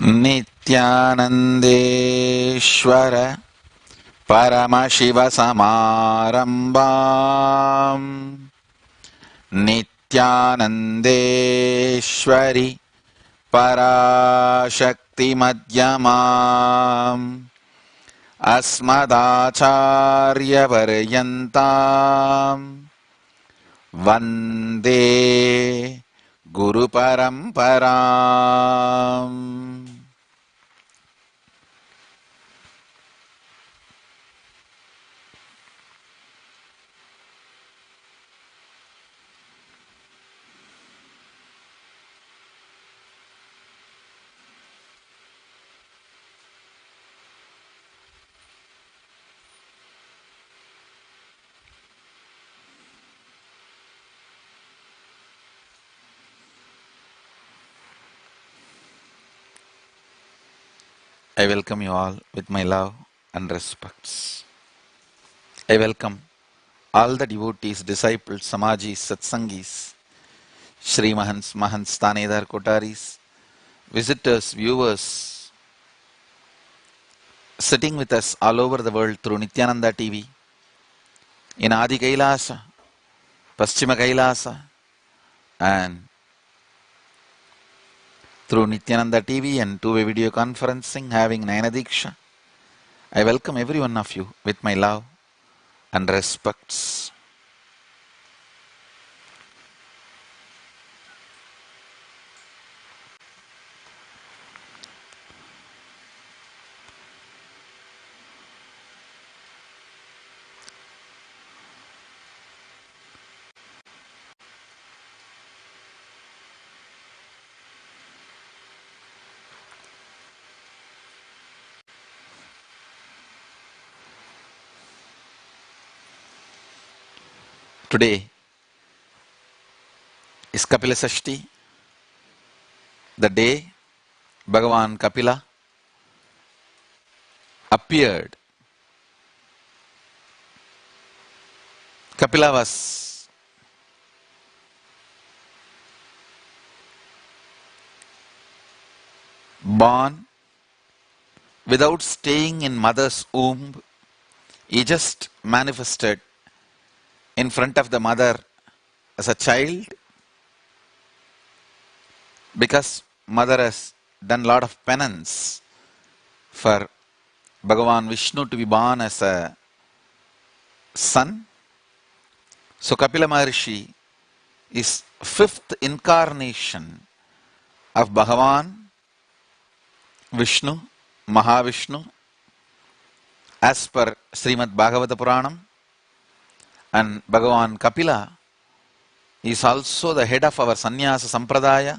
Nithyanandeshwara Paramashiva Samarambam Nithyanandeshwari Parashakti Madhyamam Asmadacharya Varyantam Vande Guru Paramparam. I welcome you all with my love and respects. I welcome all the devotees, disciples, Samajis, Satsangis, Shri Mahants, Mahants, Tanedar, Kotaris, visitors, viewers, sitting with us all over the world through Nithyananda TV, in Adi Kailasa, Paschima Kailasa, and through Nithyananda TV and two-way video conferencing, having Nayana Diksha. I welcome every one of you with my love and respects. Today is Kapila Sashti, the day Bhagavan Kapila appeared. Kapila was born without staying in mother's womb. He just manifested in front of the mother as a child because mother has done a lot of penance for Bhagavan Vishnu to be born as a son. So Kapila Maharshi is fifth incarnation of Bhagavan Vishnu, Mahavishnu, as per Srimad Bhagavata Puranam. And Bhagavan Kapila is also the head of our Sannyasa Sampradaya.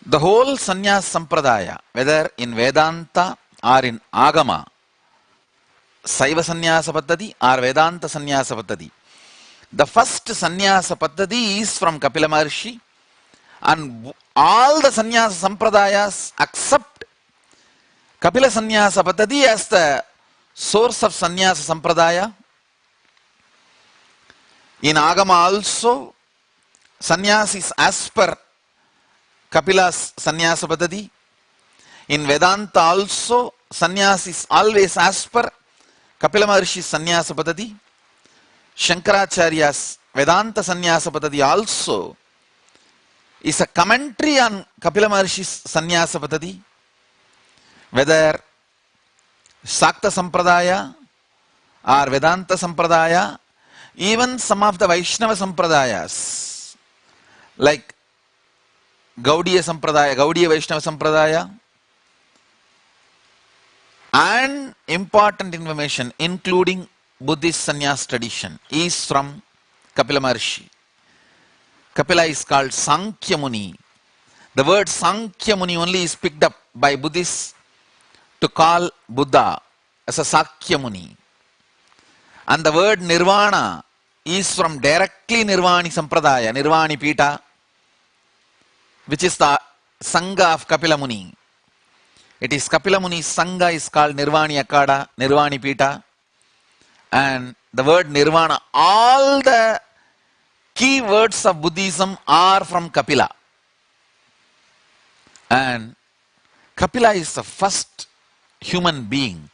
The whole Sannyasa Sampradaya, whether in Vedanta or in Agama, Saiva Sannyasa Paddhati or Vedanta Sannyasa Paddhati, the first Sannyasa Paddhati is from Kapila Maharshi, and all the Sannyasa Sampradayas accept Kapila Sannyasa Paddhati as the source of Sannyasa Sampradaya. In Agama also, Sannyas is as per Kapila's Sannyasa Paddhati. In Vedanta also, Sannyas is always as per Kapila Maharshi's Sannyasa Paddhati. Shankaracharya's Vedanta Sannyasa Paddhati also is a commentary on Kapila Maharshi's Sannyasa Paddhati. Whether Sakta Sampradaya or Vedanta Sampradaya, even some of the Vaishnava Sampradayas, like Gaudiya Sampradaya, Gaudiya Vaishnava Sampradaya, and important information including Buddhist Sannyas tradition is from Kapila Maharshi. Kapila is called Sankhya Muni. The word Sankhya Muni only is picked up by Buddhists to call Buddha as a Sakya Muni. And the word Nirvana is from directly Nirvani Sampradaya, Nirvani Pita, which is the Sangha of Kapila Muni. It is Kapila Muni's Sangha is called Nirvani Akada, Nirvani Pita. And the word Nirvana, all the key words of Buddhism are from Kapila. And Kapila is the first human being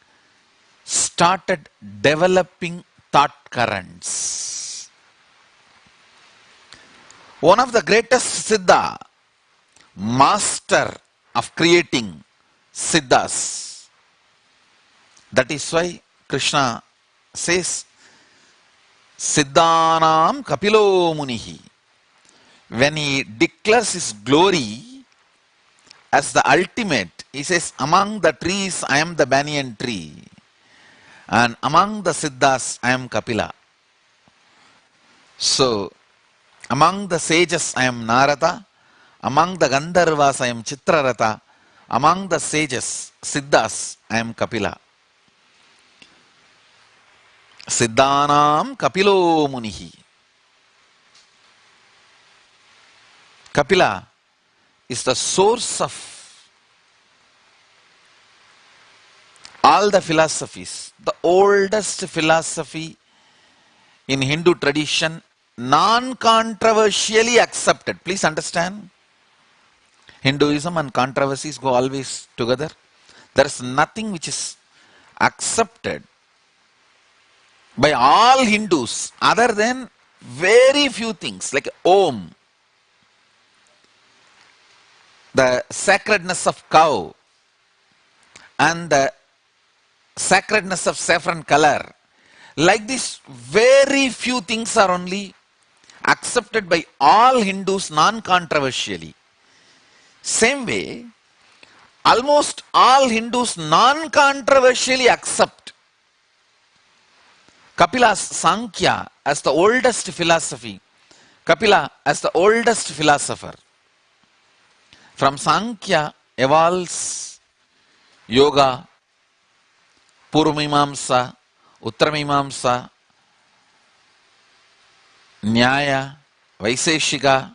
started developing thought currents. One of the greatest Siddha, master of creating Siddhas. That is why Krishna says, Siddhanam Kapilo Munihi. When he declares his glory as the ultimate, he says, among the trees I am the banyan tree, and among the Siddhas I am Kapila. So, among the sages I am Narada, among the Gandharvas I am Chitraratha, among the sages, Siddhas, I am Kapila. Siddhanam Kapilo Munihi. Kapila is the source of all the philosophies. The oldest philosophy in Hindu tradition, non-controversially accepted. Please understand, Hinduism and controversies go always together. There is nothing which is accepted by all Hindus other than very few things like Om, the sacredness of cow, and the sacredness of saffron color. Like this, very few things are only accepted by all Hindus non-controversially. Same way, almost all Hindus non-controversially accept Kapila's Sankhya as the oldest philosophy, Kapila as the oldest philosopher. From Sankhya evolves Yoga, Purvamimamsa, Uttaramimamsa, Nyaya, Vaiseshika,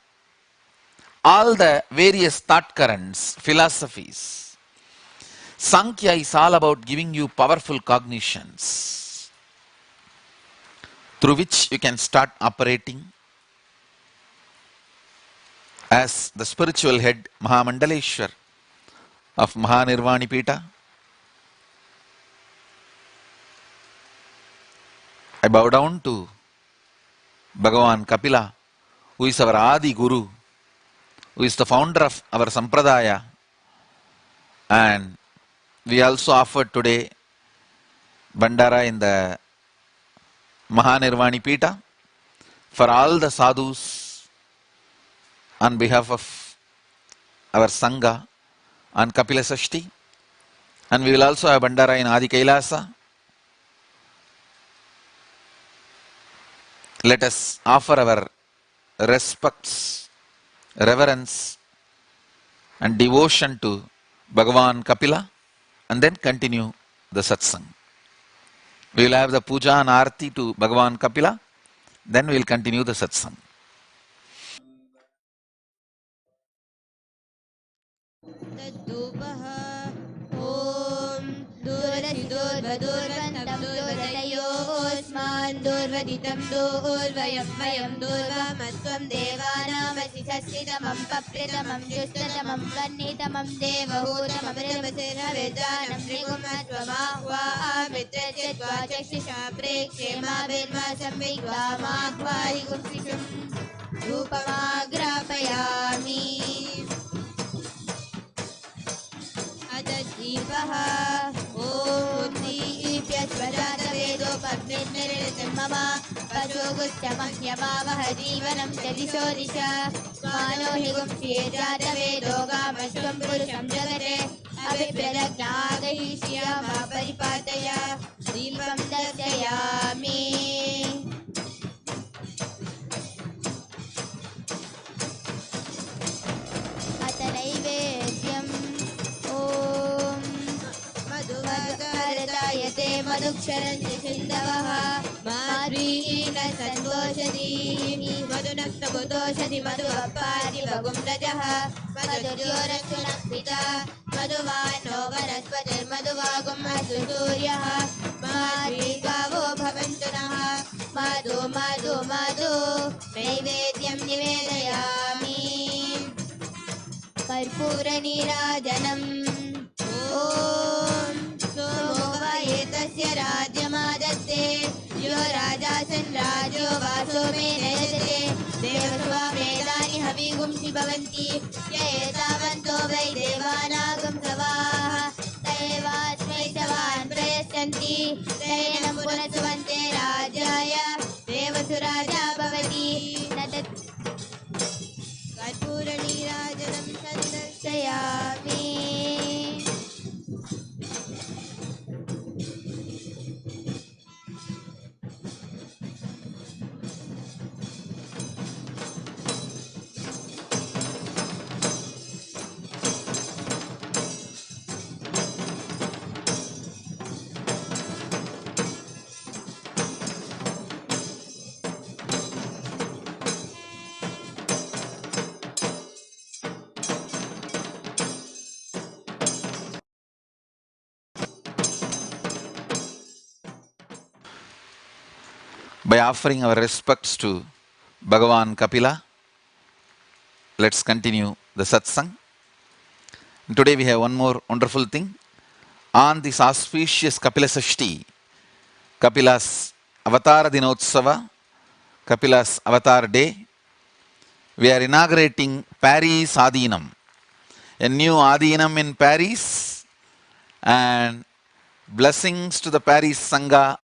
all the various thought currents, philosophies. Sankhya is all about giving you powerful cognitions through which you can start operating as the spiritual head Mahamandaleshwar of Mahanirvani Pita. I bow down to Bhagavan Kapila, who is our Adi Guru, who is the founder of our Sampradaya, and we also offered today Bandara in the Mahanirvani Pita for all the sadhus on behalf of our Sangha on Kapila Sashti, and we will also have Bandara in Adi Kailasa. Let us offer our respects, reverence and devotion to Bhagavan Kapila and then continue the satsang. We will have the puja and arti to Bhagavan Kapila, then we will continue the satsang. Om Durvasi Durvadurvantam Durvatayosman Durvaditam Durvayam Vayam Durvamatvam Devanamasi Sasitamam Papritamam Justatamam Kannitamam Devahutamam Brahmasena Vedanam Nigumatvam Mitrachetva Chakshisham Prekshema Vedvasam Vigvamahva Higumsishum Rupamagrapayami Adadivah Om Dipyasvadatavedopagnitirmama Pachoguschamahyamavahajivanam Jadishodisha Mano higum Shirjatavedogam Purusham Jagate Abhipradagnagahishiyama Paripataya Dipam Dasyayami Atanaivedyam Om Madhuvarayate Madhuksharanje Sindavaha Madhvina Sandoshati Madhunakta Budoshati Madhuvapari Vagum Rajaha Madhuryorachunakpita Madhuvano Vanaspatir Madhuvagum Madhusuryaha Madhvigavo Bhavantunaha Madhu Madhu Madhu Naivedyam Nivedayami कर्पूरनीराजनम् ॐ सोमो वा एतस्य राज्यमादत्ते यो राजासन् राजो वासो मे नयजते देवस्वा वेदानि हविगुंसि भवन्ति य एतावन्तो वै देवानागं सवाः तैवास्मै सवान् प्रयच्छन्ति तैनं पुनस्वन्ते राजाय देवसुराजा भवति न तत् कर्पूरनीराजनं सन्दर्शयामि By offering our respects to Bhagavan Kapila, let's continue the satsang. Today we have one more wonderful thing. On this auspicious Kapila Sashti, Kapila's Avatar Dinotsava, Kapila's Avatar Day, we are inaugurating Paris Adinam, a new Adinam in Paris, and blessings to the Paris Sangha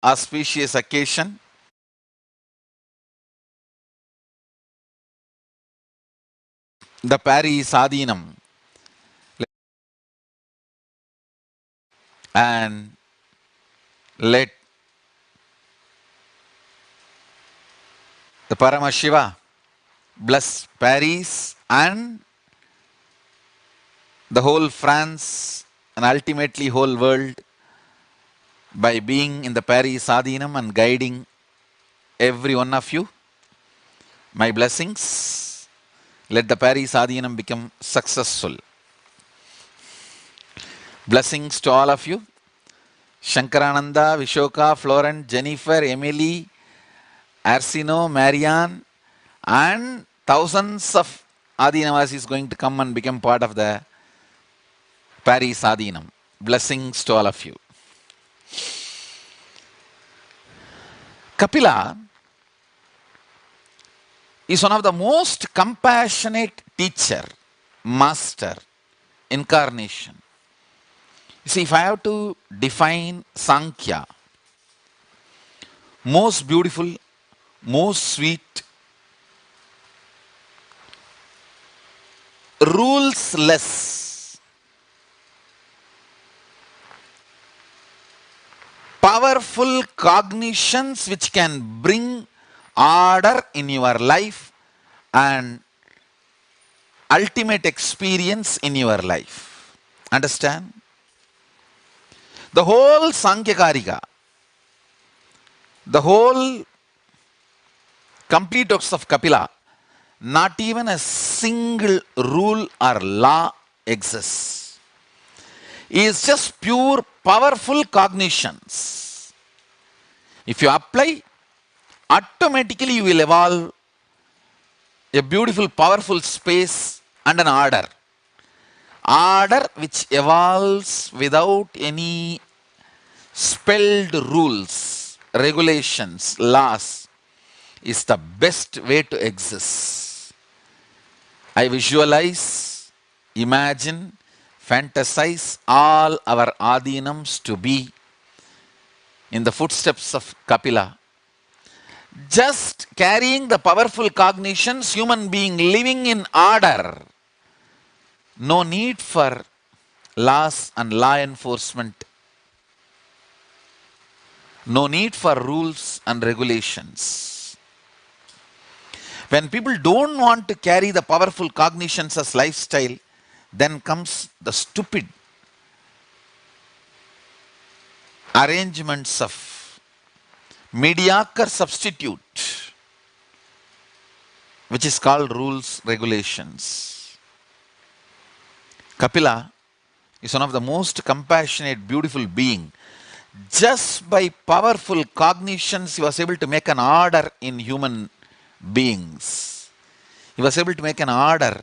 auspicious occasion. The Paris Adinam, and let the Paramashiva bless Paris and the whole France and ultimately whole world by being in the Paris Adinam and guiding every one of you. My blessings. Let the Paris Adinam become successful. Blessings to all of you. Shankarananda, Vishoka, Florent, Jennifer, Emily, Arsino, Marianne, and thousands of Adinavasis going to come and become part of the Paris Adinam. Blessings to all of you. Kapila is one of the most compassionate teacher, master, incarnation. You see, if I have to define Sankhya, most beautiful, most sweet, rules less, powerful cognitions which can bring order in your life and ultimate experience in your life. Understand? The whole Sankhya Karika, the whole complete works of Kapila, not even a single rule or law exists. It is just pure powerful cognitions. If you apply, automatically you will evolve a beautiful, powerful space and an order. Order which evolves without any spelled rules, regulations, laws is the best way to exist. I visualize, imagine, fantasize all our Adinams to be in the footsteps of Kapila. Just carrying the powerful cognitions, human being living in order. No need for laws and law enforcement. No need for rules and regulations. When people don't want to carry the powerful cognitions as lifestyle, then comes the stupid arrangements of mediocre substitute, which is called rules, regulations. Kapila is one of the most compassionate, beautiful being. Just by powerful cognitions, he was able to make an order in human beings. He was able to make an order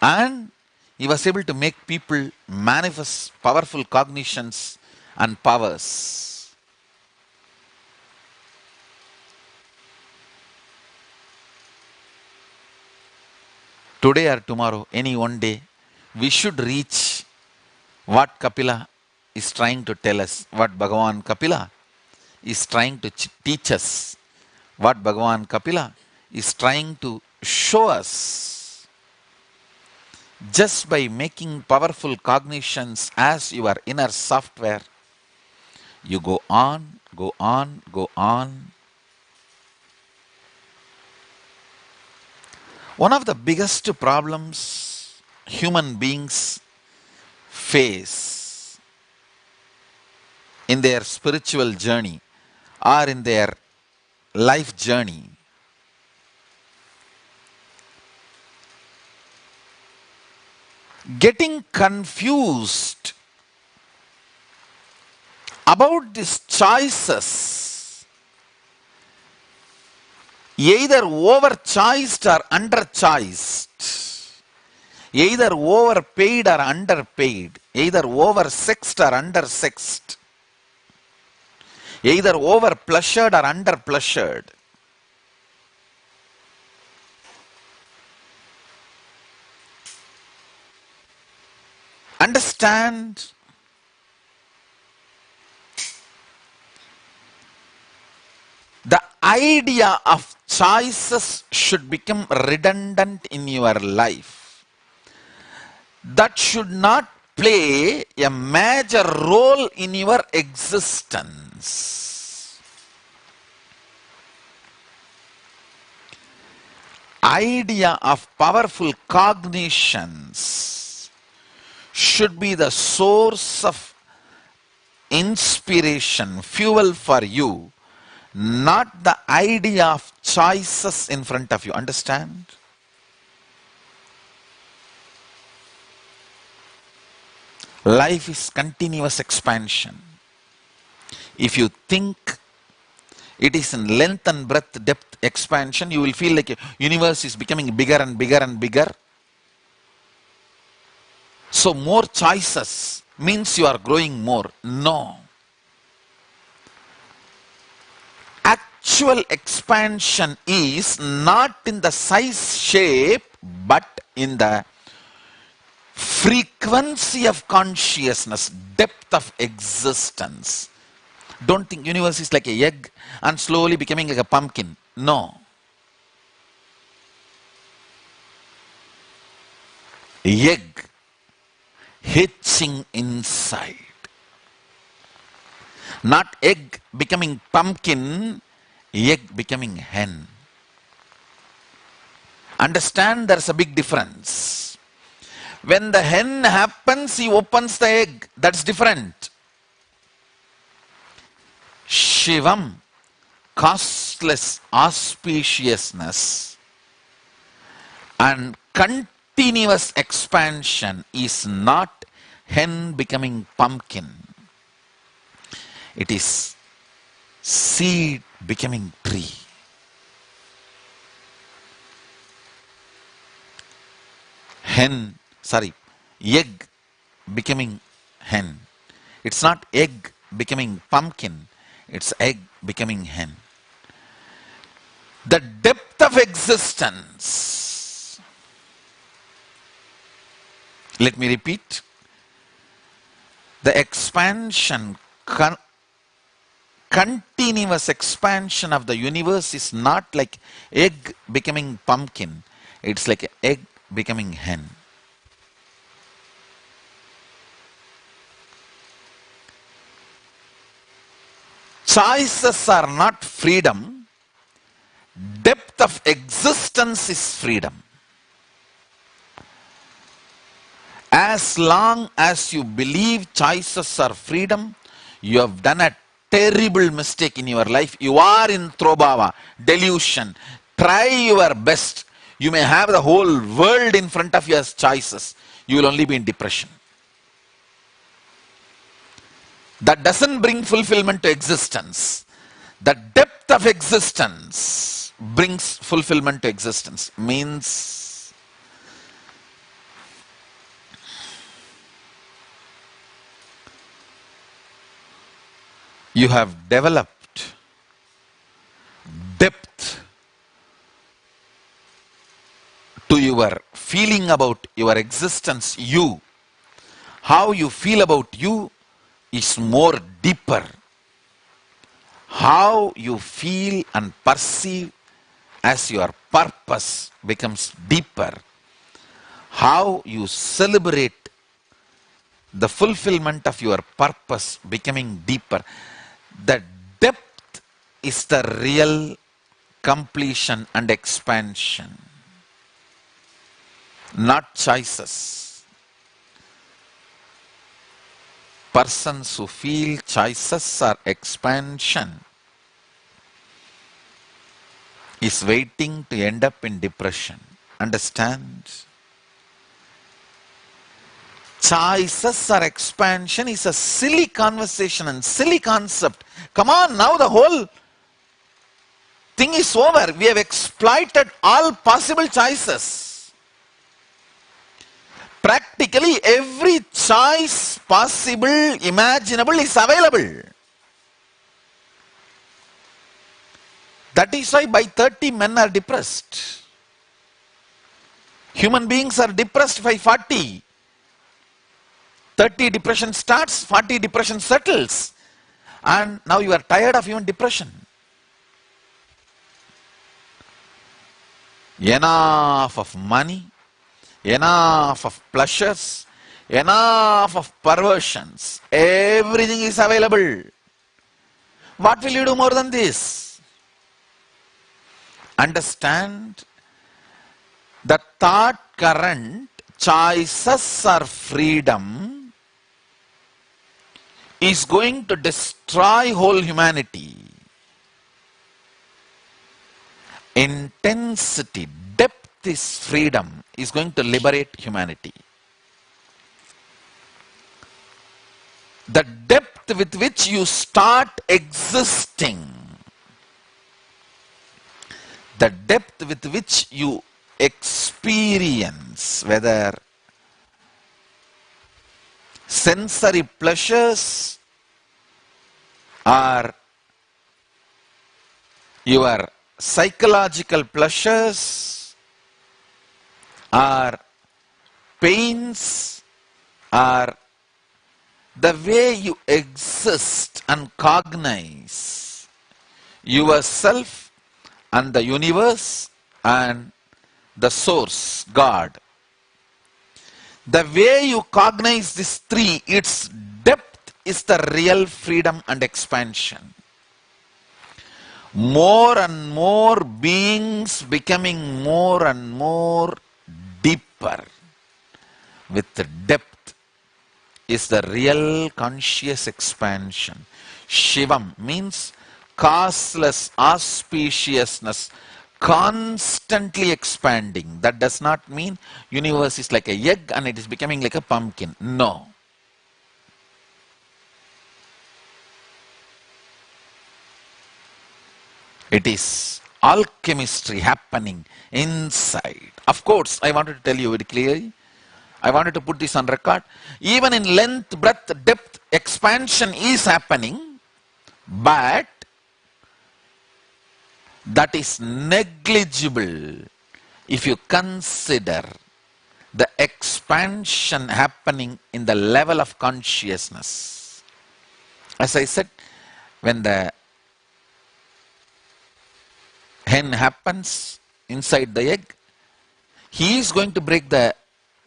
And he was able to make people manifest powerful cognitions and powers. Today or tomorrow, any one day, we should reach what Kapila is trying to tell us, what Bhagavan Kapila is trying to teach us, what Bhagavan Kapila is trying to show us. Just by making powerful cognitions as your inner software, you go on, go on, go on. One of the biggest problems human beings face in their spiritual journey or in their life journey getting confused about these choices, either over choiced or under choiced, either overpaid or underpaid, either over sexed or under sexed, either over pleasured or under pleasured. Understand the idea of choices should become redundant in your life. That should not play a major role in your existence. Idea of powerful cognitions should be the source of inspiration, fuel for you, not the idea of choices in front of you. Understand? Life is continuous expansion. If you think it is in length and breadth, depth expansion, you will feel like the universe is becoming bigger and bigger and bigger. So more choices means you are growing more. No. Actual expansion is not in the size, shape, but in the frequency of consciousness, depth of existence. Don't think universe is like an egg and slowly becoming like a pumpkin. No. Egg hatching inside. Not egg becoming pumpkin, egg becoming hen. Understand there's a big difference. When the hen happens, he opens the egg. That's different. Shivam, causeless auspiciousness and continuous expansion is not hen becoming pumpkin. It is seed becoming tree. Egg becoming hen. It's not egg becoming pumpkin. It's egg becoming hen. The depth of existence. Let me repeat. The expansion, continuous expansion of the universe is not like egg becoming pumpkin. It's like egg becoming hen. Choices are not freedom. Depth of existence is freedom. As long as you believe choices are freedom, you have done a terrible mistake in your life. You are in Throbhava, delusion. Try your best. You may have the whole world in front of you as choices. You will only be in depression. That doesn't bring fulfillment to existence. The depth of existence brings fulfillment to existence. Means you have developed depth to your feeling about your existence, you. How you feel about you is more deeper. How you feel and perceive as your purpose becomes deeper. How you celebrate the fulfillment of your purpose becoming deeper. The depth is the real completion and expansion, not choices. Persons who feel choices are expansion is waiting to end up in depression. Understand? Choices are expansion is a silly conversation and silly concept. Come on, now the whole thing is over. We have exploited all possible choices. Practically every choice possible, imaginable is available. That is why by 30 men are depressed. Human beings are depressed by 40. 30 depression starts, 40 depression settles. And now you are tired of even depression. Enough of money, enough of pleasures, enough of perversions. Everything is available. What will you do more than this? Understand the thought current, choices are freedom, is going to destroy whole humanity. Intensity, depth is freedom, is going to liberate humanity. The depth with which you start existing, the depth with which you experience, whether sensory pleasures or your psychological pleasures or pains or the way you exist and cognize yourself and the universe and the source, God. The way you cognize these three, its depth is the real freedom and expansion. More and more beings becoming more and more deeper with the depth is the real conscious expansion. Shivam means causeless auspiciousness, constantly expanding. That does not mean universe is like a egg and it is becoming like a pumpkin. No. It is alchemistry happening inside. Of course, I wanted to tell you very clearly. I wanted to put this on record. Even in length, breadth, depth, expansion is happening, but that is negligible if you consider the expansion happening in the level of consciousness. As I said, when the hen happens inside the egg, he is going to break the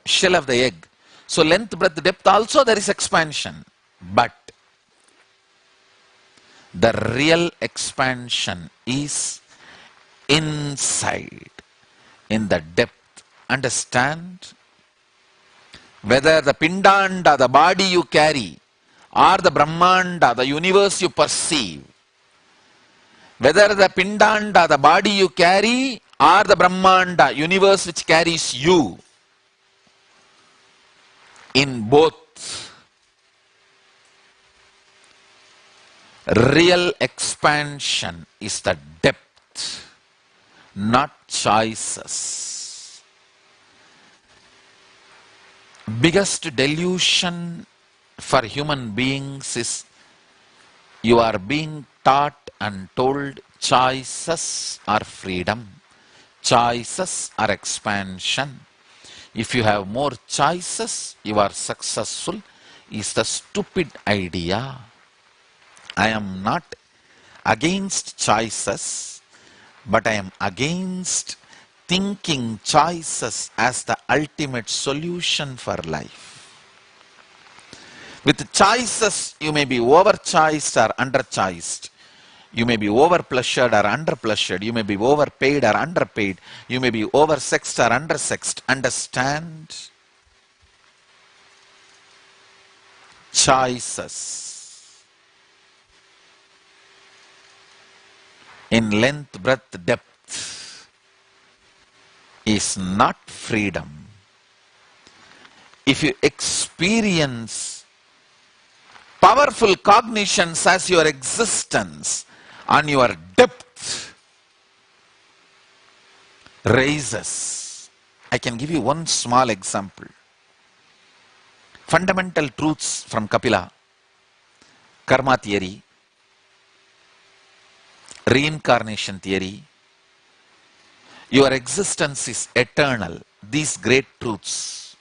shell of the egg. So length, breadth, depth also there is expansion. But the real expansion is inside, in the depth. Understand? Whether the Pindanda, the body you carry, or the Brahmanda, the universe you perceive, whether the Pindanda, the body you carry, or the Brahmanda, universe which carries you, in both, real expansion is the depth, not choices. Biggest delusion for human beings is You are being taught and told choices are freedom, choices are expansion. If you have more choices, you are successful, is the stupid idea. I am not against choices, but I am against thinking choices as the ultimate solution for life. With choices, you may be over-choiced or under-choiced. You may be over-pleasured or under-pleasured. You may be overpaid or underpaid. You may be over-sexed or under-sexed. Understand? Choices. In length, breadth, depth is not freedom. If you experience powerful cognitions as your existence and your depth raises. I can give you one small example. Fundamental truths from Kapila, karma theory, reincarnation theory. Your existence is eternal. These great truths.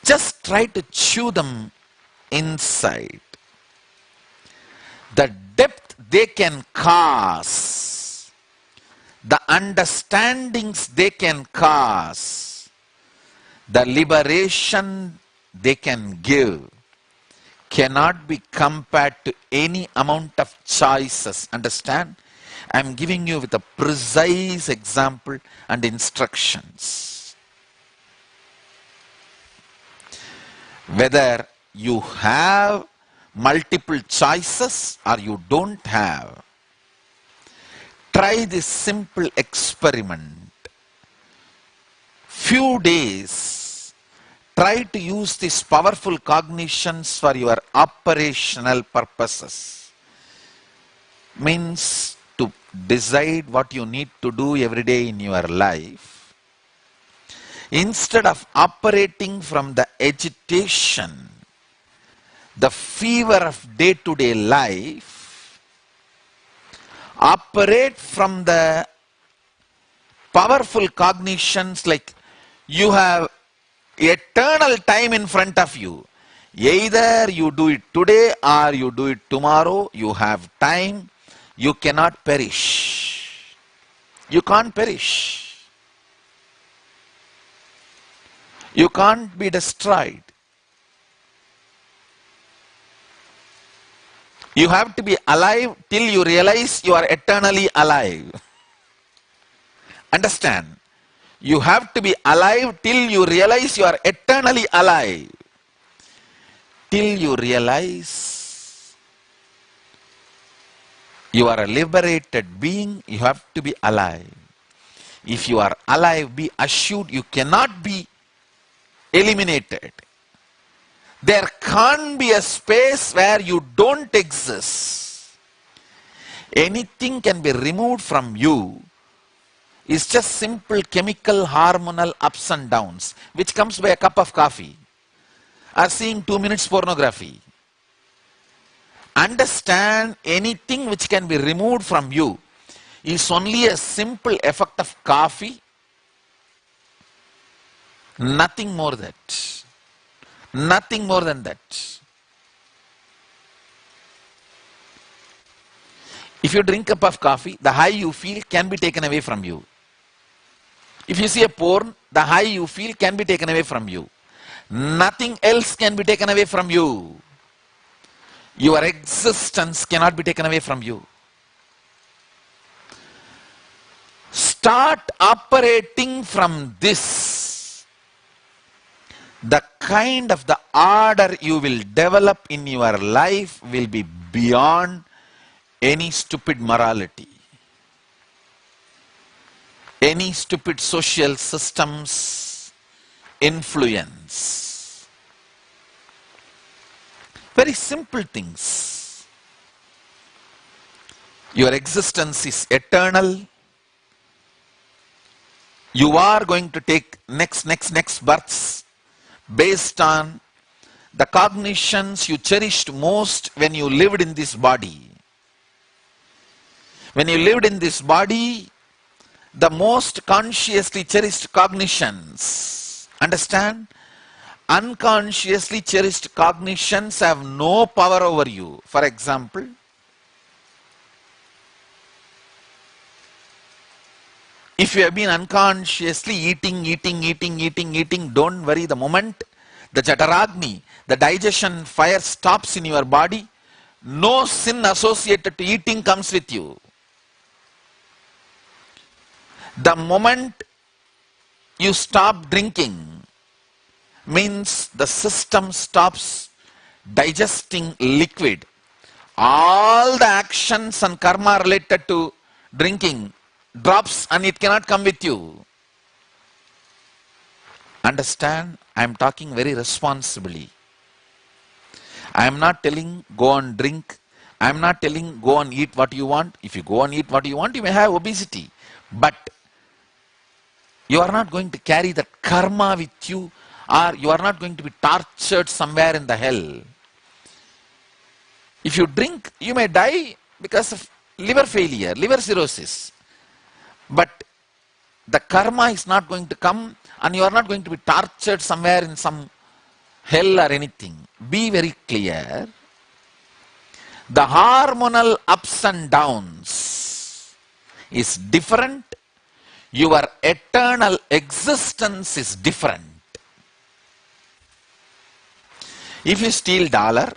Just try to chew them inside. The depth they can cause, the understandings they can cause, the liberation they can give cannot be compared to any amount of choices. Understand? I am giving you with a precise example and instructions. Whether you have multiple choices or you don't have, try this simple experiment. Few days, try to use these powerful cognitions for your operational purposes. Means to decide what you need to do every day in your life. Instead of operating from the agitation, the fever of day-to-day life, operate from the powerful cognitions like you have eternal time in front of you. Either you do it today or you do it tomorrow. You have time. You cannot perish. You can't perish. You can't be destroyed. You have to be alive till you realize you are eternally alive. Understand? You have to be alive till you realize you are eternally alive. Till you realize you are a liberated being, you have to be alive. If you are alive, be assured you cannot be eliminated. There can't be a space where you don't exist. Anything can be removed from you. It's just simple chemical hormonal ups and downs, which comes by a cup of coffee or seeing 2 minutes pornography. Understand, anything which can be removed from you is only a simple effect of coffee, nothing more than that. Nothing more than that. If you drink a cup of coffee, the high you feel can be taken away from you. If you see a porn, the high you feel can be taken away from you. Nothing else can be taken away from you. Your existence cannot be taken away from you. Start operating from this. The kind of the order you will develop in your life will be beyond any stupid morality, any stupid social systems influence. Very simple things. Your existence is eternal. You are going to take next births based on the cognitions you cherished most when you lived in this body. When you lived in this body, the most consciously cherished cognitions, understand? Unconsciously cherished cognitions have no power over you. For example, if you have been unconsciously eating, don't worry. The moment the Jataragni, the digestion fire stops in your body, no sin associated to eating comes with you. The moment you stop drinking means the system stops digesting liquid. All the actions and karma related to drinking drops and it cannot come with you. Understand? I am talking very responsibly. I am not telling go and drink. I am not telling go and eat what you want. If you go and eat what you want, you may have obesity. But you are not going to carry that karma with you, or you are not going to be tortured somewhere in the hell. If you drink, you may die because of liver failure, liver cirrhosis. But the karma is not going to come and you are not going to be tortured somewhere in some hell or anything. Be very clear. The hormonal ups and downs is different. Your eternal existence is different. If you steal dollar,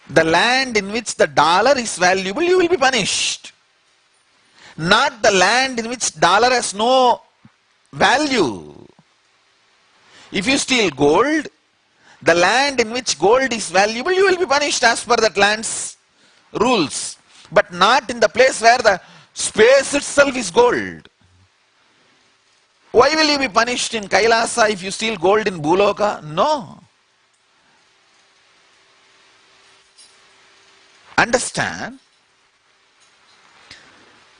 the land in which the dollar is valuable, you will be punished. Not the land in which dollar has no value. If you steal gold, the land in which gold is valuable, you will be punished as per that land's rules. But not in the place where the space itself is gold. Why will you be punished in Kailasa if you steal gold in Bhuloka? No. Understand?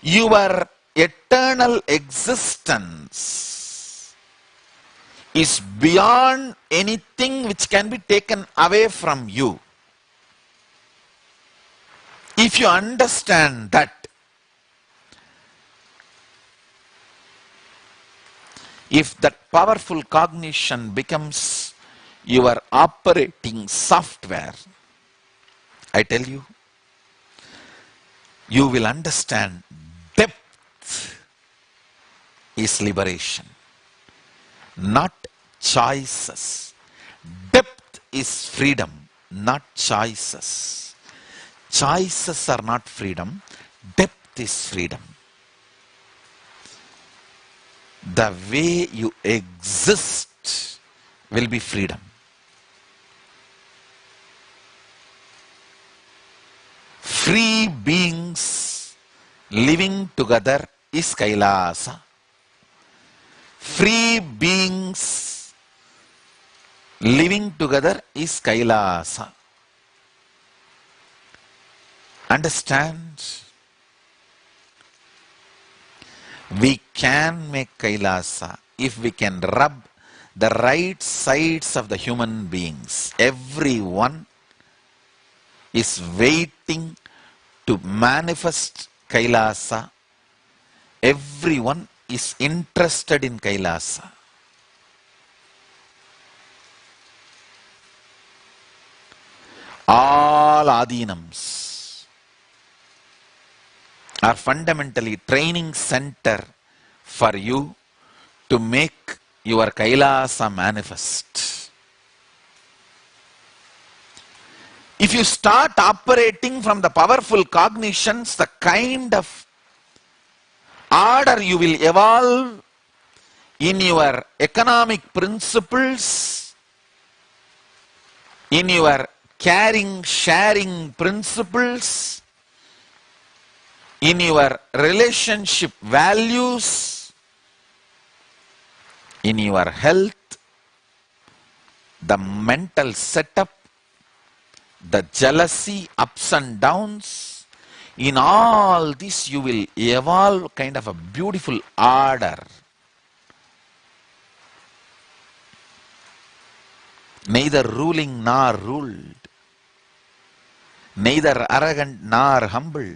Your eternal existence is beyond anything which can be taken away from you. If you understand that, if that powerful cognition becomes your operating software, I tell you, you will understand depth is liberation, not choices. Depth is freedom, not choices. Choices are not freedom, depth is freedom. The way you exist will be freedom. Free beings living together is Kailasa. Free beings living together is Kailasa. Understand? We can make Kailasa if we can rub the right sides of the human beings. Everyone is waiting to manifest Kailasa. Everyone is interested in Kailasa. All Adinams are fundamentally training center for you to make your Kailasa manifest. If you start operating from the powerful cognitions, the kind of order you will evolve in your economic principles, in your caring, sharing principles, in your relationship values, in your health, the mental setup, the jealousy, ups and downs, in all this you will evolve kind of a beautiful order. Neither ruling nor ruled. neither arrogant nor humble.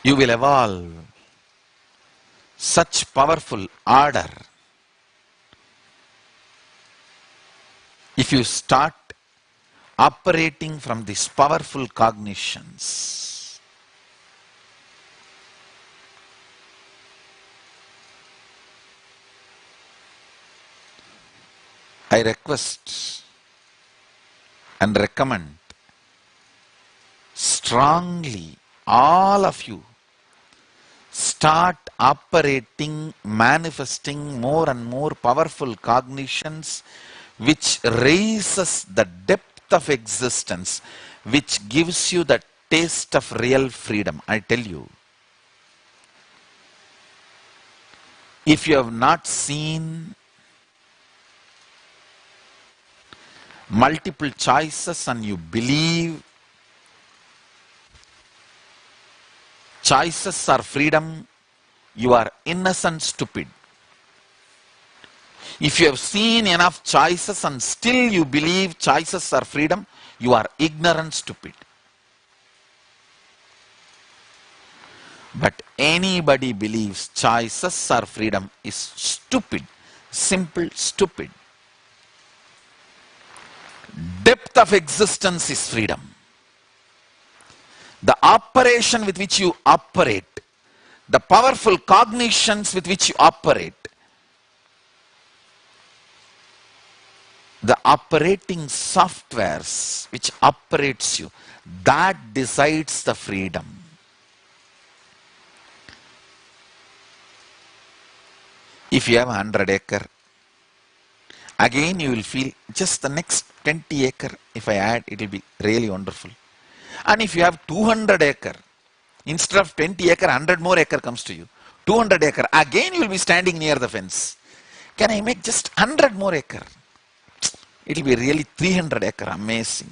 You will evolve such powerful order if you start operating from these powerful cognitions. I request and recommend strongly all of you start operating, manifesting more and more powerful cognitions which raises the depth of existence, which gives you the taste of real freedom. I tell you, if you have not seen multiple choices and you believe choices are freedom, you are innocent stupid. If you have seen enough choices and still you believe choices are freedom, you are ignorant stupid. But anybody believes choices are freedom is stupid, simple stupid. Depth of existence is freedom. The operation with which you operate, the powerful cognitions with which you operate, the operating softwares which operates you, that decides the freedom. If you have 100 acre, again you will feel just the next 20 acre, if I add, it will be really wonderful. And if you have 200 acre, instead of 20 acre, 100 more acre comes to you. 200 acre, again you will be standing near the fence. Can I make just 100 more acre? It will be really 300 acre, amazing.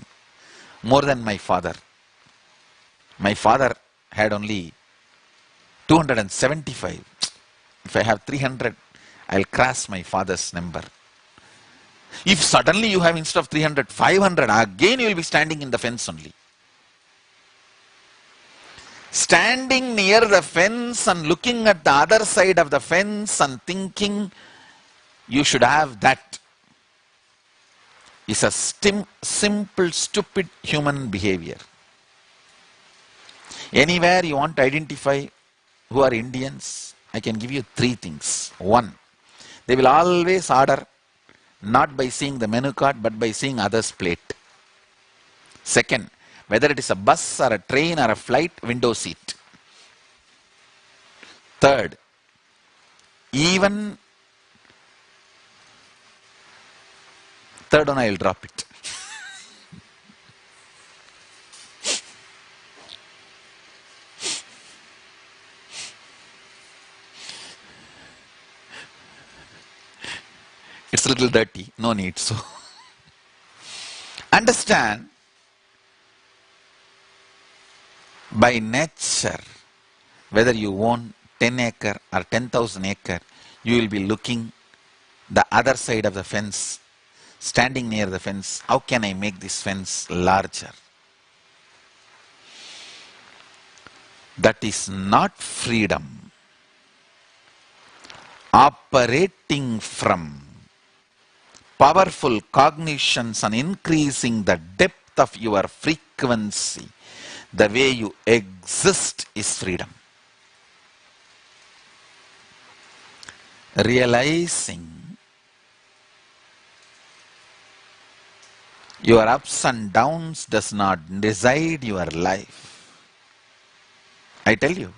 More than my father. My father had only 275. If I have 300, I'll cross my father's number. If suddenly you have instead of 300, 500, again you will be standing in the fence only. Standing near the fence and looking at the other side of the fence and thinking you should have that is a simple, stupid human behavior. Anywhere you want to identify who are Indians, I can give you 3 things. 1, they will always order not by seeing the menu card but by seeing others' plate. 2nd, whether it is a bus or a train or a flight, window seat. 3rd, even 3rd one I will drop it. It's a little dirty, no need. So understand, by nature, whether you own 10 acre or 10,000 acre, you will be looking the other side of the fence, standing near the fence. How can I make this fence larger? That is not freedom. Operating from powerful cognitions and increasing the depth of your frequency, the way you exist, is freedom. Realizing your ups and downs does not decide your life. I tell you,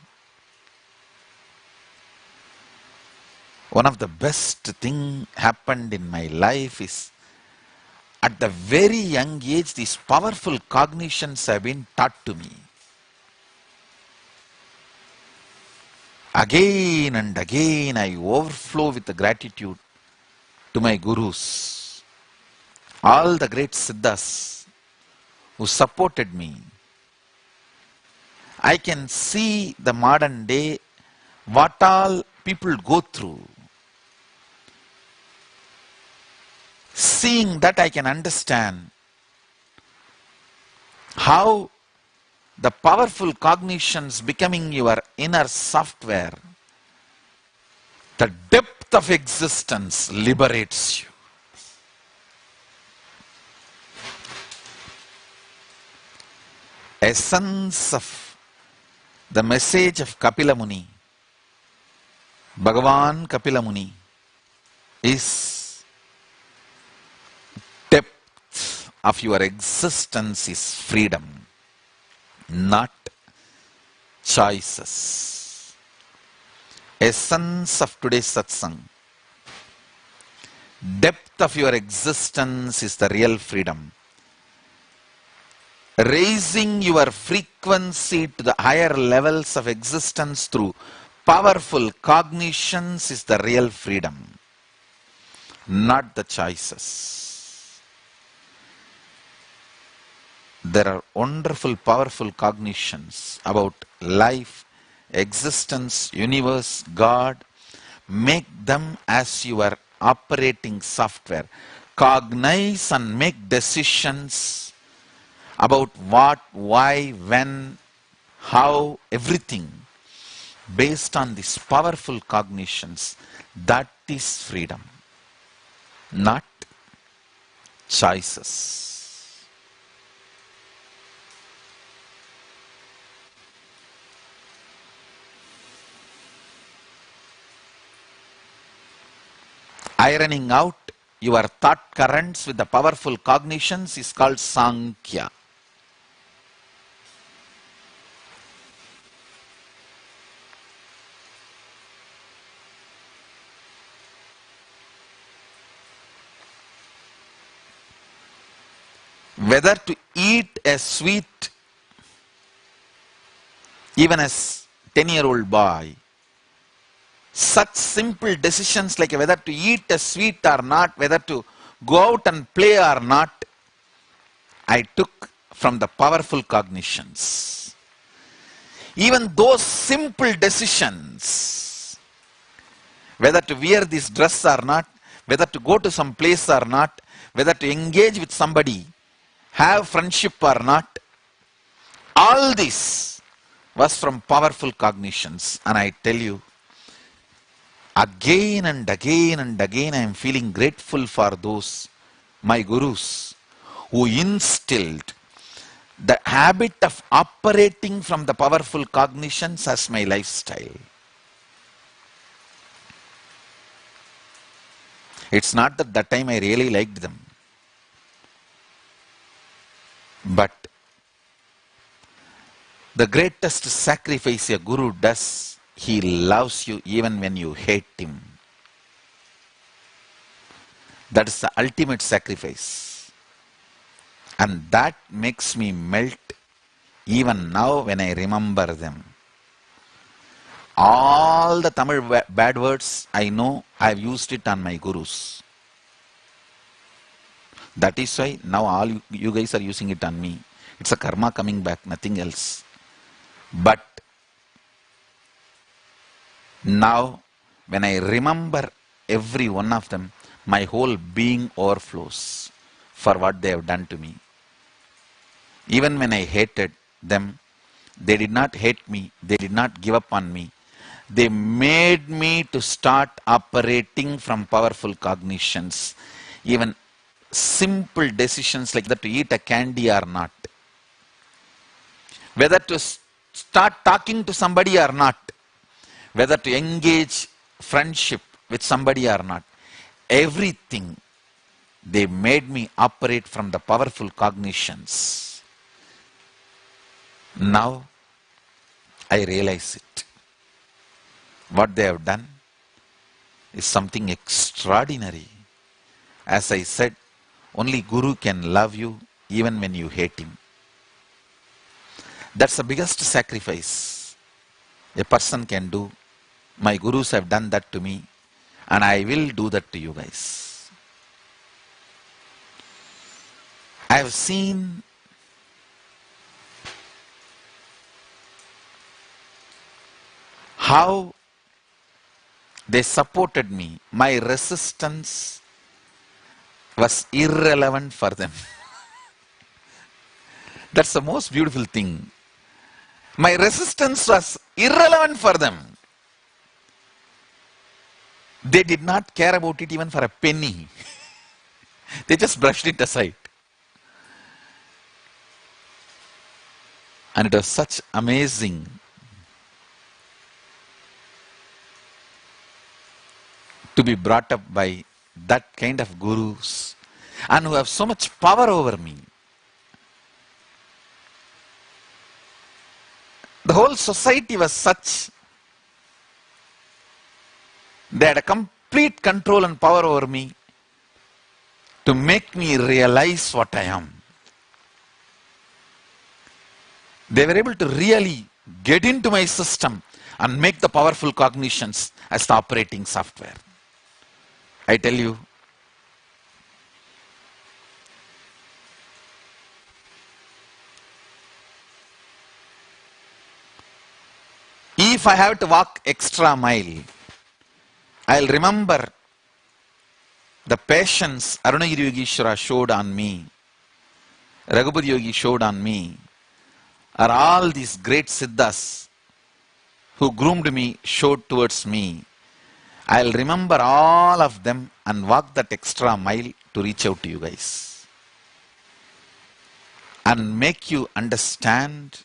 one of the best thing happened in my life is, at the very young age, these powerful cognitions have been taught to me. Again and again I overflow with the gratitude to my gurus, all the great siddhas who supported me. I can see the modern day what all people go through. Seeing that, I can understand how the powerful cognitions becoming your inner software, the depth of existence liberates you. Essence of the message of Kapila Muni, Bhagavan Kapila Muni, is depth of your existence is freedom, not choices. Essence of today's satsang, depth of your existence is the real freedom. Raising your frequency to the higher levels of existence through powerful cognitions is the real freedom, not the choices. There are wonderful, powerful cognitions about life, existence, universe, God. Make them as your operating software. Cognize and make decisions about what, why, when, how, everything based on these powerful cognitions. That is freedom, not choices. Ironing out your thought currents with the powerful cognitions is called Sankhya. Whether to eat a sweet, even as 10-year-old boy, such simple decisions like whether to eat a sweet or not, whether to go out and play or not, I took from the powerful cognitions. Even those simple decisions, whether to wear this dress or not, whether to go to some place or not, whether to engage with somebody, have friendship or not, all this was from powerful cognitions. And I tell you, again and again and again, I am feeling grateful for those, my gurus, who instilled the habit of operating from the powerful cognitions as my lifestyle. It's not that that time I really liked them, but the greatest sacrifice a guru does, he loves you even when you hate him. That is the ultimate sacrifice. And that makes me melt even now when I remember them. All the Tamil bad words I know, I have used it on my gurus. That is why now all you guys are using it on me. It's a karma coming back, nothing else. But now, when I remember every one of them, my whole being overflows for what they have done to me. Even when I hated them, they did not hate me, they did not give up on me. They made me to start operating from powerful cognitions. Even simple decisions like that, to eat a candy or not, whether to start talking to somebody or not, whether to engage friendship with somebody or not, everything they made me operate from the powerful cognitions. Now I realize it. What they have done is something extraordinary. As I said, only Guru can love you even when you hate him. That's the biggest sacrifice a person can do. My gurus have done that to me, and I will do that to you guys. I have seen how They supported me. My resistance was irrelevant for them. That's the most beautiful thing. My resistance was irrelevant for them. They did not care about it even for a penny. They just brushed it aside. And it was such amazing to be brought up by that kind of gurus and who have so much power over me. The whole society was such, they had a complete control and power over me to make me realize what I am. They were able to really get into my system and make the powerful cognitions as the operating software. I tell you, if I have to walk extra mile, I'll remember the patience Arunagiri Yogeshwara showed on me, Raghupati Yogi showed on me, or all these great siddhas who groomed me showed towards me. I'll remember all of them and walk that extra mile to reach out to you guys and make you understand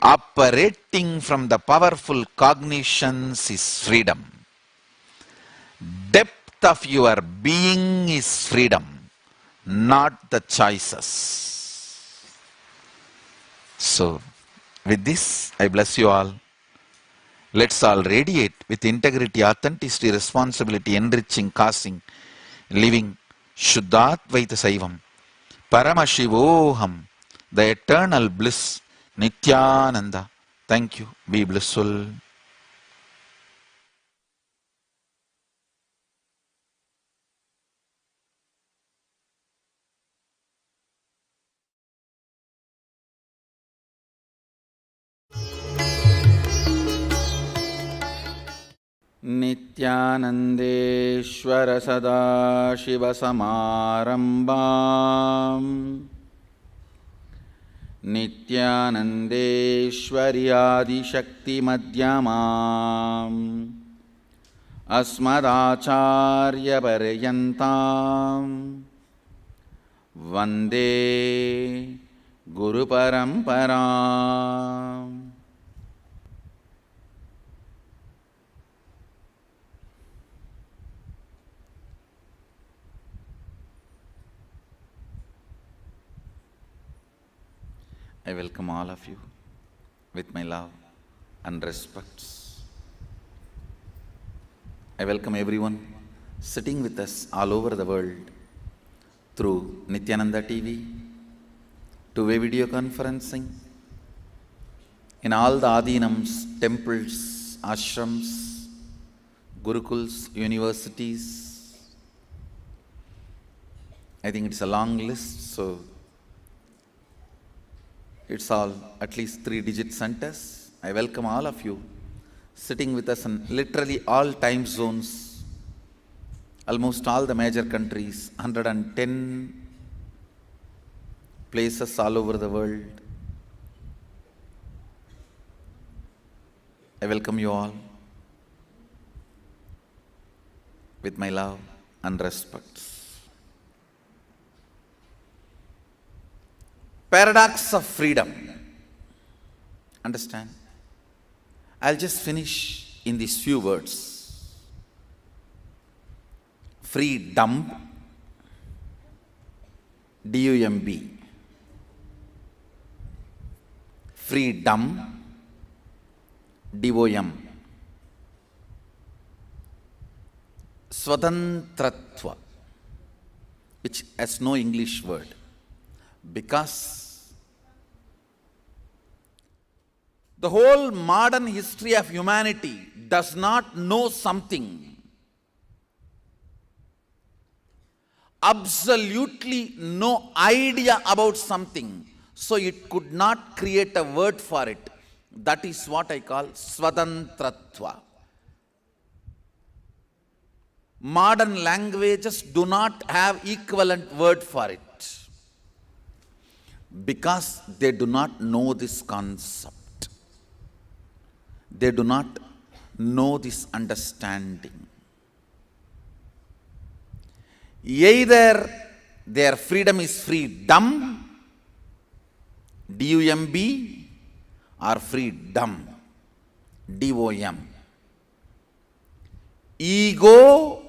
operating from the powerful cognitions is freedom. Depth of your being is freedom, not the choices. So, with this, I bless you all. Let's all radiate with integrity, authenticity, responsibility, enriching, causing, living, Shuddhatvaita Saivam, Paramashivoham, the eternal bliss, Nithyananda. Thank you. Be blissful. नित्यानन्देश्वर सदाशिवसमारम्भाम् नित्यानन्देश्वरि आदिशक्तिमध्यमाम् अस्मदाचार्यपर्यन्ताम् वन्दे गुरुपरम्पराम्. I welcome all of you with my love and respects. I welcome everyone sitting with us all over the world through Nithyananda TV, two-way video conferencing, in all the Adinams, temples, ashrams, gurukuls, universities. I think it's a long list, so it's all at least 3-digit centers. I welcome all of you sitting with us in literally all time zones, almost all the major countries, 110 places all over the world. I welcome you all with my love and respect. Paradox of freedom. Understand? I'll just finish in these few words. Freedom, D-U-M-B. Freedom, D-O-M. Swatantratva, which has no English word. Because the whole modern history of humanity does not know something, absolutely no idea about something, so it could not create a word for it. That is what I call Svatantratva. Modern languages do not have equivalent word for it because they do not know this concept. They do not know this understanding. Either their freedom is freedom, D-U-M-B, or freedom, D-O-M. Ego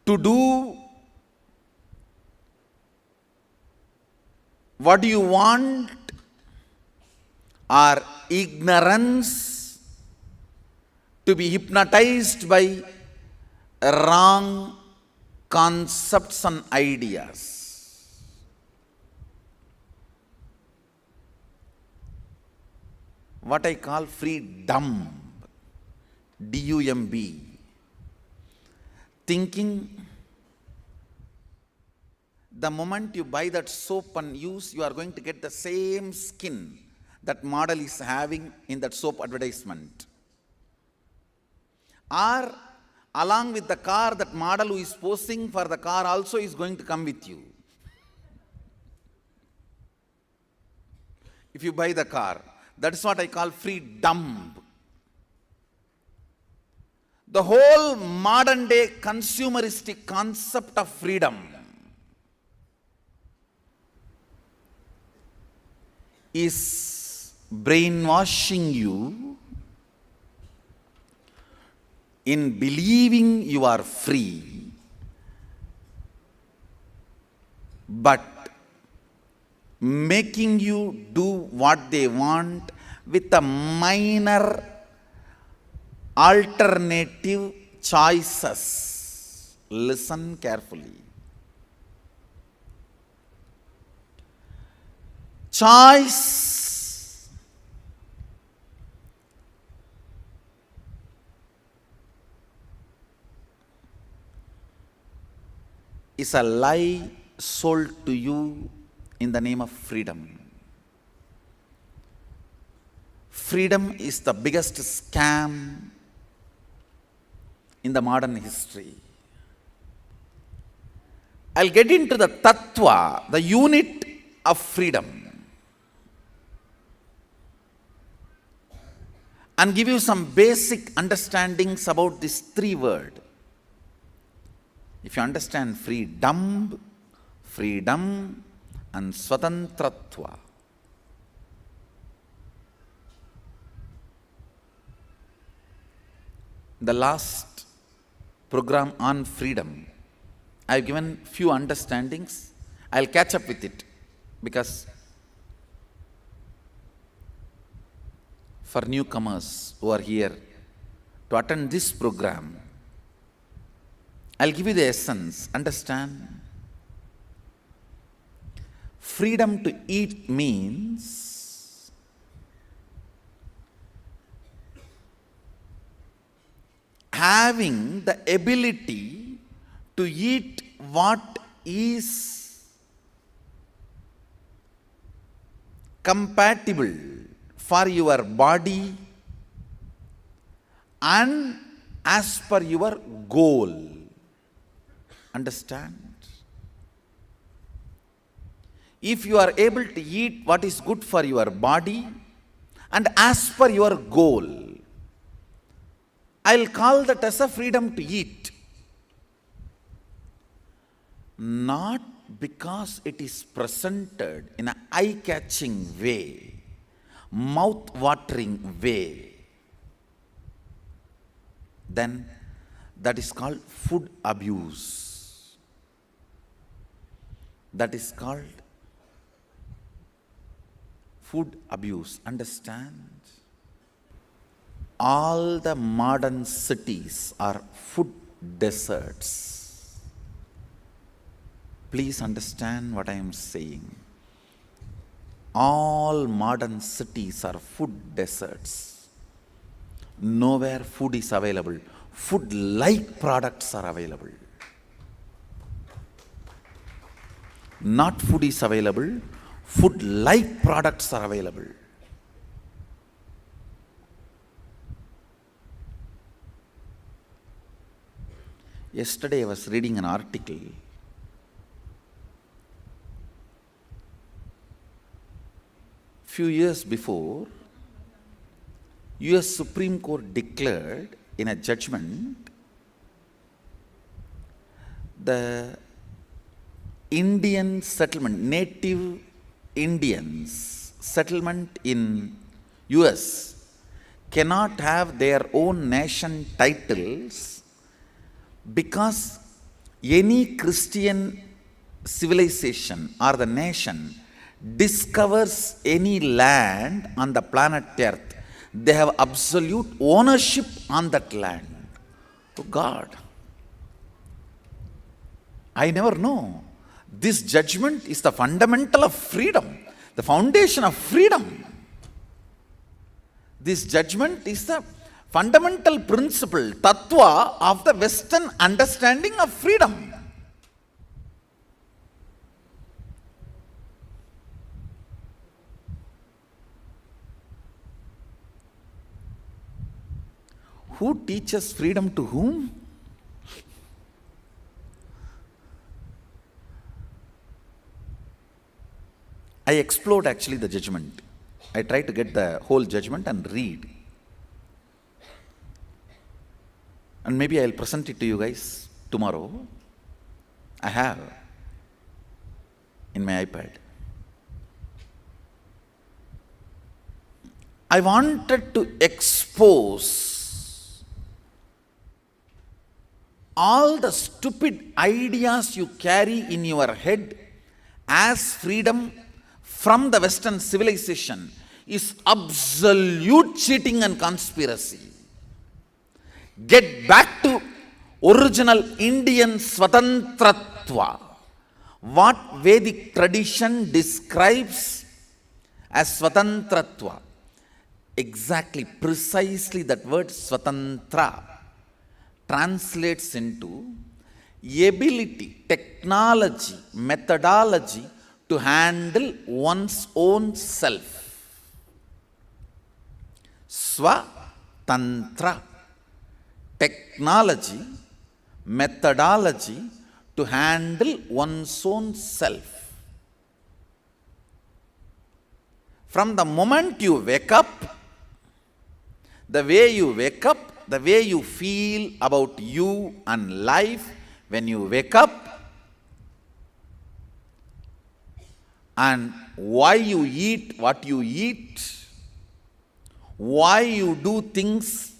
to do what you want, or ignorance to be hypnotized by wrong concepts and ideas. What I call freedom, D-U-M-B. Thinking the moment you buy that soap and use, you are going to get the same skin that model is having in that soap advertisement. Or along with the car, that model who is posing for the car also is going to come with you. If you buy the car, that is what I call freedom. The whole modern day consumeristic concept of freedom is brainwashing you in believing you are free, but making you do what they want with a minor alternative choices. Listen carefully. Choice is a lie sold to you in the name of freedom. Freedom is the biggest scam in the modern history. I'll get into the tattva, the unit of freedom, and give you some basic understandings about these three words. If you understand freedom, and swatantratva, the last program on freedom, I have given few understandings. I'll catch up with it because for newcomers who are here to attend this program, I'll give you the essence. Understand? Freedom to eat means having the ability to eat what is compatible for your body and as per your goal. Understand? If you are able to eat what is good for your body and as per your goal, I'll call that as a freedom to eat. Not because it is presented in an eye-catching way, mouth-watering way. Then that is called food abuse. That is called food abuse. Understand? All the modern cities are food deserts. Please understand what I am saying. All modern cities are food deserts. Nowhere food is available. Food-like products are available. Not food is available, food-like products are available. Yesterday I was reading an article. Few years before, US Supreme Court declared in a judgment the Indian settlement, native Indians settlement in US cannot have their own nation titles because any Christian civilization or the nation discovers any land on the planet Earth, they have absolute ownership on that land. Oh God, I never know. This judgment is the fundamental of freedom, the foundation of freedom. This judgment is the fundamental principle, tattva of the Western understanding of freedom. Who teaches freedom to whom? I explored actually the judgment. I tried to get the whole judgment and read. And maybe I'll present it to you guys tomorrow. I have in my iPad. I wanted to expose all the stupid ideas you carry in your head as freedom from the Western civilization is absolute cheating and conspiracy. Get back to original Indian Swatantratva, what Vedic tradition describes as Swatantratva. Exactly, precisely that word Swatantra translates into ability, technology, methodology to handle one's own self. Swatantra, technology, methodology to handle one's own self. From the moment you wake up, the way you wake up, the way you feel about you and life when you wake up, and why you eat what you eat, why you do things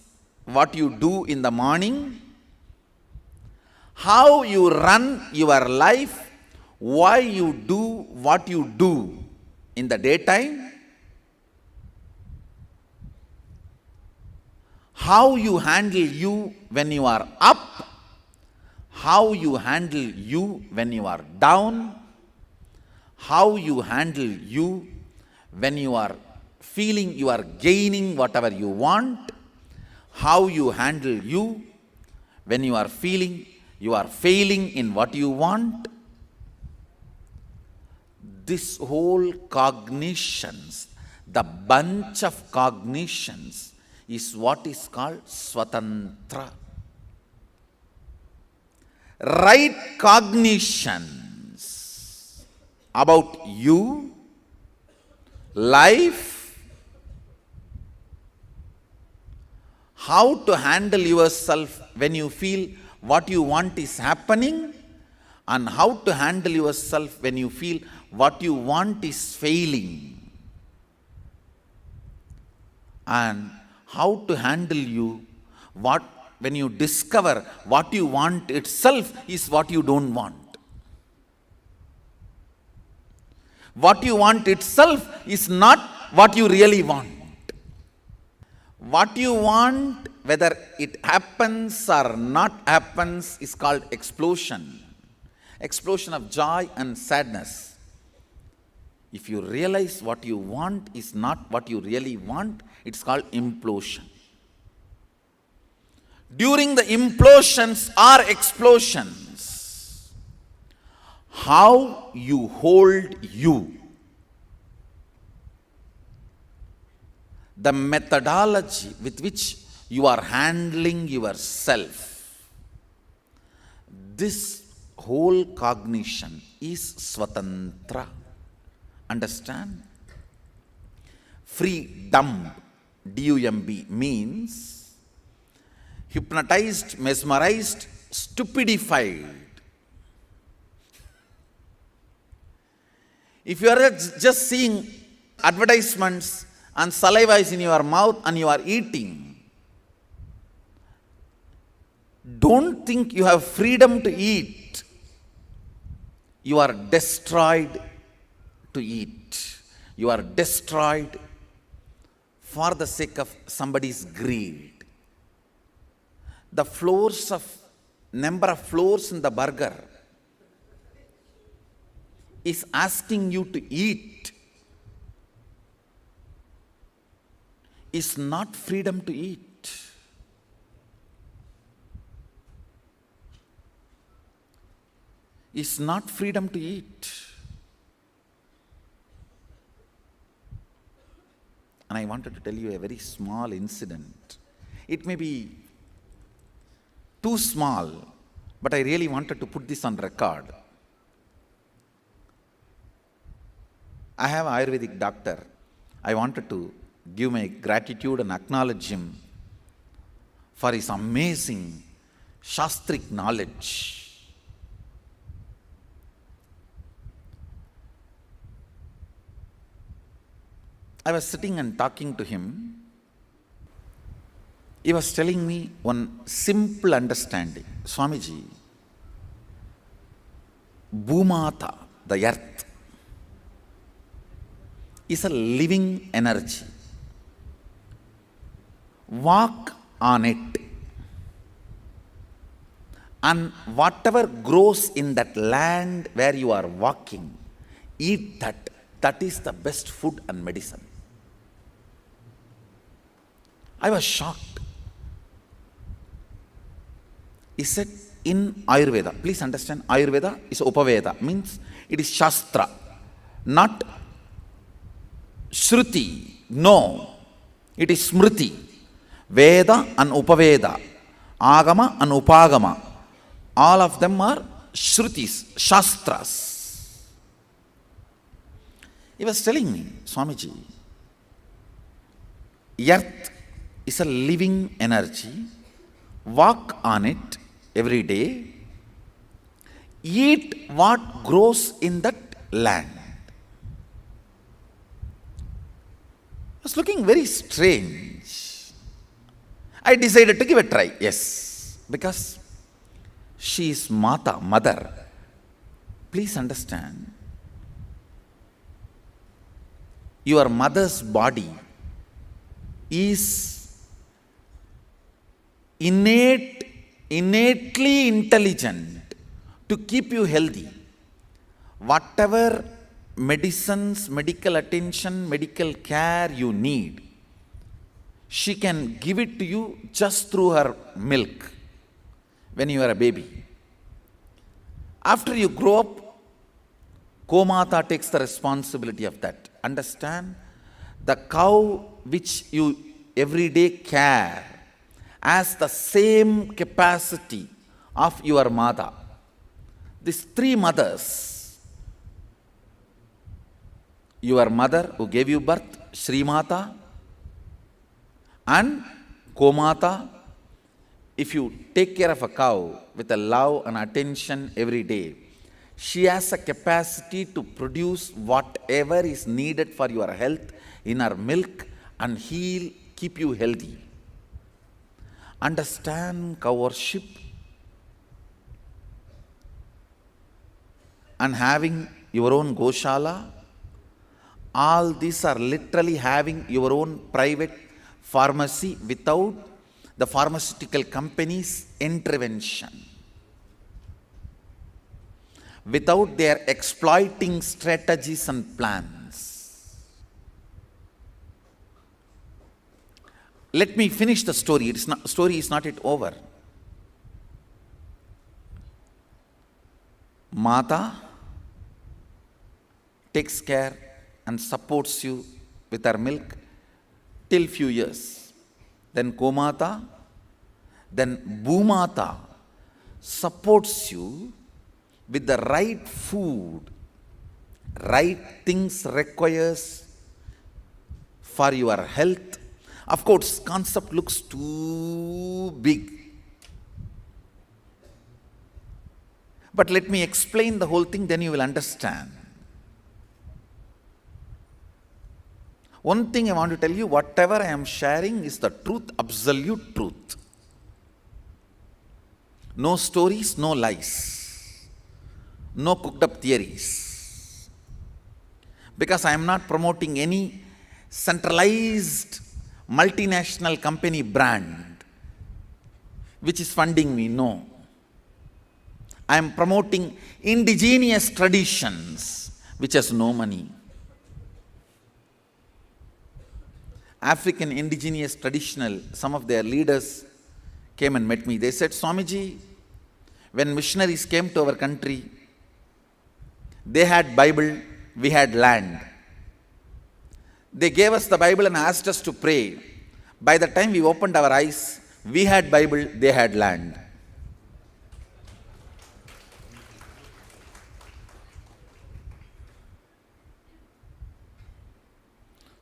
what you do in the morning, how you run your life, why you do what you do in the daytime, how you handle you when you are up, how you handle you when you are down, how you handle you when you are feeling you are gaining whatever you want, how you handle you when you are feeling you are failing in what you want. This whole cognitions, the bunch of cognitions, is what is called Swatantra. Right cognitions about you, life, how to handle yourself when you feel what you want is happening, and how to handle yourself when you feel what you want is failing, and how to handle you when you discover what you want itself is what you don't want. What you want itself is not what you really want. What you want, whether it happens or not happens, is called explosion. Explosion of joy and sadness. If you realize what you want is not what you really want, it's called implosion. During the implosions or explosions, how you hold you, the methodology with which you are handling yourself, this whole cognition is swatantra. Understand? Free, dumb, D-U-M-B, means hypnotized, mesmerized, stupidified. If you are just seeing advertisements and saliva is in your mouth and you are eating, don't think you have freedom to eat. You are destroyed to eat. You are destroyed for the sake of somebody's greed. The number of floors in the burger is asking you to eat, is not freedom to eat. Is not freedom to eat. And I wanted to tell you a very small incident. It may be too small, but I really wanted to put this on record. I have an Ayurvedic doctor. I wanted to give my gratitude and acknowledge him for his amazing Shastric knowledge. I was sitting and talking to him. He was telling me one simple understanding. Swamiji, Bhumata, the earth, is a living energy. Walk on it. And whatever grows in that land where you are walking, eat that. That is the best food and medicine. I was shocked. He said, in Ayurveda, please understand, Ayurveda is Upaveda, means it is Shastra, not Shruti. No, it is Smriti. Veda and Upaveda, Agama and Upagama, all of them are Shrutis, Shastras. He was telling me, Swamiji, earth is a living energy. Walk on it every day. Eat what grows in that land. It was looking very strange. I decided to give a try. Yes, because she is Mata, mother. Please understand, your mother's body is innately intelligent to keep you healthy. Whatever medicines, medical attention, medical care you need, she can give it to you just through her milk when you are a baby. After you grow up, Gomata takes the responsibility of that. Understand? The cow which you everyday care has the same capacity of your mother. These three mothers, your mother who gave you birth, Sri Mata, and Gomata, if you take care of a cow with a love and attention every day, she has a capacity to produce whatever is needed for your health in her milk and heal, keep you healthy. Understand cow worship and having your own Goshala. All these are literally having your own private pharmacy without the pharmaceutical company's intervention, without their exploiting strategies and plans. Let me finish the story. Story is not yet over. Mata takes care and supports you with her milk till few years. Then Gomata, then Bhumata supports you with the right food, right things requires for your health. Of course, concept looks too big. But let me explain the whole thing, then you will understand. One thing I want to tell you, whatever I am sharing is the truth, absolute truth. No stories, no lies, no cooked up theories. Because I am not promoting any centralized multinational company brand which is funding me, no. I am promoting indigenous traditions which has no money. African indigenous traditional, some of their leaders came and met me. They said, Swamiji, when missionaries came to our country, they had Bible, we had land. They gave us the Bible and asked us to pray. By the time we opened our eyes, we had Bible, they had land.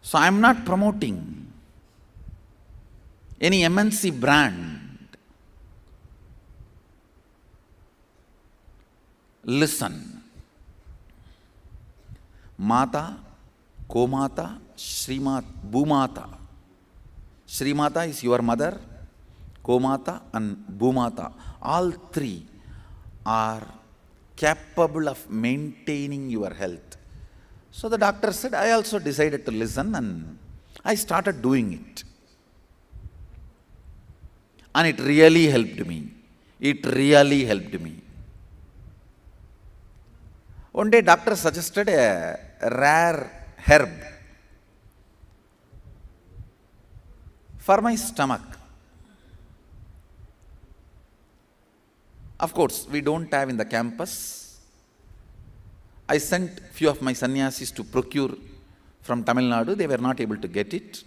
So I am not promoting any MNC brand. Listen. Mata, Komata, Srimata, Bhumata. Srimata is your mother, Komata and Bhumata. All three are capable of maintaining your health. So the doctor said, I also decided to listen and I started doing it. And it really helped me. It really helped me. One day doctor suggested a rare herb for my stomach. Of course, we don't have in the campus. I sent few of my sannyasis to procure from Tamil Nadu. They were not able to get it.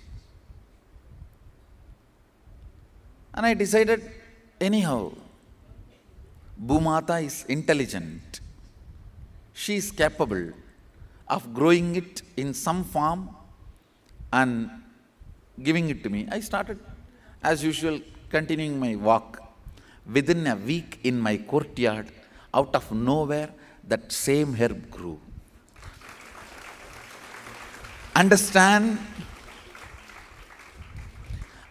And I decided, anyhow, Bhumata is intelligent. She is capable of growing it in some form and giving it to me. I started, as usual, continuing my walk. Within a week in my courtyard, out of nowhere, that same herb grew. Understand?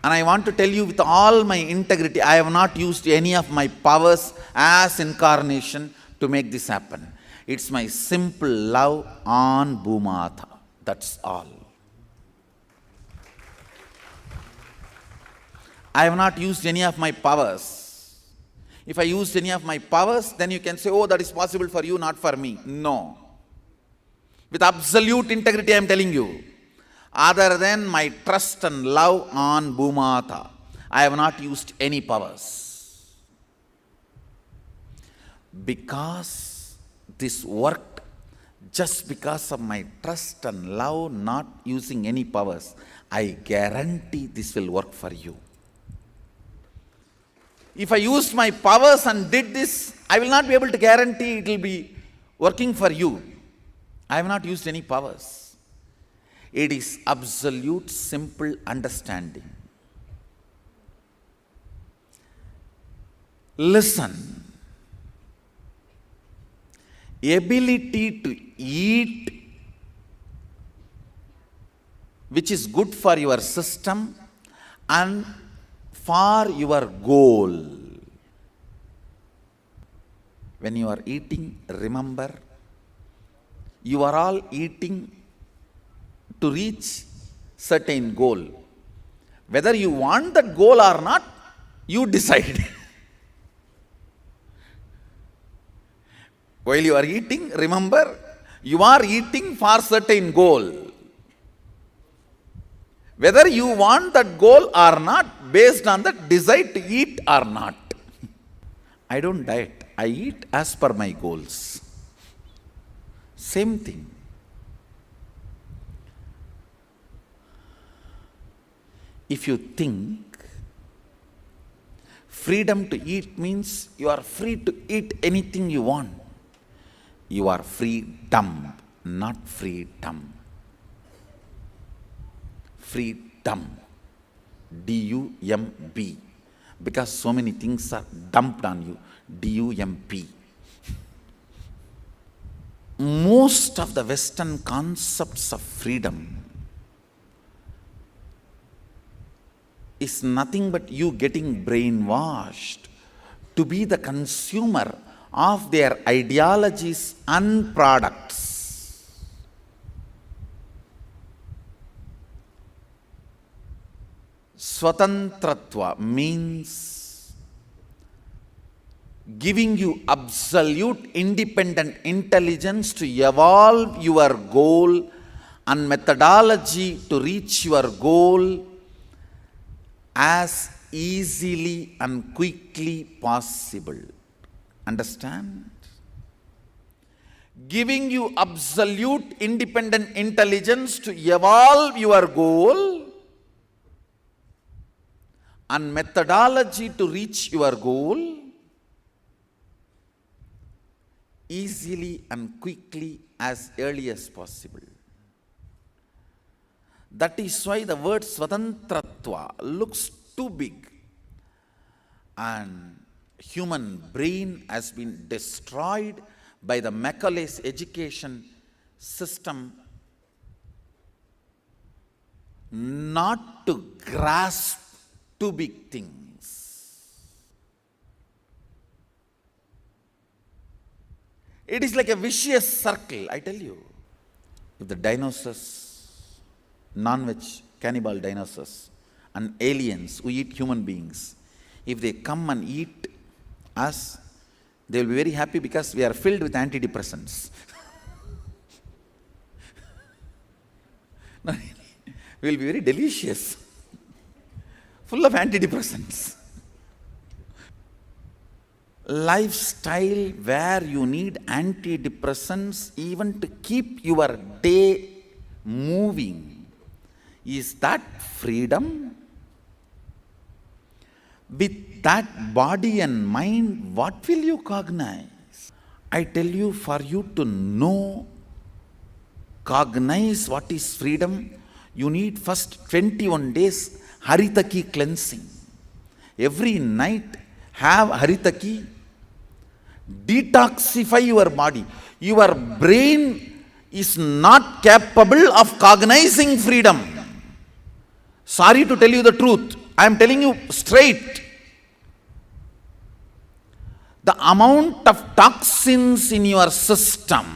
And I want to tell you with all my integrity, I have not used any of my powers as incarnation to make this happen. It's my simple love on Bhumata. That's all. I have not used any of my powers. If I used any of my powers, then you can say, oh, that is possible for you, not for me. No. With absolute integrity, I am telling you. Other than my trust and love on Bhumata, I have not used any powers. Because this worked just because of my trust and love, not using any powers, I guarantee this will work for you. If I used my powers and did this, I will not be able to guarantee it will be working for you. I have not used any powers. It is absolute simple understanding. Listen. Ability to eat, which is good for your system and for your goal. When you are eating, remember, you are all eating to reach certain goal. Whether you want that goal or not, you decide. While you are eating, remember, you are eating for certain goal. Whether you want that goal or not, based on the desire to eat or not. I don't diet. I eat as per my goals. Same thing. If you think Freedom to eat means you are free to eat anything you want. You are freedom, not freedom. Freedom. D-U-M-B. Because so many things are dumped on you. D-U-M-P. Most of the Western concepts of freedom is nothing but you getting brainwashed to be the consumer of their ideologies and products. Swatantratva means giving you absolute independent intelligence to evolve your goal and methodology to reach your goal as easily and quickly possible. Understand? Giving you absolute independent intelligence to evolve your goal and methodology to reach your goal easily and quickly as early as possible. That is why the word Swatantratva looks too big, and human brain has been destroyed by the Macaulay's education system not to grasp too big things. It is like a vicious circle, I tell you. If the dinosaurs, non-veg cannibal dinosaurs, and aliens who eat human beings, if they come and eat us, they will be very happy because we are filled with antidepressants. No, we will be very delicious, full of antidepressants. Lifestyle where you need antidepressants even to keep your day moving. Is that freedom? With that body and mind, what will you cognize? I tell you, for you to know, cognize what is freedom, you need first 21 days haritaki cleansing. Every night have haritaki, detoxify your body. Your brain is not capable of cognizing freedom. Sorry to tell you the truth. I am telling you straight. The amount of toxins in your system,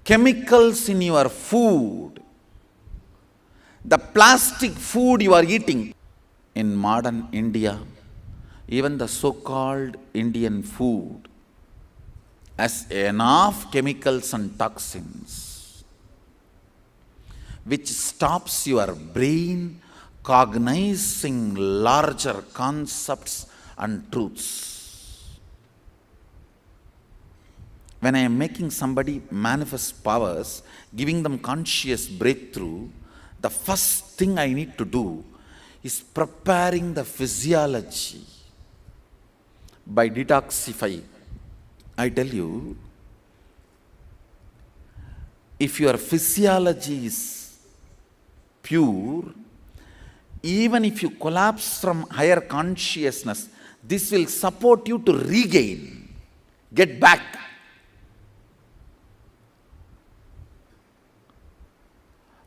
chemicals in your food, the plastic food you are eating. In modern India, even the so-called Indian food has enough chemicals and toxins which stops your brain cognizing larger concepts and truths. When I am making somebody manifest powers, giving them conscious breakthrough, the first thing I need to do is preparing the physiology by detoxifying. I tell you, if your physiology is pure, even if you collapse from higher consciousness, this will support you to regain, get back.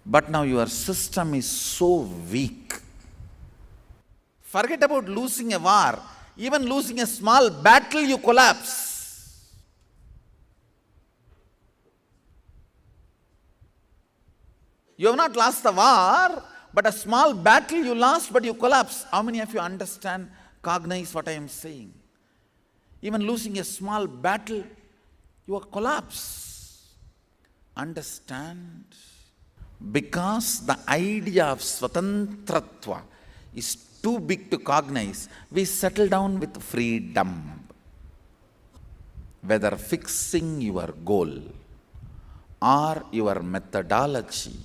But now your system is so weak. Forget about losing a war. Even losing a small battle, you collapse. You have not lost the war, but a small battle you lost, but you collapse. How many of you understand, cognize what I am saying? Even losing a small battle, you collapse. Understand? Because the idea of Swatantratva is too big to cognize, we settle down with freedom. Whether fixing your goal or your methodology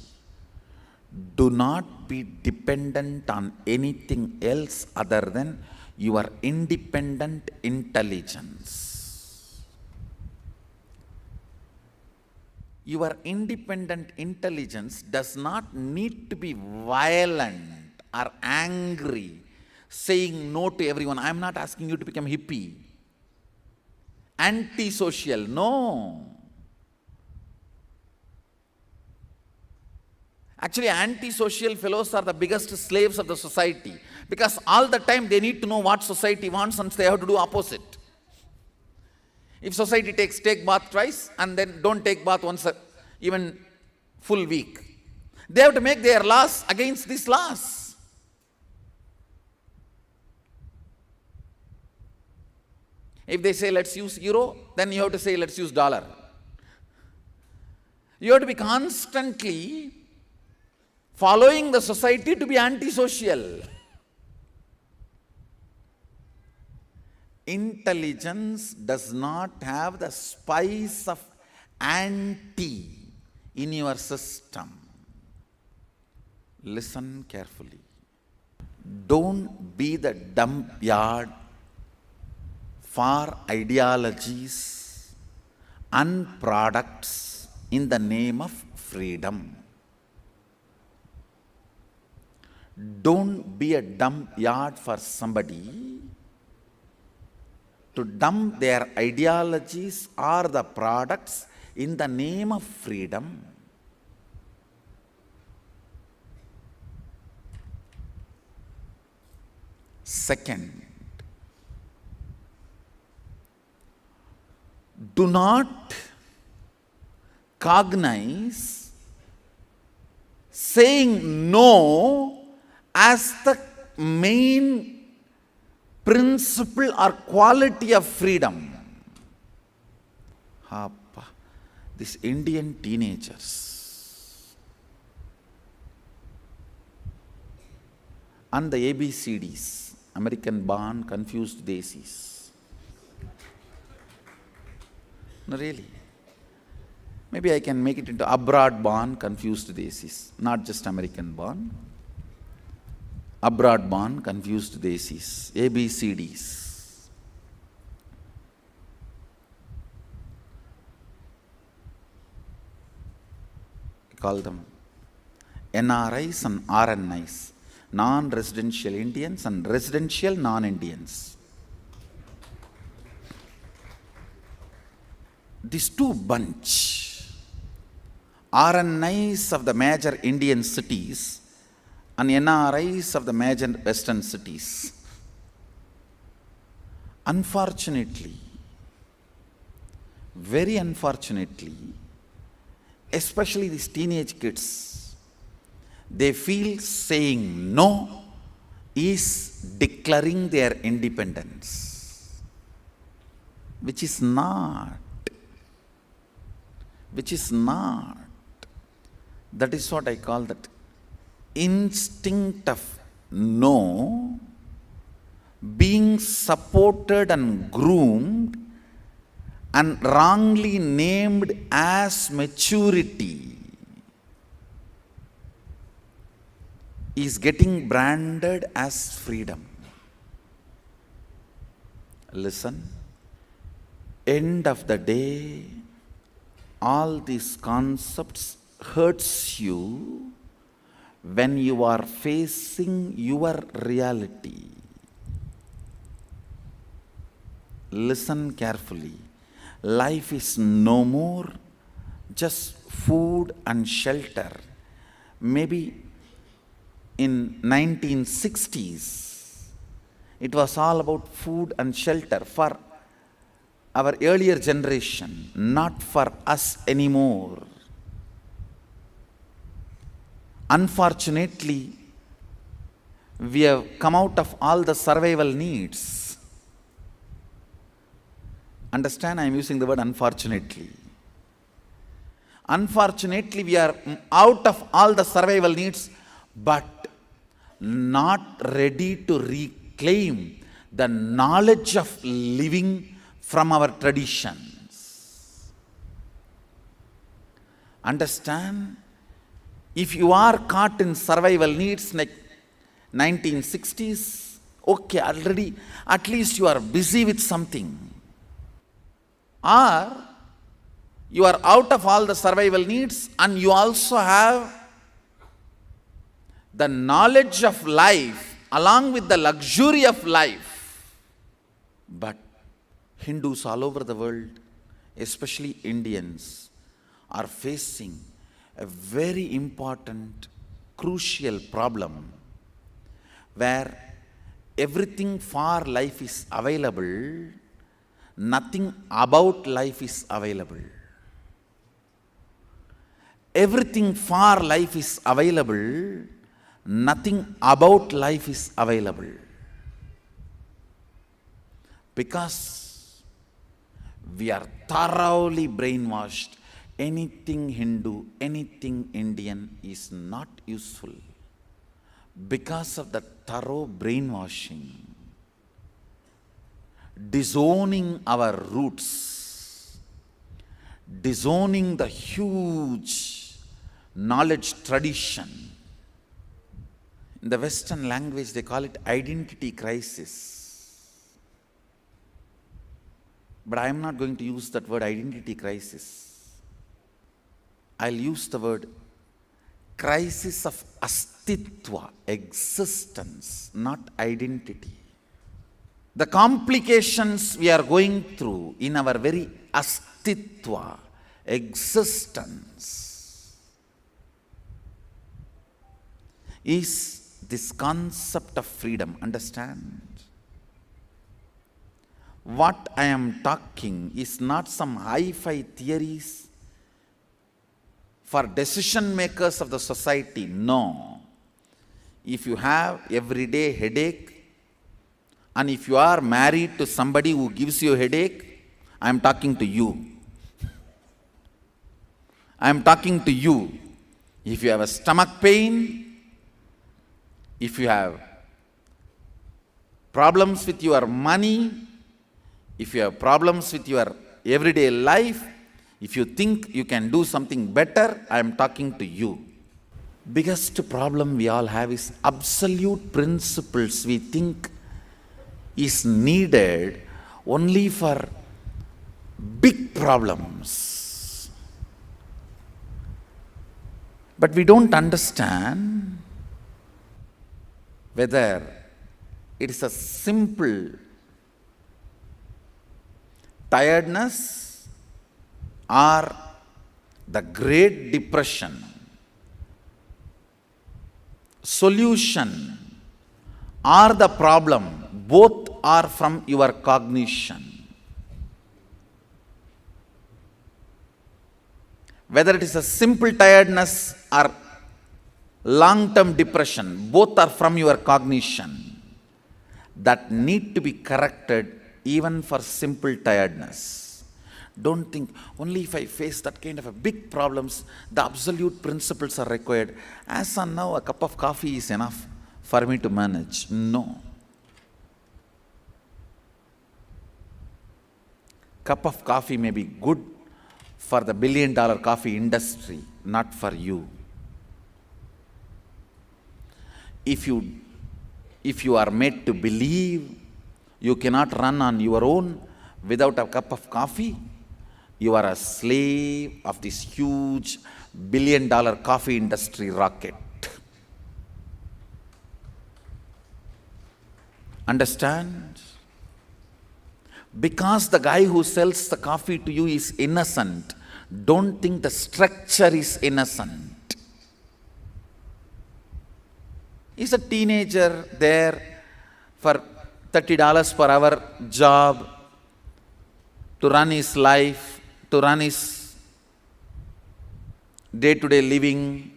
Do not be dependent on anything else other than your independent intelligence. Your independent intelligence does not need to be violent or angry, saying no to everyone. I am not asking you to become hippie, antisocial. No. Actually, antisocial fellows are the biggest slaves of the society, because all the time they need to know what society wants and they have to do opposite. If society take bath twice and then don't take bath once even full week, they have to make their laws against these laws. If they say let's use euro, then you have to say let's use dollar. You have to be constantly following the society to be antisocial. Intelligence does not have the spice of anti in your system. Listen carefully. Don't be the dump yard for ideologies and products in the name of freedom. Don't be a dump yard for somebody to dump their ideologies or the products in the name of freedom. Second, do not cognize saying no as the main principle or quality of freedom. These Indian teenagers and the ABCDs, American born, confused daisies. No, really. Maybe I can make it into abroad born, confused daisies, not just American born. Abroad born, confused daisies, ABCDs. Call them NRIs and RNIs, non-residential Indians and residential non-Indians. These two bunch, RNIs of the major Indian cities and NRIs of the major Western cities. Unfortunately, very unfortunately, especially these teenage kids, they feel saying no is declaring their independence, which is not. That is what I call that instinct of no being supported and groomed and wrongly named as maturity is getting branded as freedom. Listen, end of the day, all these concepts hurts you when you are facing your reality. Listen carefully. Life is no more just food and shelter. Maybe in 1960s, it was all about food and shelter for our earlier generation, not for us anymore. Unfortunately, we have come out of all the survival needs. Understand, I am using the word unfortunately. Unfortunately, we are out of all the survival needs, but not ready to reclaim the knowledge of living from our traditions. Understand, If you are caught in survival needs like 1960s, okay, already at least you are busy with something. Or you are out of all the survival needs and you also have the knowledge of life along with the luxury of life. But Hindus all over the world, especially Indians, are facing a very important, crucial problem where everything for life is available, nothing about life is available. Everything for life is available, nothing about life is available. Because we are thoroughly brainwashed. Anything Hindu, anything Indian is not useful. Because of the thorough brainwashing, disowning our roots, disowning the huge knowledge tradition. In the Western language, they call it identity crisis. But I am not going to use that word identity crisis. I'll use the word crisis of astitva, existence, not identity. The complications we are going through in our very astitva, existence, is this concept of freedom. Understand? What I am talking is not some hi-fi theories for decision makers of the society. No. If you have everyday headache, and if you are married to somebody who gives you a headache, I am talking to you. I am talking to you. If you have a stomach pain, if you have problems with your money, if you have problems with your everyday life, if you think you can do something better, I am talking to you. Biggest problem we all have is absolute principles we think is needed only for big problems. But we don't understand whether it is a simple tiredness or the Great Depression. Solution or the problem, both are from your cognition. Whether it is a simple tiredness or long-term depression, both are from your cognition that need to be corrected even for simple tiredness. Don't think, only if I face that kind of a big problems, the absolute principles are required. As on now, a cup of coffee is enough for me to manage. No. Cup of coffee may be good for the billion-dollar coffee industry, not for you. If you are made to believe you cannot run on your own without a cup of coffee, you are a slave of this huge billion-dollar coffee industry rocket. Understand? Because the guy who sells the coffee to you is innocent, don't think the structure is innocent. He's a teenager there for $30 per hour job to run his life, to run his day-to-day living.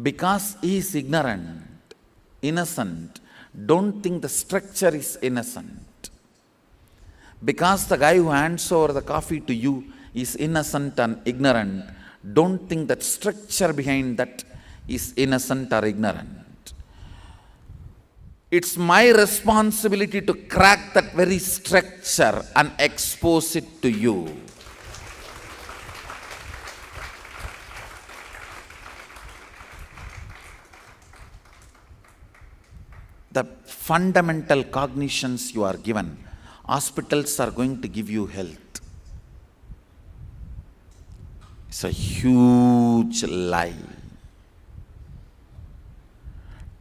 Because he is ignorant, innocent, don't think the structure is innocent. Because the guy who hands over the coffee to you is innocent and ignorant, don't think that structure behind that is innocent or ignorant. It's my responsibility to crack that very structure and expose it to you. the fundamental cognitions you are given, hospitals are going to give you health. It's a huge lie.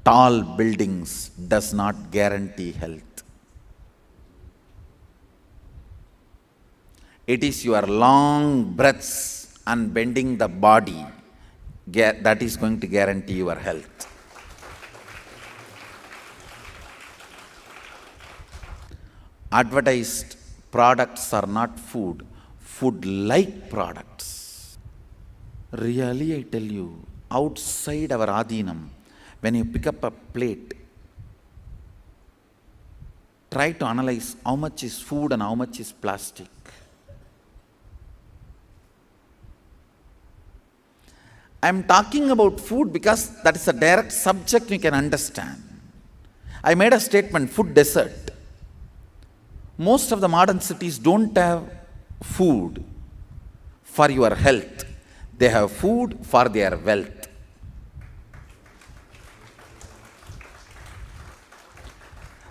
Tall buildings does not guarantee health. It is your long breaths and bending the body that is going to guarantee your health. Advertised products are not food, food-like products. Really, I tell you, outside our adhinam, when you pick up a plate, try to analyze how much is food and how much is plastic. I am talking about food because that is a direct subject you can understand. I made a statement, food desert. Most of the modern cities don't have food for your health. They have food for their wealth.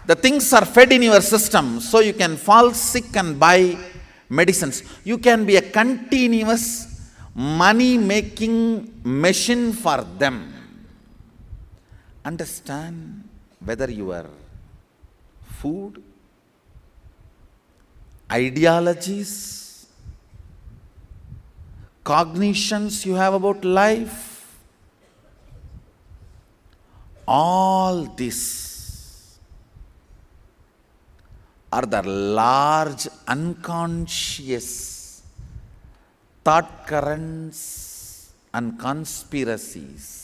The things are fed in your system so you can fall sick and buy medicines. You can be a continuous money-making machine for them. Understand whether your food, ideologies, cognitions you have about life, all this are the large unconscious thought currents and conspiracies.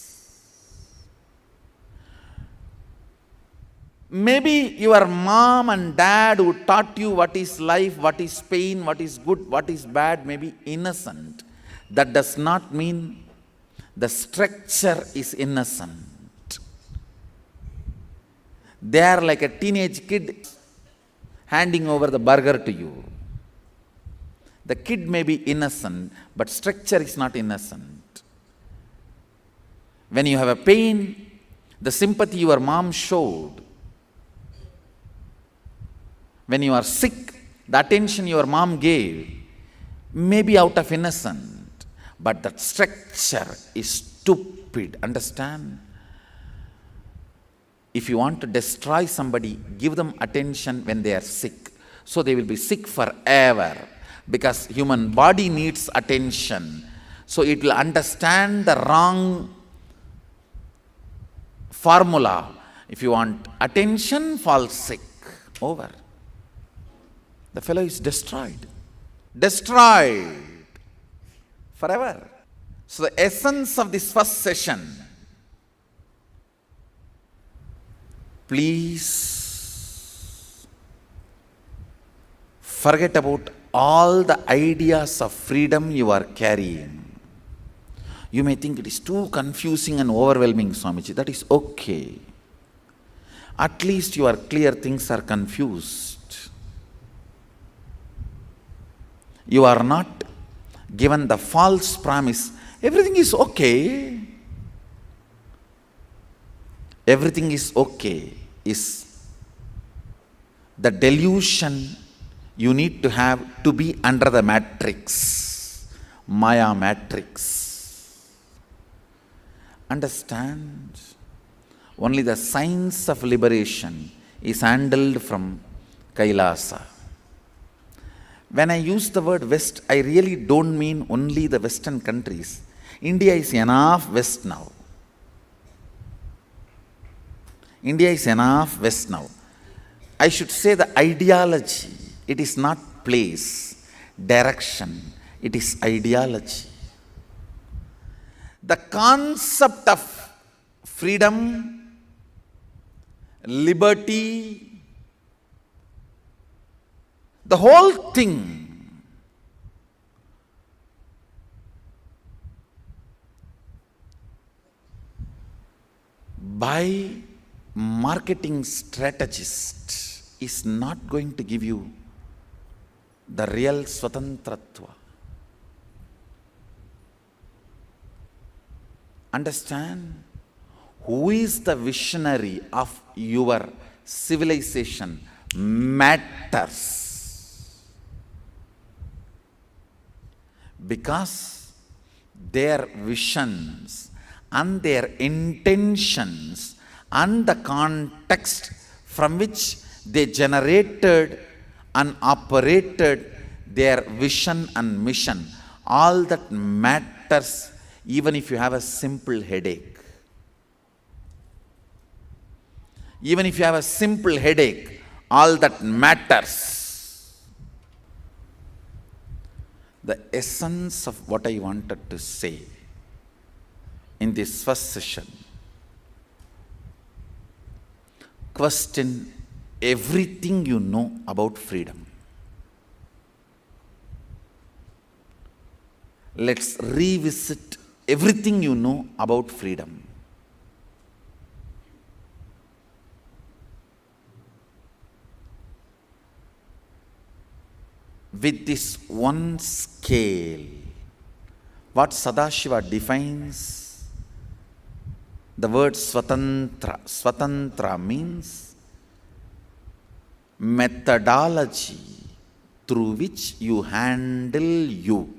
Maybe your mom and dad who taught you what is life, what is pain, what is good, what is bad, may be innocent. That does not mean the structure is innocent. They are like a teenage kid handing over the burger to you. The kid may be innocent, but structure is not innocent. When you have a pain, the sympathy your mom showed. When you are sick, the attention your mom gave may be out of innocence, but that structure is stupid. Understand? If you want to destroy somebody, give them attention when they are sick, so they will be sick forever. Because human body needs attention. So it will understand the wrong formula. If you want attention, fall sick. Over. The fellow is destroyed. Destroyed. Forever. So the essence of this first session, please forget about all the ideas of freedom you are carrying. You may think it is too confusing and overwhelming, Swamiji. That is okay. At least you are clear, things are confused. You are not given the false promise, everything is okay. Everything is okay is the delusion you need to have to be under the matrix, Maya matrix. Understand? Only the science of liberation is handled from Kailasa. When I use the word West, I really don't mean only the Western countries. India is enough West now. India is enough West now. I should say the ideology. It is not place, direction. It is ideology. The concept of freedom, liberty, the whole thing by marketing strategist is not going to give you the real swatantratva. Understand? who is the visionary of your civilization matters. Because their visions and their intentions and the context from which they generated and operated their vision and mission, all that matters, even if you have a simple headache. Even if you have a simple headache, all that matters. The essence of what I wanted to say in this first session: question everything you know about freedom. Let's revisit everything you know about freedom. With this one scale, what Sadashiva defines, the word Swatantra. Swatantra means methodology through which you handle you.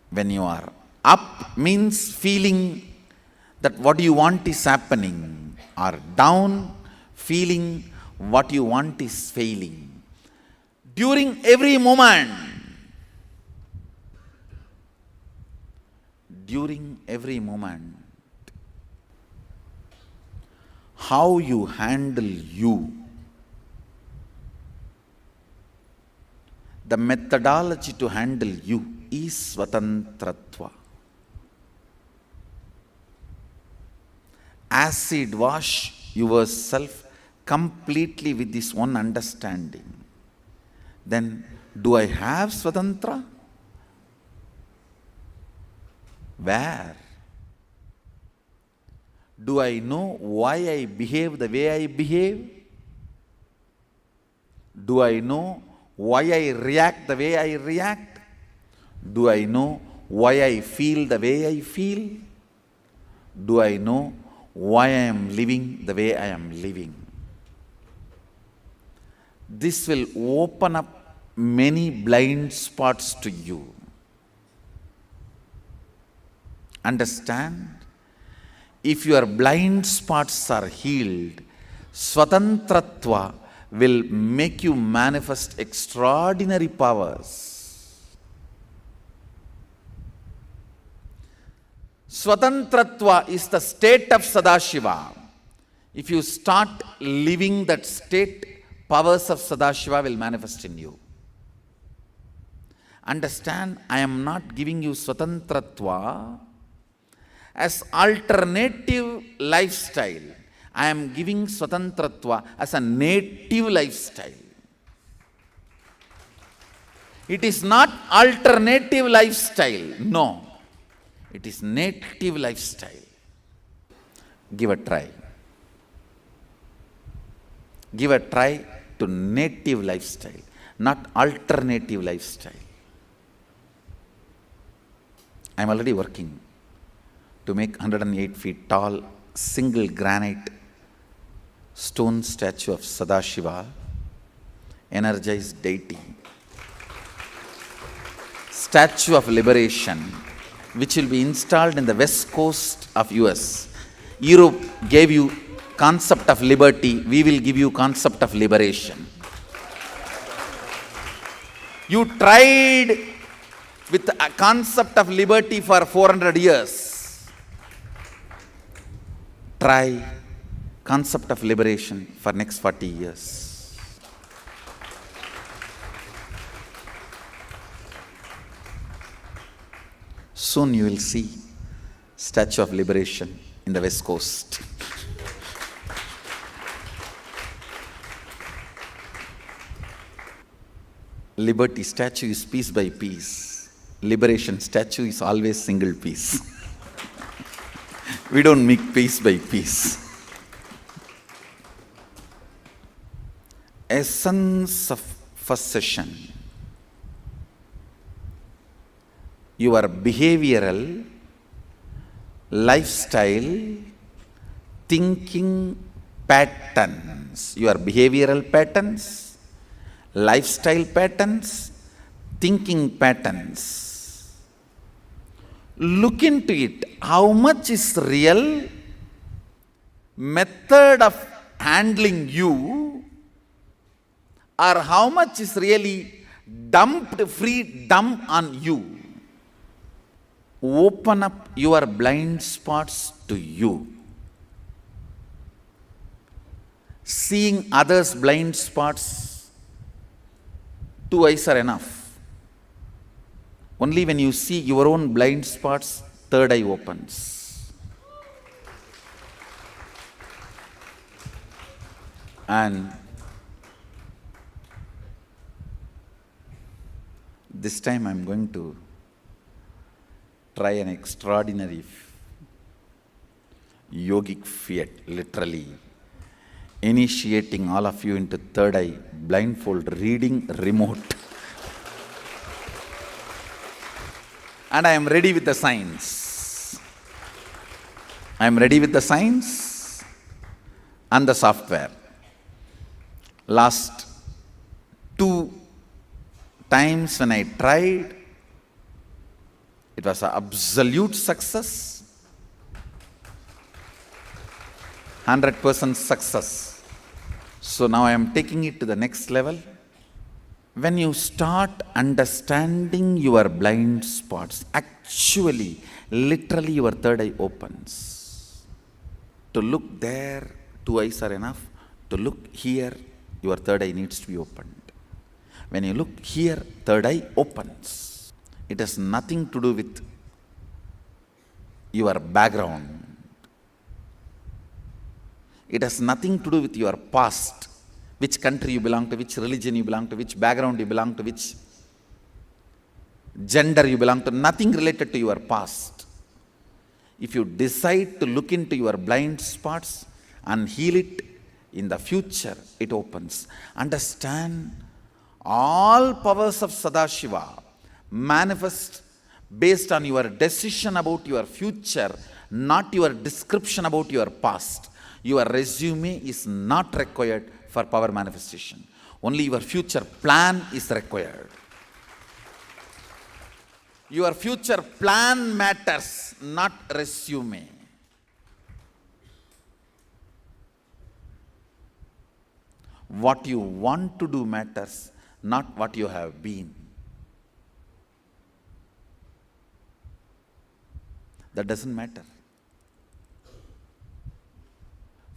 When you are up means feeling that what you want is happening, or down, feeling what you want is failing. During every moment, how you handle you, the methodology to handle you is Swatantratva. Acid wash yourself completely with this one understanding. Then, do I have Swatantra? Where? Do I know why I behave the way I behave? Do I know why I react the way I react? Do I know why I feel the way I feel? Do I know why I am living the way I am living? This will open up many blind spots to you. Understand? If your blind spots are healed, Swatantratva will make you manifest extraordinary powers. Swatantratva is the state of Sadashiva. If you start living that state, powers of Sadashiva will manifest in you. Understand, I am not giving you Swatantratva as alternative lifestyle. I am giving Swatantratva as a native lifestyle. It is not alternative lifestyle. No. It is native lifestyle. Give a try. Give a try to native lifestyle, not alternative lifestyle. I am already working to make 108 feet tall, single granite stone statue of Sadashiva, energized deity, statue of liberation, which will be installed in the west coast of US. Europe gave you concept of liberty, we will give you concept of liberation. You tried with a concept of liberty for 400 years. Try concept of liberation for next 40 years. Soon you will see Statue of Liberation in the West Coast. Liberty statue is piece by piece. Liberation statue is always single piece. We don't make piece by piece. Essence of first session. Your behavioral lifestyle, thinking patterns, your behavioral patterns, lifestyle patterns, thinking patterns. Look into it. How much is real method of handling you, or how much is really dumped freedom on you? Open up your blind spots to you. Seeing others' blind spots, 2 eyes are enough. Only when you see your own blind spots, 3rd eye opens. And this time I am going to try an extraordinary yogic fiat, literally initiating all of you into 3rd eye, blindfold reading remote. And I am ready with the science. I am ready with the science and the software. Last 2 times when I tried, it was an absolute success, 100% success. So now I am taking it to the next level. When you start understanding your blind spots, actually, literally your 3rd eye opens. To look there, 2 eyes are enough. To look here, your 3rd eye needs to be opened. When you look here, 3rd eye opens. It has nothing to do with your background. It has nothing to do with your past, which country you belong to, which religion you belong to, which background you belong to, which gender you belong to, nothing related to your past. If you decide to look into your blind spots and heal it, in the future it opens. Understand, all powers of Sadashiva manifest based on your decision about your future, not your description about your past. Your resume is not required for power manifestation. Only your future plan is required. Your future plan matters, not resume. What you want to do matters, not what you have been. That doesn't matter.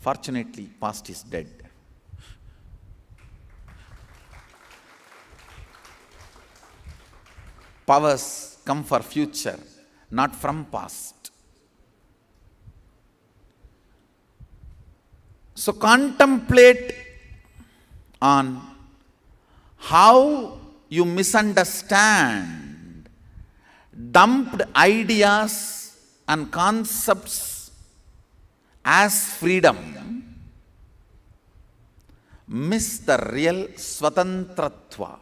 Fortunately, past is dead. Powers come for future, not from past. So contemplate on how you misunderstand dumped ideas and concepts as freedom, miss the real swatantratva.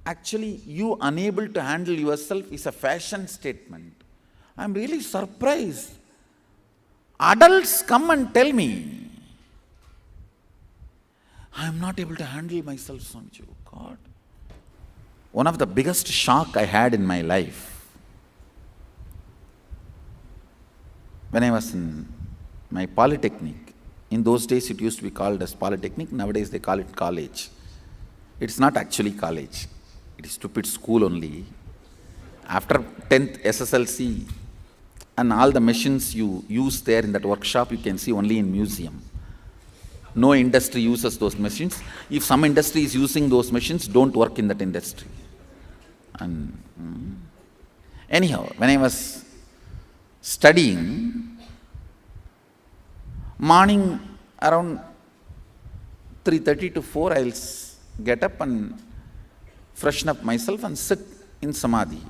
Actually, you unable to handle yourself is a fashion statement. I am really surprised. Adults come and tell me, I am not able to handle myself, Swamiji. Oh God. One of the biggest shock I had in my life, when I was in my polytechnic. In those days it used to be called as polytechnic, nowadays they call it college. It's not actually college, it is stupid school only. After 10th SSLC and all the machines you use there in that workshop, you can see only in museum. No industry uses those machines. If some industry is using those machines, don't work in that industry. And anyhow, when I was studying, morning around 3:30 to 4, I'll get up and freshen up myself and sit in samadhi.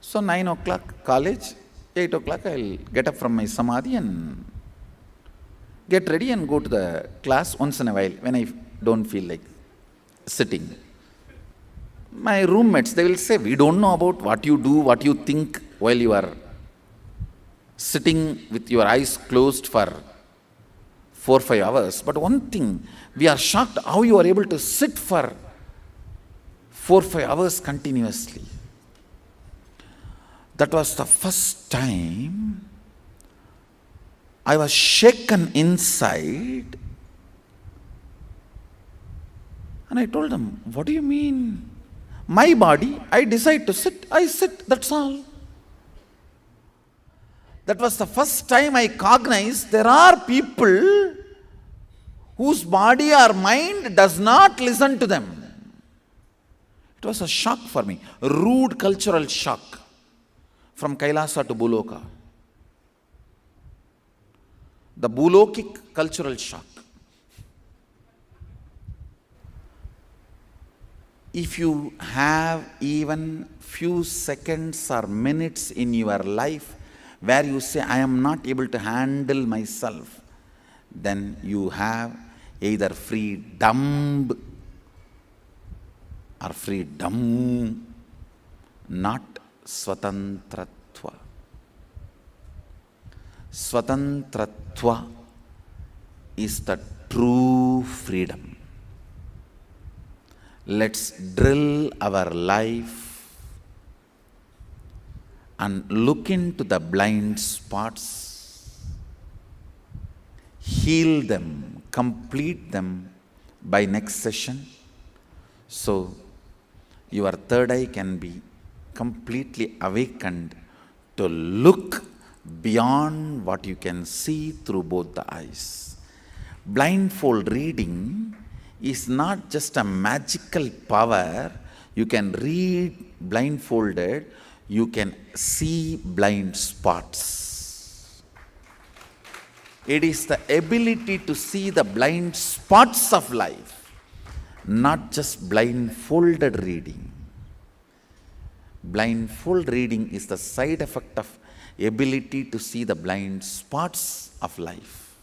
So 9 o'clock college, 8 o'clock I'll get up from my samadhi and get ready and go to the class once in a while when I don't feel like sitting. My roommates, they will say, we don't know about what you do, what you think while you are sitting with your eyes closed for 4-5 hours. But one thing, we are shocked how you are able to sit for 4-5 hours continuously. That was the first time I was shaken inside. And I told them, what do you mean? My body, I decide to sit, I sit, that's all. That was the first time I cognized there are people whose body or mind does not listen to them. It was a shock for me, a rude cultural shock from Kailasa to Buloka. The Bulokic cultural shock. If you have even few seconds or minutes in your life where you say, I am not able to handle myself, then you have either freedom or freedom, not swatantratva. Swatantratva is the true freedom. Let's drill our life and look into the blind spots, heal them, complete them by next session, so your third eye can be completely awakened to look beyond what you can see through both the eyes. Blindfold reading is not just a magical power. You can read blindfolded, you can see blind spots. It is the ability to see the blind spots of life, not just blindfolded reading. Blindfold reading is the side effect of ability to see the blind spots of life.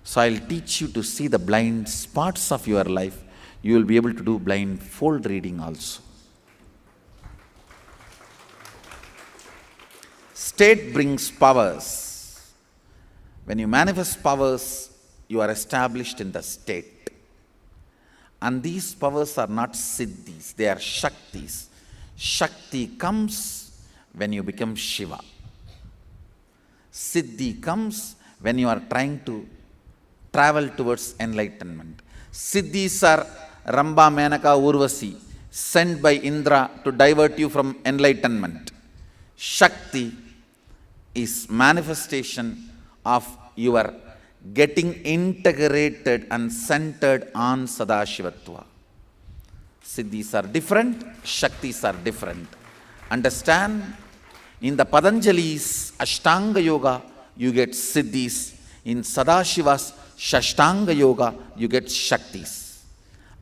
So I'll teach you to see the blind spots of your life. You will be able to do blindfold reading also. State brings powers. When you manifest powers, you are established in the state. And these powers are not siddhis, they are shaktis. Shakti comes when you become Shiva. Siddhi comes when you are trying to travel towards enlightenment. Siddhis are Ramba, Menaka, Urvasi, sent by Indra to divert you from enlightenment. Shakti is manifestation of your getting integrated and centered on Sadashivatva. Siddhis are different, Shaktis are different. Understand, in the Patanjali's Ashtanga Yoga, you get Siddhis. In Sadashiva's Shashtanga Yoga, you get Shaktis.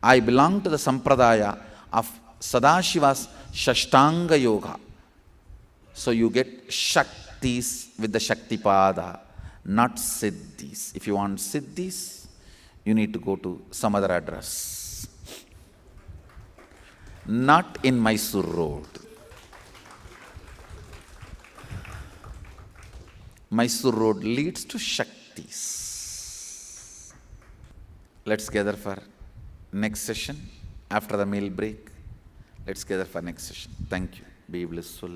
I belong to the Sampradaya of Sadashiva's Shashtanga Yoga. So you get Shaktis with the Shaktipada, not Siddhis. If you want Siddhis, you need to go to some other address. Not in Mysore Road. Mysore Road leads to Shaktis. Let's gather for next session. After the meal break, let's gather for next session. Thank you. Be blissful.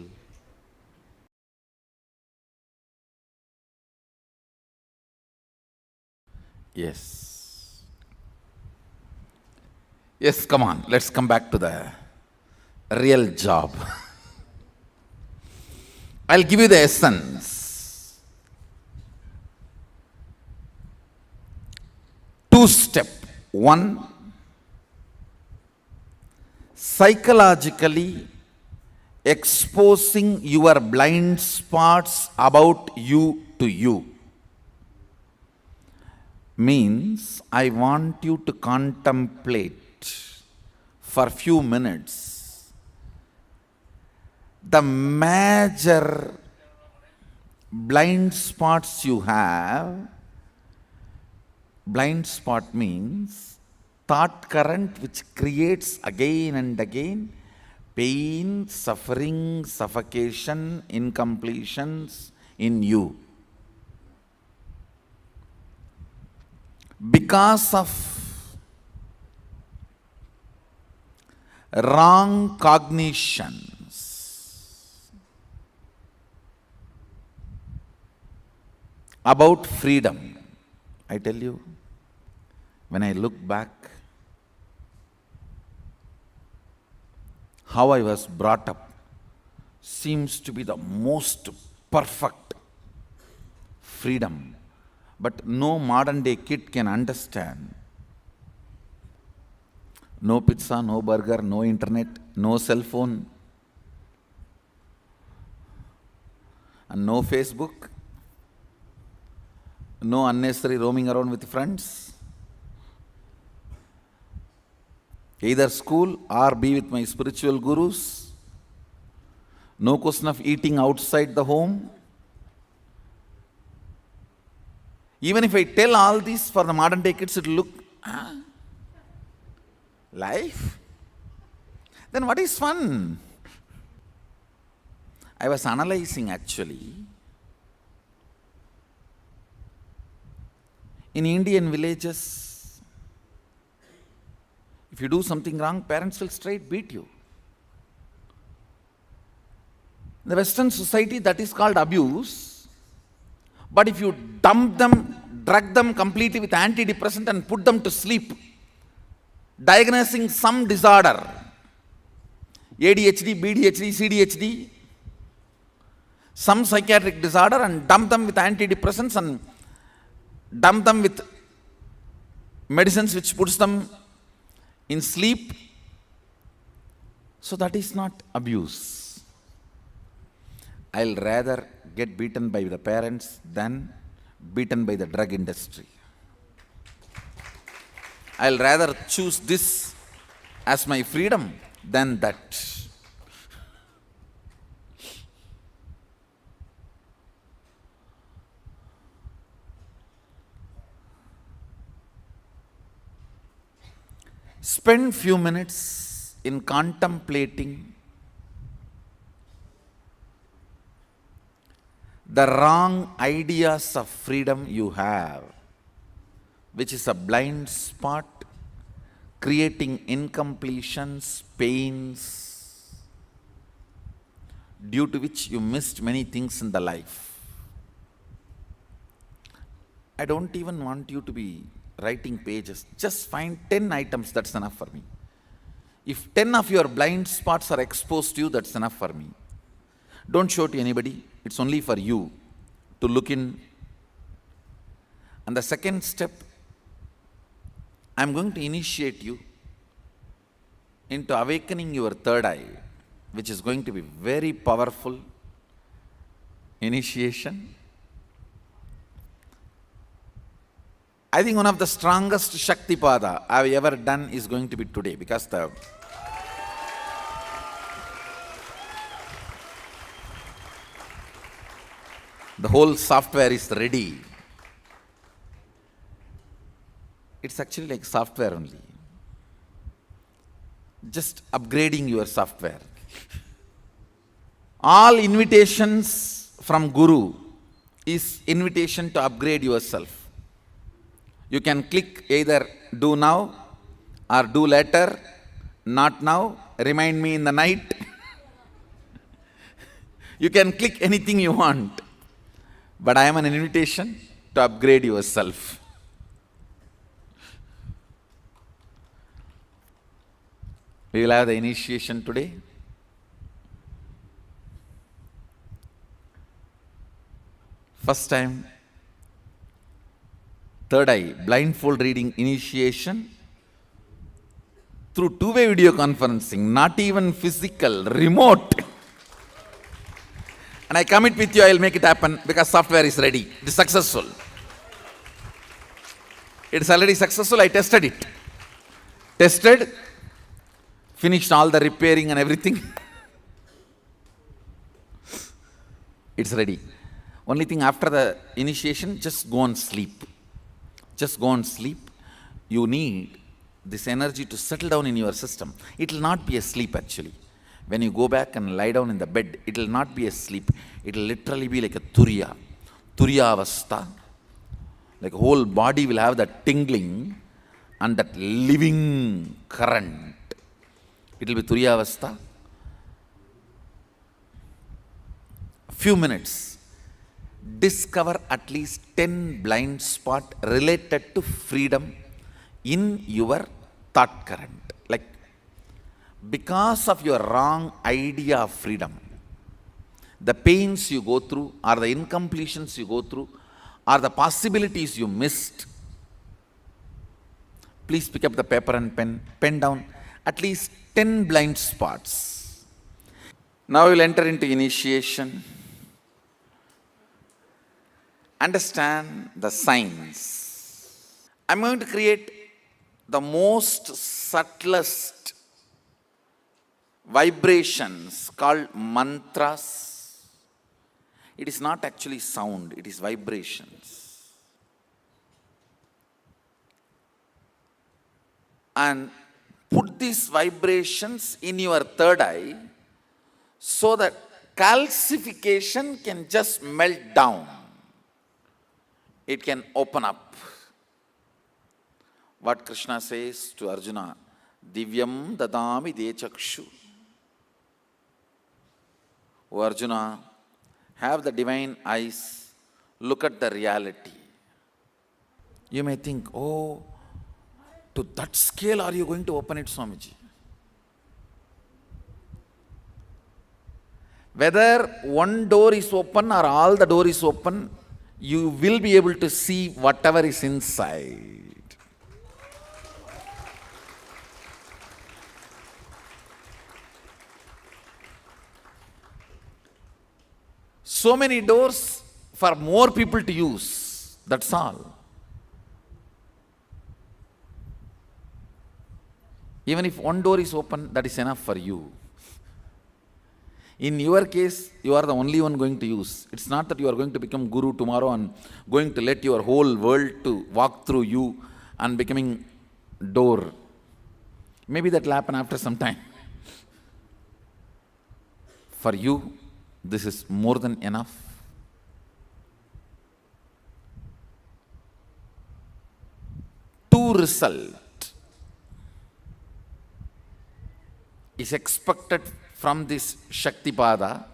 Yes. Yes, come on. Let's come back to the real job. I'll give you the essence. Two-step. One, psychologically exposing your blind spots about you to you. Means I want you to contemplate for few minutes the major blind spots you have. Blind spot means thought current which creates again and again pain, suffering, suffocation, incompletions in you. Because of wrong cognitions about freedom. I tell you, when I look back, how I was brought up seems to be the most perfect freedom. But no modern day kid can understand. No pizza, no burger, no internet, no cell phone, and no Facebook, no unnecessary roaming around with friends. Either school or be with my spiritual gurus. No question of eating outside the home. Even if I tell all this for the modern day kids, it will look, life? Then what is fun? I was analyzing actually. In Indian villages, if you do something wrong, parents will straight beat you. In the Western society, that is called abuse. But if you dump them, drug them completely with antidepressant and put them to sleep, diagnosing some disorder, ADHD, BDHD, CDHD, some psychiatric disorder, and dump them with antidepressants and dump them with medicines which puts them in sleep. So that is not abuse. I'll rather get beaten by the parents than beaten by the drug industry. I'll rather choose this as my freedom than that. Spend few minutes in contemplating the wrong ideas of freedom you have, which is a blind spot, creating incompletions, pains, due to which you missed many things in the life. I don't even want you to be writing pages. Just find 10 items, that's enough for me. If 10 of your blind spots are exposed to you, that's enough for me. Don't show to anybody. It's only for you to look in. And the second step, I'm going to initiate you into awakening your third eye, which is going to be very powerful initiation. I think one of the strongest Shaktipada I've ever done is going to be today, because the whole software is ready. It's actually like software only. Just upgrading your software. All invitations from Guru is invitation to upgrade yourself. You can click either do now or do later, not now, remind me in the night. You can click anything you want. But I am an invitation to upgrade yourself. We will have the initiation today. First time, third eye, blindfold reading initiation through two-way video conferencing, not even physical, remote. And I commit with you, I will make it happen because software is ready. It is successful. It is already successful. I tested it. Tested, finished all the repairing and everything. It's ready. Only thing after the initiation, just go and sleep. Just go and sleep. You need this energy to settle down in your system. It will not be a sleep actually. When you go back and lie down in the bed, it will not be a sleep. It will literally be like a turiya avastha. Like whole body will have that tingling and that living current. It will be turiya avastha. Few minutes. Discover at least 10 blind spots related to freedom in your thought current. Like, because of your wrong idea of freedom, the pains you go through, or the incompletions you go through, or the possibilities you missed, please pick up the paper and pen down at least 10 blind spots. Now we'll enter into initiation. Understand the signs. I'm going to create the most subtlest vibrations called mantras. It is not actually sound, it is vibrations. And put these vibrations in your third eye so that calcification can just melt down. It can open up. What Krishna says to Arjuna, Divyam dadami dechakshu. O Arjuna, have the divine eyes, look at the reality. You may think, oh, to that scale are you going to open it, Swamiji? Whether one door is open or all the door is open, you will be able to see whatever is inside. So many doors for more people to use, that's all. Even if one door is open, that is enough for you. In your case, you are the only one going to use. It's not that you are going to become guru tomorrow and going to let your whole world to walk through you and becoming door. Maybe that will happen after some time. For you, this is more than enough. To result is expected from this Shaktipada.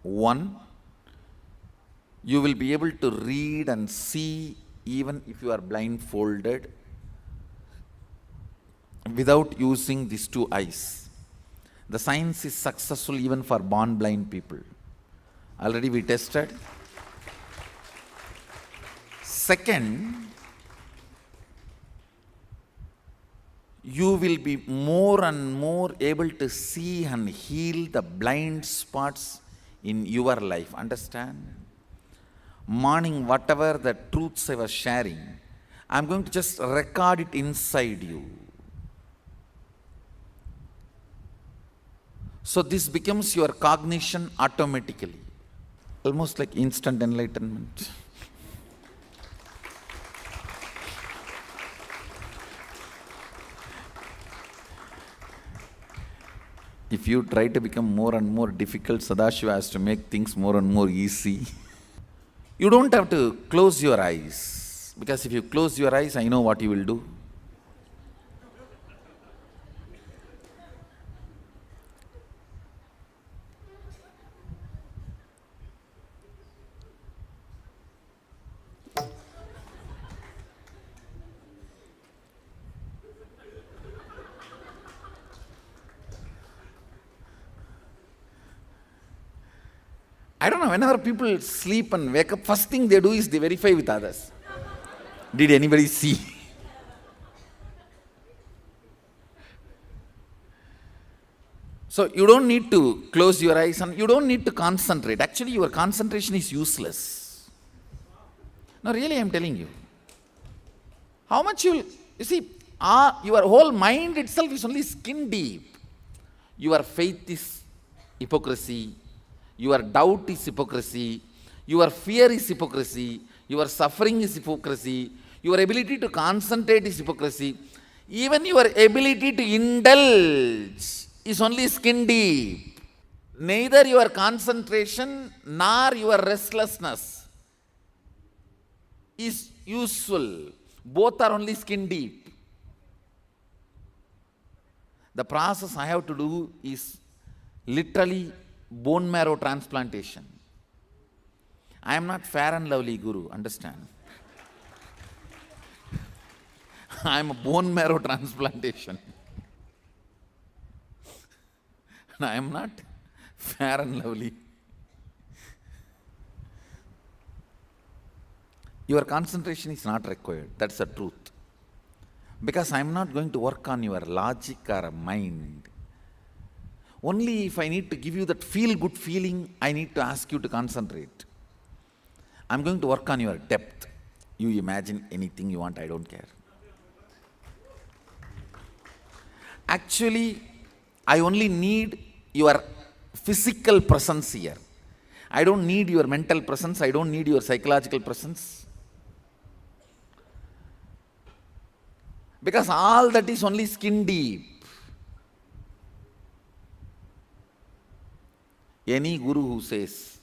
One, you will be able to read and see even if you are blindfolded without using these two eyes. The science is successful even for born blind people. Already we tested. Second, you will be more and more able to see and heal the blind spots in your life. Understand? Morning, whatever the truths I was sharing, I'm going to just record it inside you. So this becomes your cognition automatically. Almost like instant enlightenment. If you try to become more and more difficult, Sadashiva has to make things more and more easy. You don't have to close your eyes, because if you close your eyes, I know what you will do. I don't know, whenever people sleep and wake up, first thing they do is they verify with others. Did anybody see? So you don't need to close your eyes and you don't need to concentrate. Actually, your concentration is useless. No, really, I'm telling you. How much you see, your whole mind itself is only skin deep. Your faith is hypocrisy. Your doubt is hypocrisy. Your fear is hypocrisy. Your suffering is hypocrisy. Your ability to concentrate is hypocrisy. Even your ability to indulge is only skin deep. Neither your concentration nor your restlessness is useful. Both are only skin deep. The process I have to do is literally bone marrow transplantation. I am not fair and lovely, Guru, understand? I am a bone marrow transplantation. And I am not fair and lovely. Your concentration is not required. That's the truth. Because I am not going to work on your logic or mind. Only if I need to give you that feel-good feeling, I need to ask you to concentrate. I'm going to work on your depth. You imagine anything you want, I don't care. Actually, I only need your physical presence here. I don't need your mental presence. I don't need your psychological presence. Because all that is only skin deep. Any guru who says,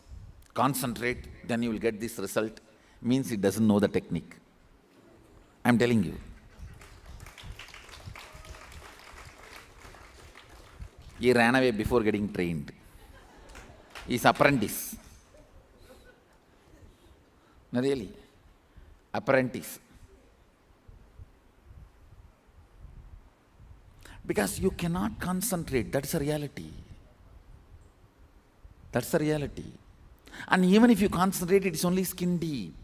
concentrate, then you will get this result, means he doesn't know the technique. I'm telling you. He ran away before getting trained. He's apprentice. No, really. Apprentice. Because you cannot concentrate. That's a reality. That's the reality. And even if you concentrate, it's only skin deep.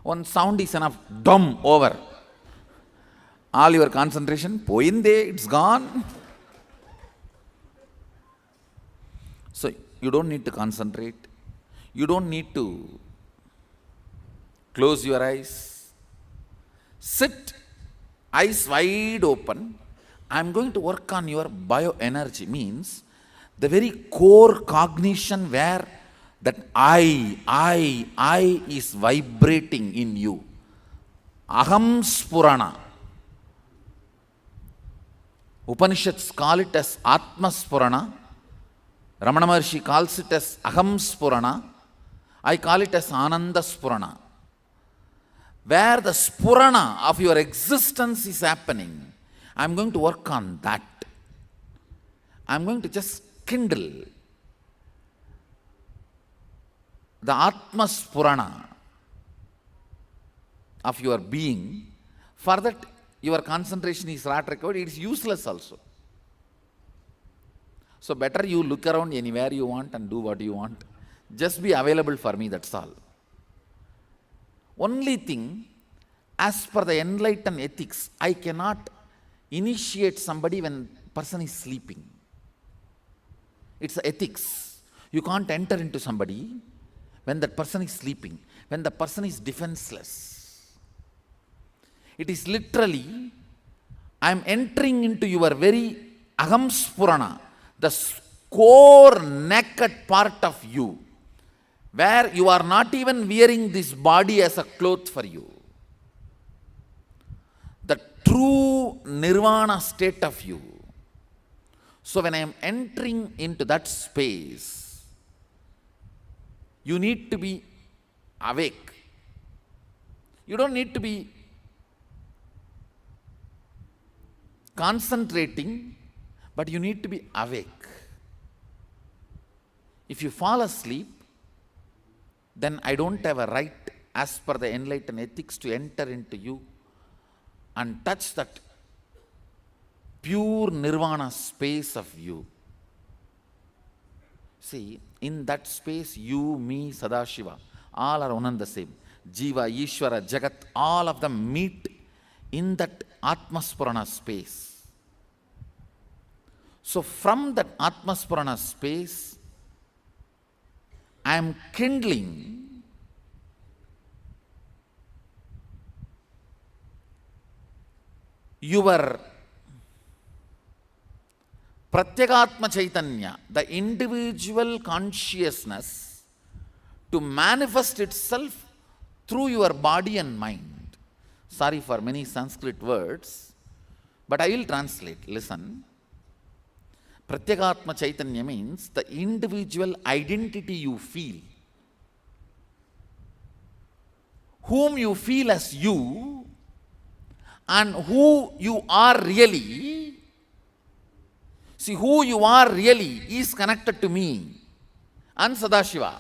One sound is enough. Dumb, over. All your concentration, poinde, it's gone. So you don't need to concentrate. You don't need to close your eyes. Sit, eyes wide open. I'm going to work on your bioenergy, means the very core cognition where that I is vibrating in you. Aham Spurana. Upanishads call it as Atma Spurana. Ramana Maharshi calls it as Aham Spurana. I call it as Ananda Spurana. Where the Spurana of your existence is happening, I'm going to work on that. I'm going to just kindle the Atma Spurana of your being. For that, your concentration is not required. It is useless also. So better you look around anywhere you want and do what you want. Just be available for me, that's all. Only thing, as per the enlightened ethics, I cannot initiate somebody when person is sleeping. It's ethics. You can't enter into somebody when that person is sleeping, when the person is defenseless. It is literally, I am entering into your very Aham Spurana, the core naked part of you, where you are not even wearing this body as a cloth for you. The true nirvana state of you. So when I am entering into that space, you need to be awake. You don't need to be concentrating, but you need to be awake. If you fall asleep, then I don't have a right, as per the enlightened ethics, to enter into you and touch that pure nirvana space of you. See, in that space, you, me, Sadashiva, all are one and the same. Jiva, Ishvara, Jagat, all of them meet in that Atmaspurana space. So from that Atmaspurana space, I am kindling your Pratyagatma Chaitanya, the individual consciousness, to manifest itself through your body and mind. Sorry for many Sanskrit words, but I will translate. Listen. Pratyekatma Chaitanya means the individual identity you feel, whom you feel as you, and who you are really. See, who you are really is connected to me and Sadashiva.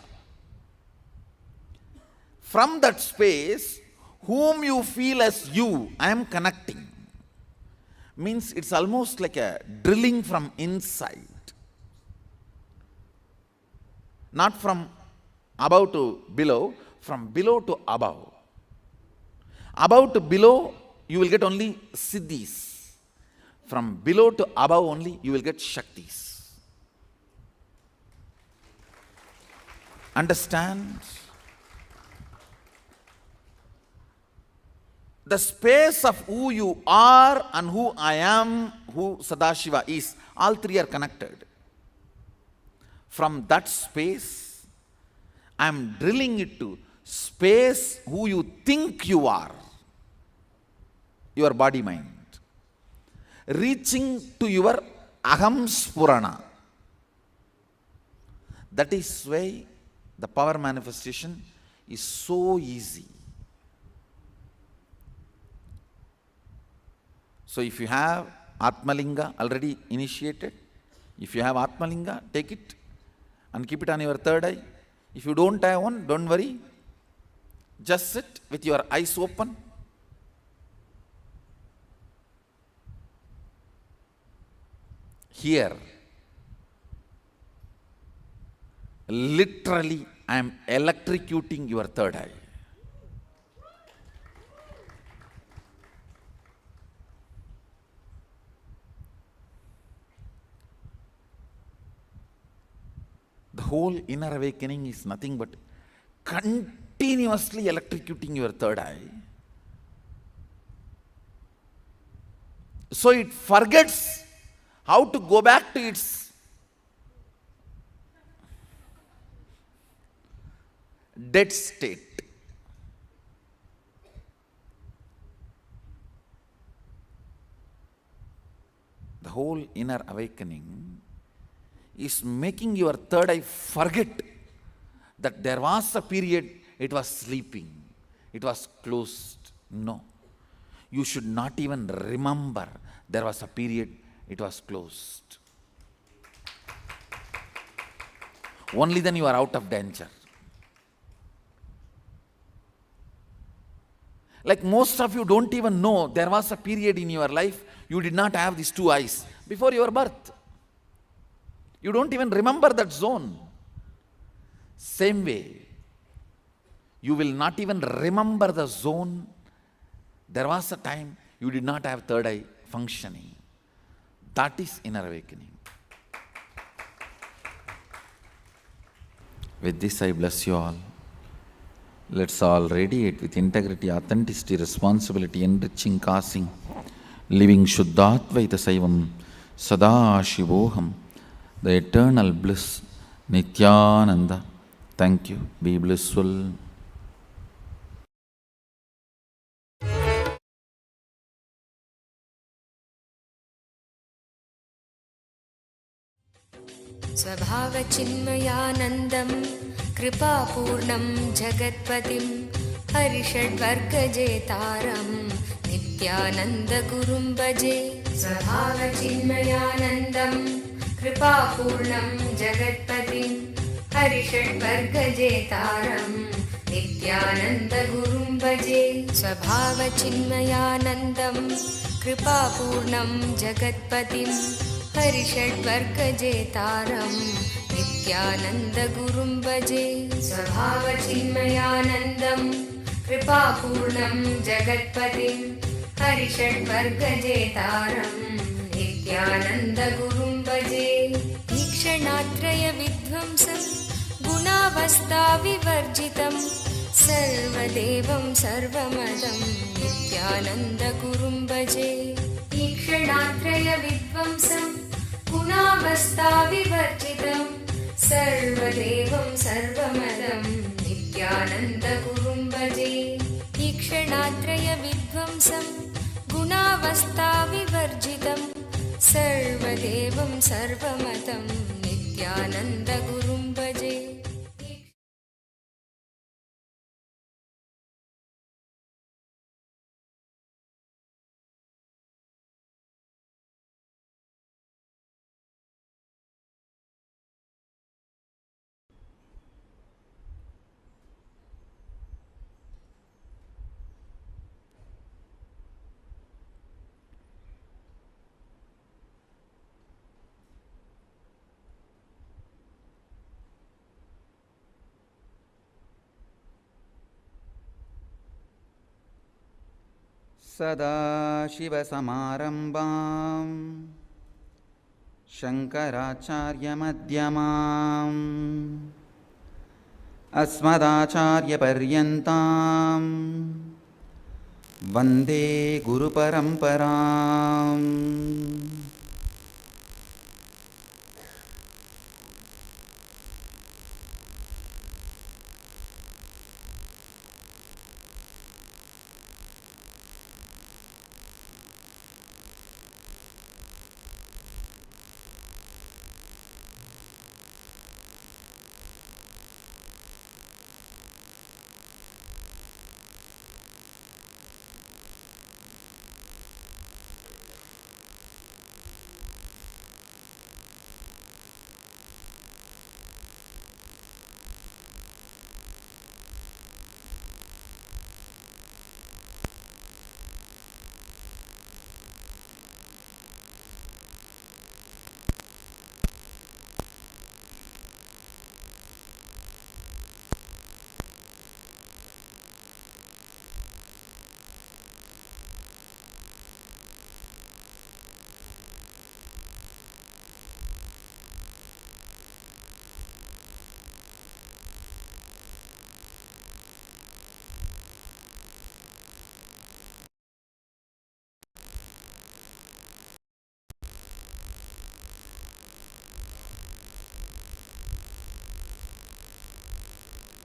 From that space, whom you feel as you, I am connecting. Means it's almost like a drilling from inside. Not from above to below, from below to above. Above to below, you will get only siddhis. From below to above only, you will get shaktis. Understand? The space of who you are and who I am, who Sadashiva is, all three are connected. From that space, I am drilling it to space who you think you are, your body mind, reaching to your aham spurana. That is why the power manifestation is so easy. So if you have Atmalinga already initiated, if you have Atmalinga, take it and keep it on your third eye. If you don't have one, don't worry. Just sit with your eyes open. Here, literally, I am electrocuting your third eye. The whole inner awakening is nothing but continuously electrocuting your third eye. So it forgets how to go back to its dead state. The whole inner awakening is making your third eye forget that there was a period it was sleeping, it was closed. No. You should not even remember there was a period it was closed. Only then you are out of danger. Like most of you don't even know there was a period in your life you did not have these two eyes before your birth. You don't even remember that zone. Same way, you will not even remember the zone. There was a time you did not have third eye functioning. That is inner awakening. With this, I bless you all. Let's all radiate with integrity, authenticity, responsibility, enriching, causing, living Shuddhatvaita Saivam, Sada Shivoham, the eternal bliss, Nithyananda. Thank you. Be blissful. स्वभावचिन्मयानन्दं कृपापूर्णं जगत्पतिं हरिषड्वर्गजेतारं नित्यानन्दगुरुं भजे। स्वभावचिन्मयानन्दं कृपापूर्णं जगत्पतिं हरिषड्वर्गजेतारं नित्यानन्दगुरुं भजे। स्वभावचिन्मयानन्दं कृपापूर्णं जगत्पतिं हरिषड्वर्गजेतारं नित्यानन्दगुरुं भजे। स्वभावचिन्मयानन्दं कृपापूर्णं जगत्पतिं हरिषड्वर्गजेतारं नित्यानन्दगुरुं भजे। ईक्षणात्रयविध्वंसं गुणावस्थाविवर्जितं सर्वदेवं सर्वमदं नित्यानन्दगुरुं भजे। ईक्षणात्रयविध्वंसं गुणावस्थाविवर्जितं सर्वदेवं सर्वमदं नित्यानन्दगुरुं भजे। ईक्षणात्रयविध्वंसं विध्वंसं गुणावस्थाविवर्जितं सर्वदेवं सर्वमतं नित्यानन्दगुरुं भजे. सदाशिवसमारम्भां शङ्कराचार्यमध्यमाम् अस्मदाचार्यपर्यन्तां वन्दे गुरुपरम्पराम्.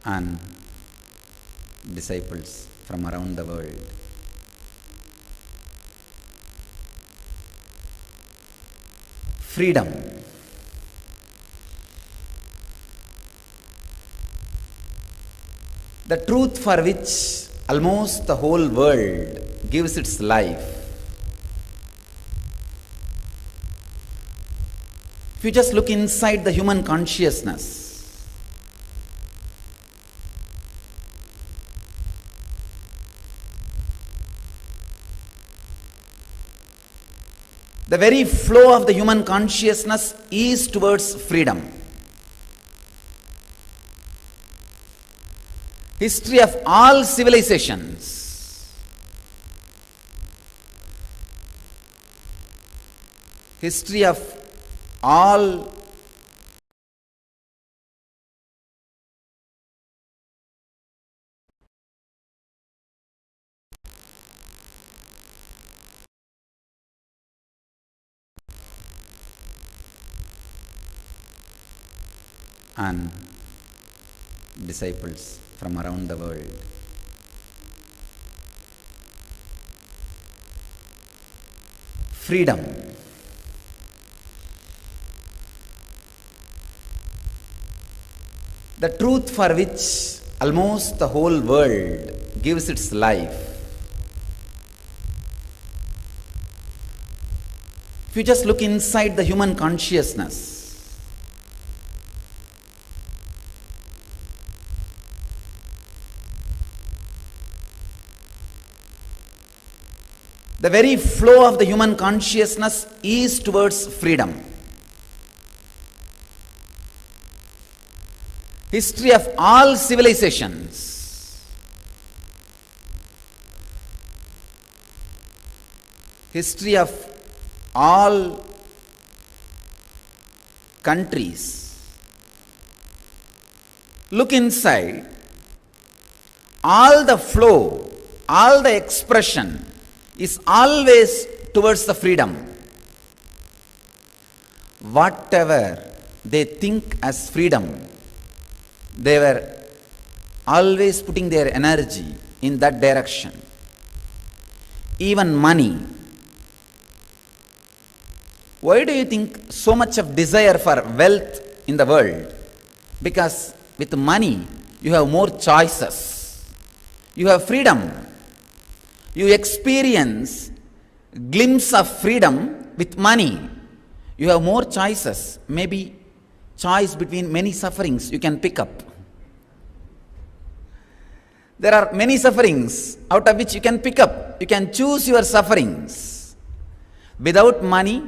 And disciples from around the world. Freedom. The truth for which almost the whole world gives its life. If you just look inside the human consciousness, the very flow of the human consciousness is towards freedom. History of all civilizations, history of all and disciples from around the world. Freedom. The truth for which almost the whole world gives its life. If you just look inside the human consciousness, the very flow of the human consciousness is towards freedom. History of all civilizations, history of all countries. Look inside, all the flow, all the expression is always towards the freedom. Whatever they think as freedom, they were always putting their energy in that direction. even money. Why do you think so much of desire for wealth in the world? Because with money you have more choices. You have freedom. You experience glimpse of freedom with money. You have more choices. Maybe choice between many sufferings you can pick up. There are many sufferings out of which you can pick up. You can choose your sufferings. Without money,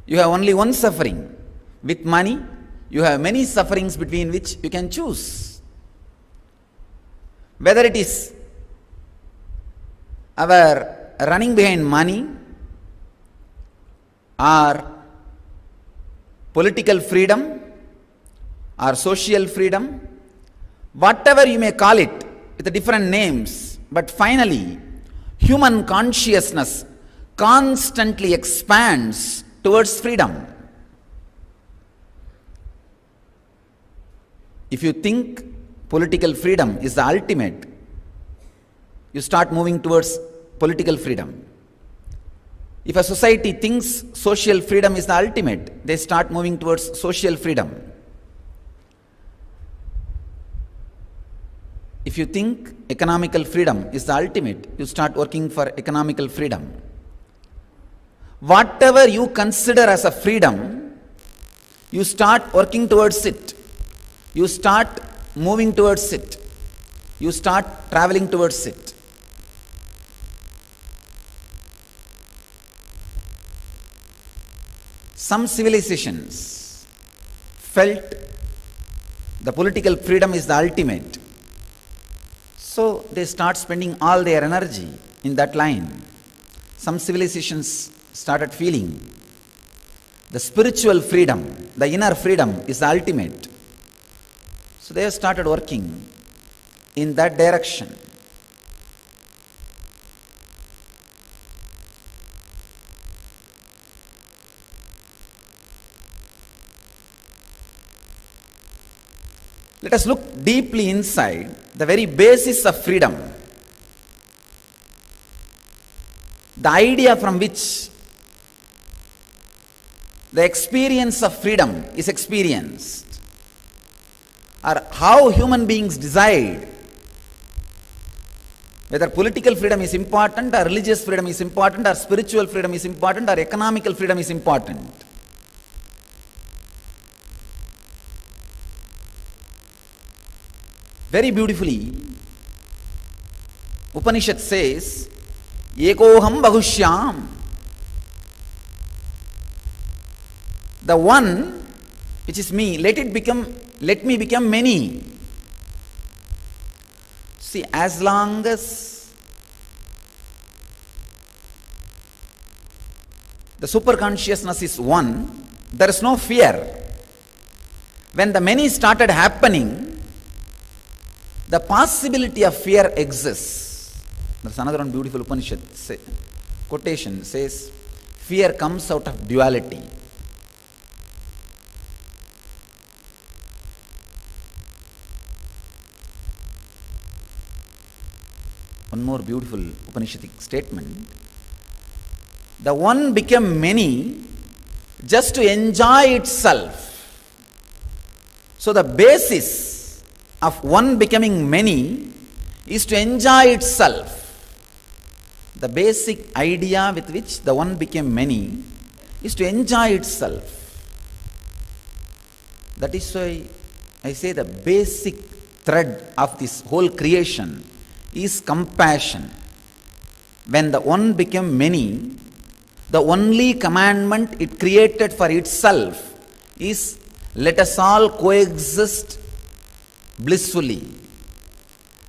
you have only one suffering. With money, you have many sufferings between which you can choose. Whether it is our running behind money or political freedom or social freedom, whatever you may call it with different names, but finally human consciousness constantly expands towards freedom. If you think political freedom is the ultimate, you start moving towards political freedom. If a society thinks social freedom is the ultimate, they start moving towards social freedom. If you think economical freedom is the ultimate, you start working for economical freedom. Whatever you consider as a freedom, you start working towards it. You start moving towards it. You start traveling towards it. Some civilizations felt the political freedom is the ultimate. So they start spending all their energy in that line. Some civilizations started feeling the spiritual freedom, the inner freedom is the ultimate. So they have started working in that direction. Let us look deeply inside the very basis of freedom. The idea from which the experience of freedom is experienced, or how human beings decide whether political freedom is important, or religious freedom is important, or spiritual freedom is important, or economical freedom is important. Very beautifully, Upanishad says, Ekoham Bahushyam. The one which is me, let me become many. See, as long as the superconsciousness is one, there is no fear. When the many started happening, the possibility of fear exists. There's another one beautiful Upanishad quotation says, fear comes out of duality. One more beautiful Upanishadic statement. The one became many just to enjoy itself. So the basis of one becoming many is to enjoy itself. The basic idea with which the one became many is to enjoy itself. That is why I say the basic thread of this whole creation is compassion. When the one became many, the only commandment it created for itself is, let us all coexist blissfully.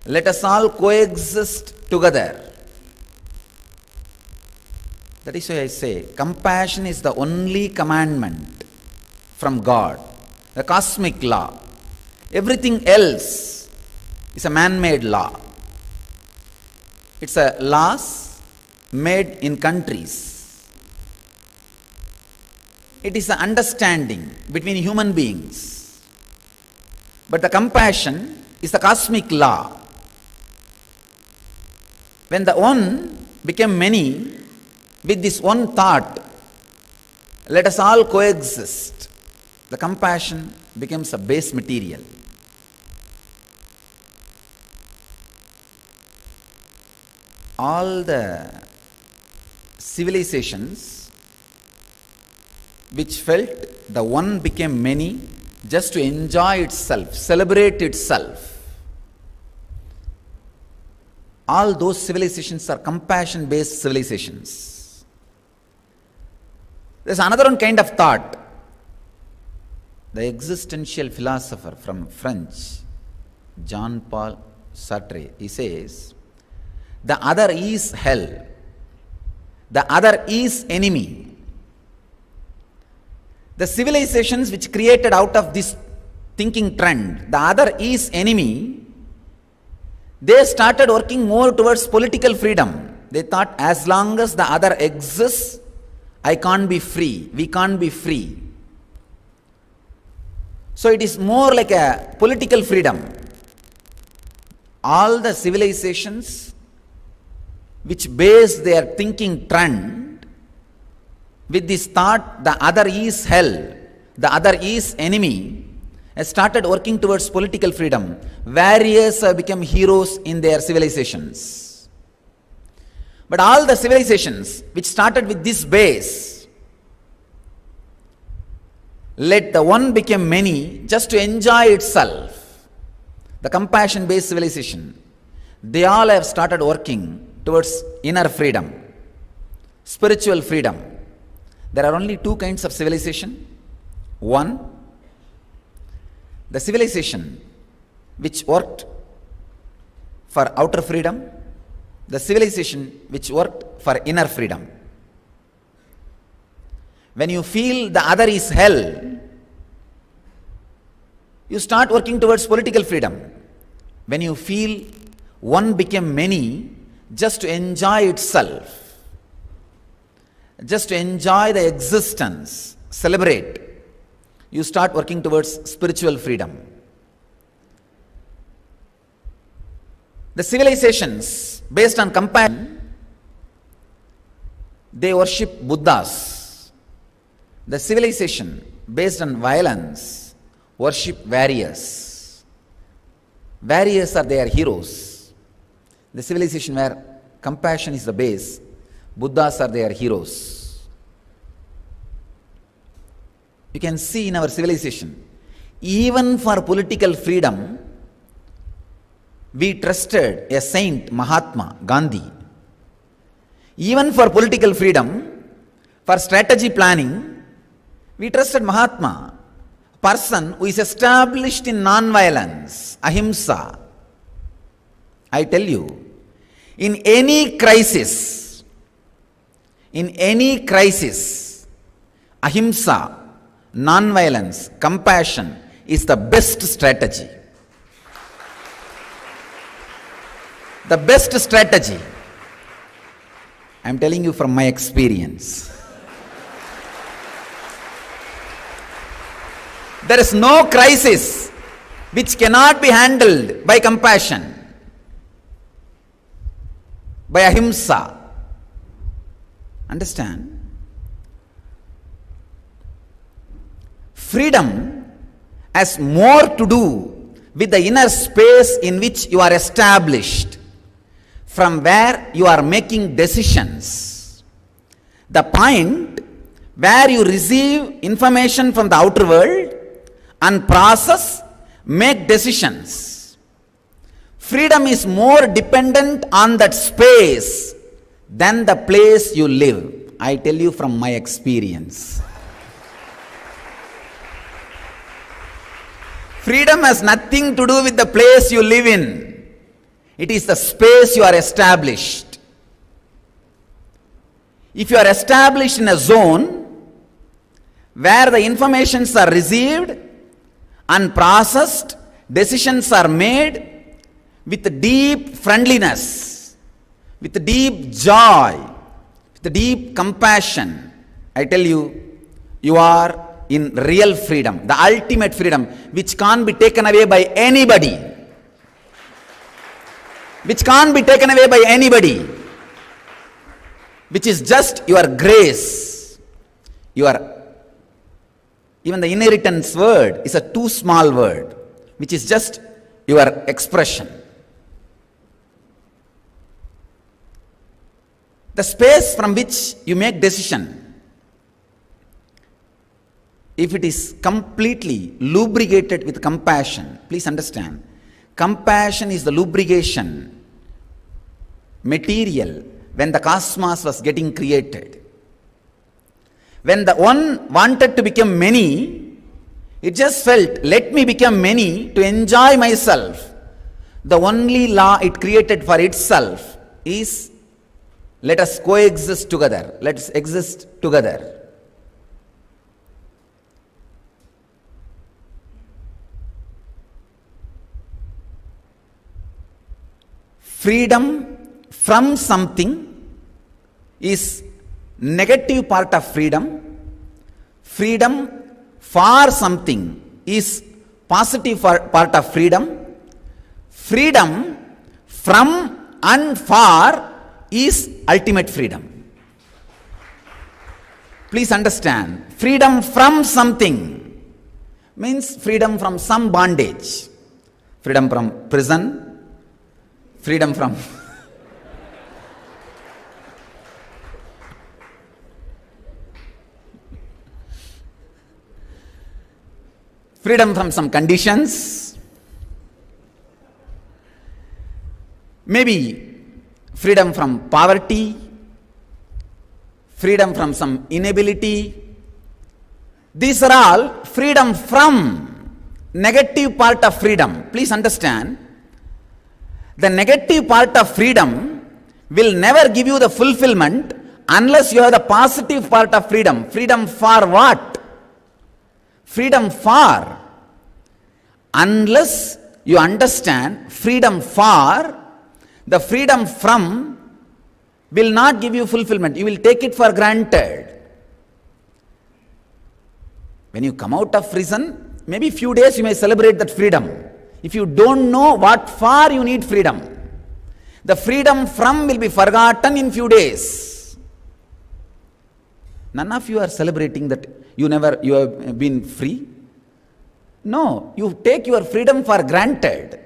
Let us all coexist together. That is why I say compassion is the only commandment from God, the cosmic law. Everything else is a man-made law. It's a laws made in countries. It is an understanding between human beings. But the compassion is the cosmic law. When the one became many with this one thought, let us all coexist, the compassion becomes a base material. All the civilizations which felt the one became many just to enjoy itself, celebrate itself, all those civilizations are compassion-based civilizations. There's another one kind of thought. The existential philosopher from French, Jean-Paul Sartre, he says, the other is hell. The other is enemy. The civilizations which created out of this thinking trend, the other is enemy, they started working more towards political freedom. They thought, as long as the other exists, I can't be free, we can't be free. So it is more like a political freedom. All the civilizations which base their thinking trend with this thought, the other is hell, the other is enemy, has started working towards political freedom. Warriors have become heroes in their civilizations. But all the civilizations which started with this base, let the one become many just to enjoy itself, the compassion-based civilization, they all have started working towards inner freedom, spiritual freedom. There are only two kinds of civilization. One, the civilization which worked for outer freedom, the civilization which worked for inner freedom. When you feel the other is hell, you start working towards political freedom. When you feel one became many just to enjoy itself, just to enjoy the existence, celebrate, you start working towards spiritual freedom. The civilizations based on compassion, they worship Buddhas. The civilization based on violence worship warriors. Warriors are their heroes. The civilization where compassion is the base, Buddhas are their heroes. You can see in our civilization, even for political freedom, we trusted a saint, Mahatma Gandhi. Even for political freedom, for strategy planning, we trusted Mahatma, a person who is established in non-violence, ahimsa. I tell you, in any crisis, ahimsa, non-violence, compassion is the best strategy. The best strategy. I am telling you from my experience. There is no crisis which cannot be handled by compassion, by ahimsa. Understand? Freedom has more to do with the inner space in which you are established, from where you are making decisions. The point where you receive information from the outer world and process, make decisions. Freedom is more dependent on that space than the place you live. I tell you from my experience. Freedom has nothing to do with the place you live in. It is the space you are established. If you are established in a zone where the informations are received and processed, decisions are made with deep friendliness, with deep joy, with deep compassion, I tell you, you are in real freedom, the ultimate freedom, which can't be taken away by anybody. Which can't be taken away by anybody. which is just your grace, your, even the inheritance word is a too small word, which is just your expression. The space from which you make decision, if it is completely lubricated with compassion, please understand, compassion is the lubrication material when the cosmos was getting created. When the one wanted to become many, it just felt, let me become many to enjoy myself. The only law it created for itself is, let us coexist together, let's exist together. Freedom from something is negative part of freedom. Freedom for something is positive part of freedom. Freedom from and for is ultimate freedom. Please understand, freedom from something means freedom from some bondage. Freedom from prison, freedom from freedom from some conditions, maybe freedom from poverty, freedom from some inability. These are all freedom from negative part of freedom. Please understand, the negative part of freedom will never give you the fulfillment unless you have the positive part of freedom. Freedom for what? Freedom for. Unless you understand freedom for, the freedom from will not give you fulfillment. You will take it for granted. When you come out of prison, maybe few days you may celebrate that freedom. If you don't know what for you need freedom, the freedom from will be forgotten in few days. None of you are celebrating that you have been free. No, you take your freedom for granted.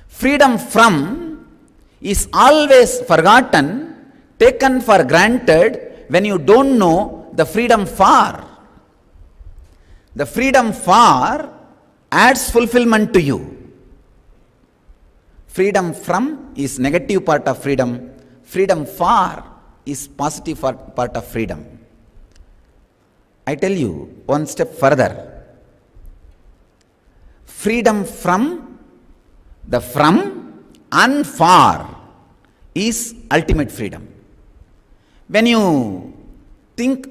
Freedom from is always forgotten, taken for granted when you don't know the freedom for. The freedom for adds fulfillment to you. Freedom from is negative part of freedom. Freedom for is positive part of freedom. I tell you one step further. Freedom from, the from and for is ultimate freedom. When you think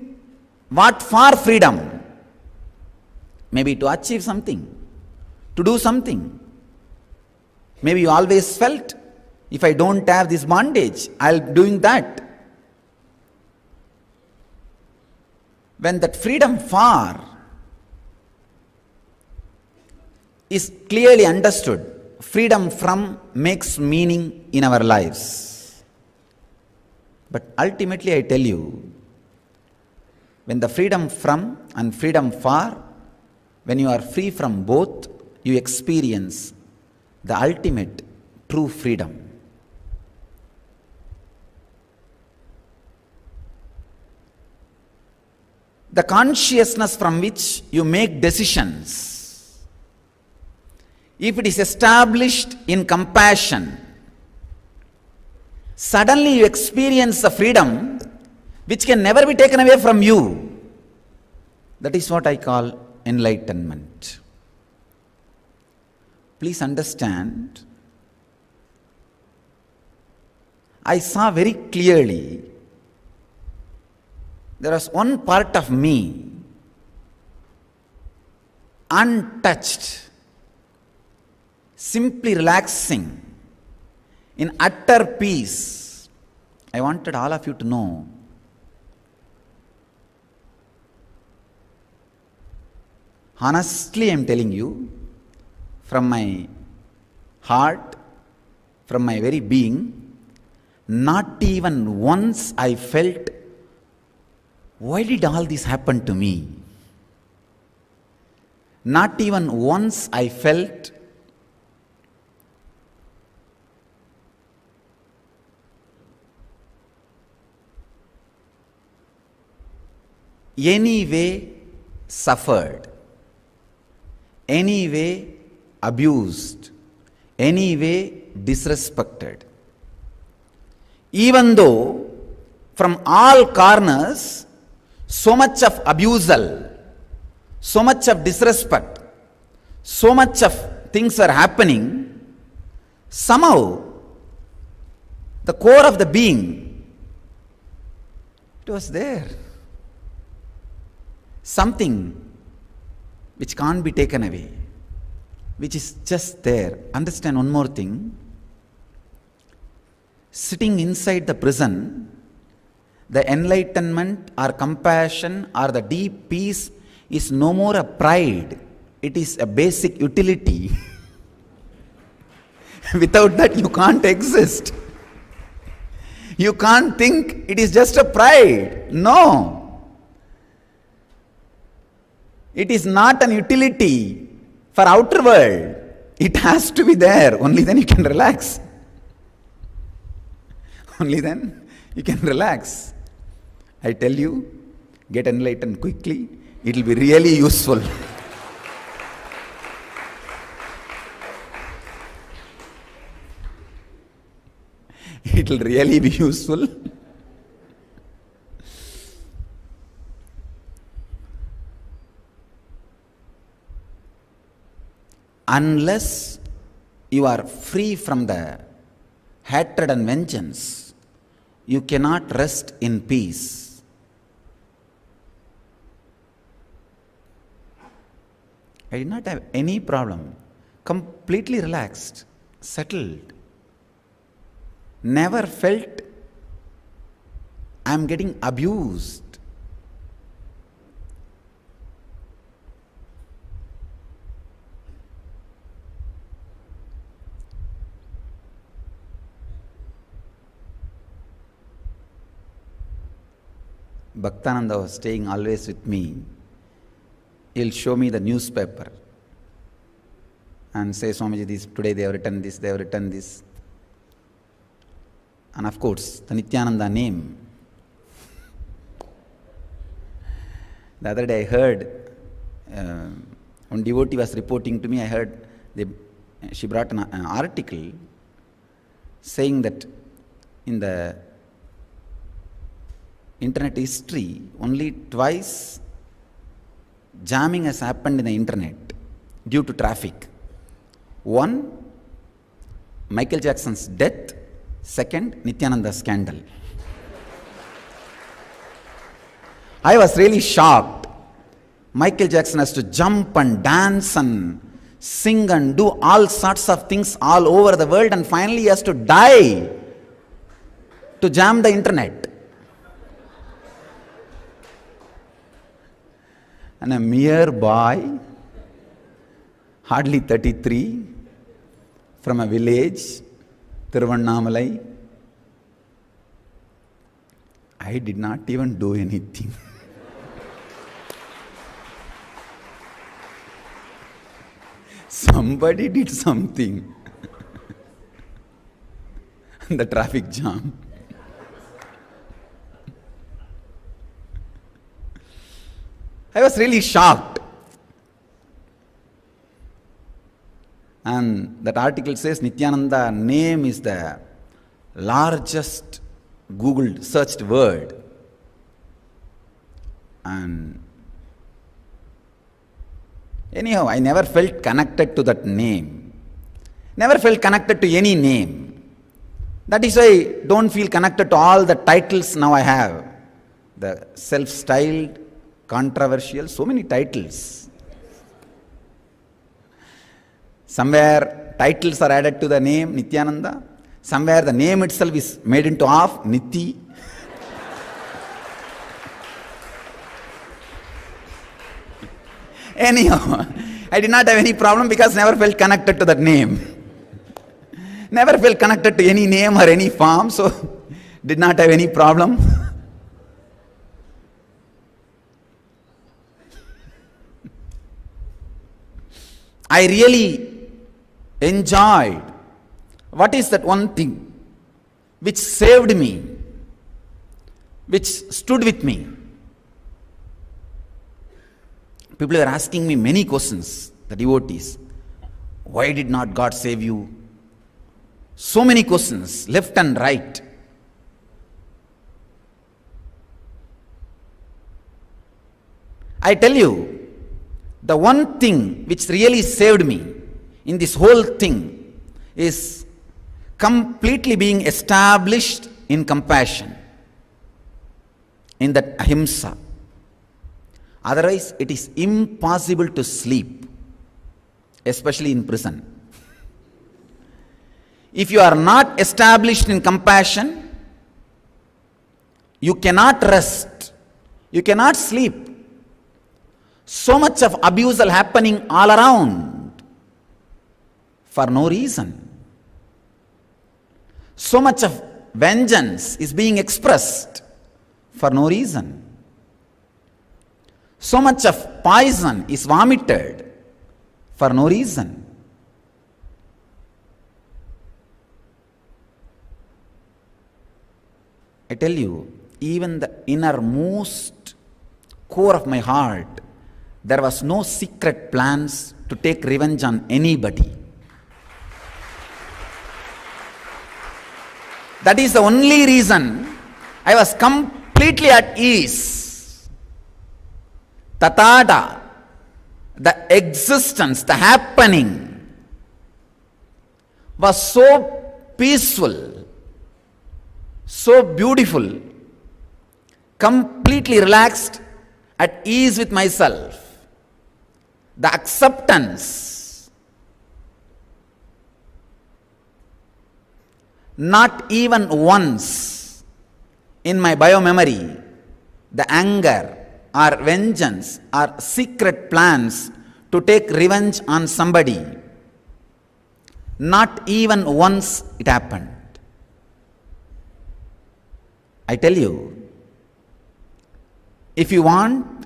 what for freedom, maybe to achieve something, to do something. Maybe you always felt, if I don't have this bondage, I'll be doing that. When that freedom for is clearly understood, freedom from makes meaning in our lives. But ultimately I tell you, when the freedom from and freedom for, when you are free from both, you experience the ultimate true freedom. The consciousness from which you make decisions, if it is established in compassion, suddenly you experience a freedom which can never be taken away from you. That is what I call enlightenment. Please understand, I saw very clearly there was one part of me untouched, simply relaxing in utter peace. I wanted all of you to know, honestly I am telling you, from my heart, from my very being, not even once I felt, why did all this happen to me? Not even once I felt, anyway suffered, anyway abused, anyway disrespected. Even though from all corners so much of abusal, so much of disrespect, so much of things are happening, somehow the core of the being, it was there. Something which can't be taken away, which is just there. Understand one more thing. Sitting inside the prison, the enlightenment or compassion or the deep peace is no more a pride. It is a basic utility. Without that you can't exist. You can't think it is just a pride. No. It is not an utility for outer world. It has to be there. Only then you can relax. Only then you can relax. I tell you, get enlightened quickly. It will be really useful. It will really be useful. Unless you are free from the hatred and vengeance, you cannot rest in peace. I did not have any problem. Completely relaxed, settled. Never felt I am getting abused. Bhaktananda was staying always with me. He'll show me the newspaper and say, Swamiji, this, today they have written this, they have written this. And of course, the Nithyananda name. The other day I heard, one devotee was reporting to me, I heard she brought an article saying that in the internet history, only twice jamming has happened in the internet due to traffic. One, Michael Jackson's death. Second, Nithyananda scandal. I was really shocked. Michael Jackson has to jump and dance and sing and do all sorts of things all over the world, and finally he has to die to jam the internet. And a mere boy, hardly 33, from a village, Tiruvannamalai, I did not even do anything. Somebody did something. The traffic jam. I was really shocked. And that article says Nithyananda name is the largest Googled searched word. And anyhow, I never felt connected to that name. Never felt connected to any name. That is why I don't feel connected to all the titles now I have. The self-styled, controversial, so many titles. Somewhere titles are added to the name Nithyananda. Somewhere the name itself is made into of Nithi. Anyhow, I did not have any problem because never felt connected to that name. Never felt connected to any name or any form, so did not have any problem. I really enjoyed. What is that one thing which saved me, which stood with me? People were asking me many questions, the devotees. Why did not God save you? So many questions, left and right. I tell you, the one thing which really saved me in this whole thing is completely being established in compassion, in that ahimsa. Otherwise, it is impossible to sleep, especially in prison. If you are not established in compassion, you cannot rest, you cannot sleep. So much of abuse is happening all around for no reason. So much of vengeance is being expressed for no reason. So much of poison is vomited for no reason. I tell you, even the innermost core of my heart, there was no secret plans to take revenge on anybody. That is the only reason I was completely at ease. Tathata, the existence, the happening was so peaceful, so beautiful, completely relaxed, at ease with myself. The acceptance, not even once in my biomemory, the anger or vengeance or secret plans to take revenge on somebody, not even once it happened. I tell you, if you want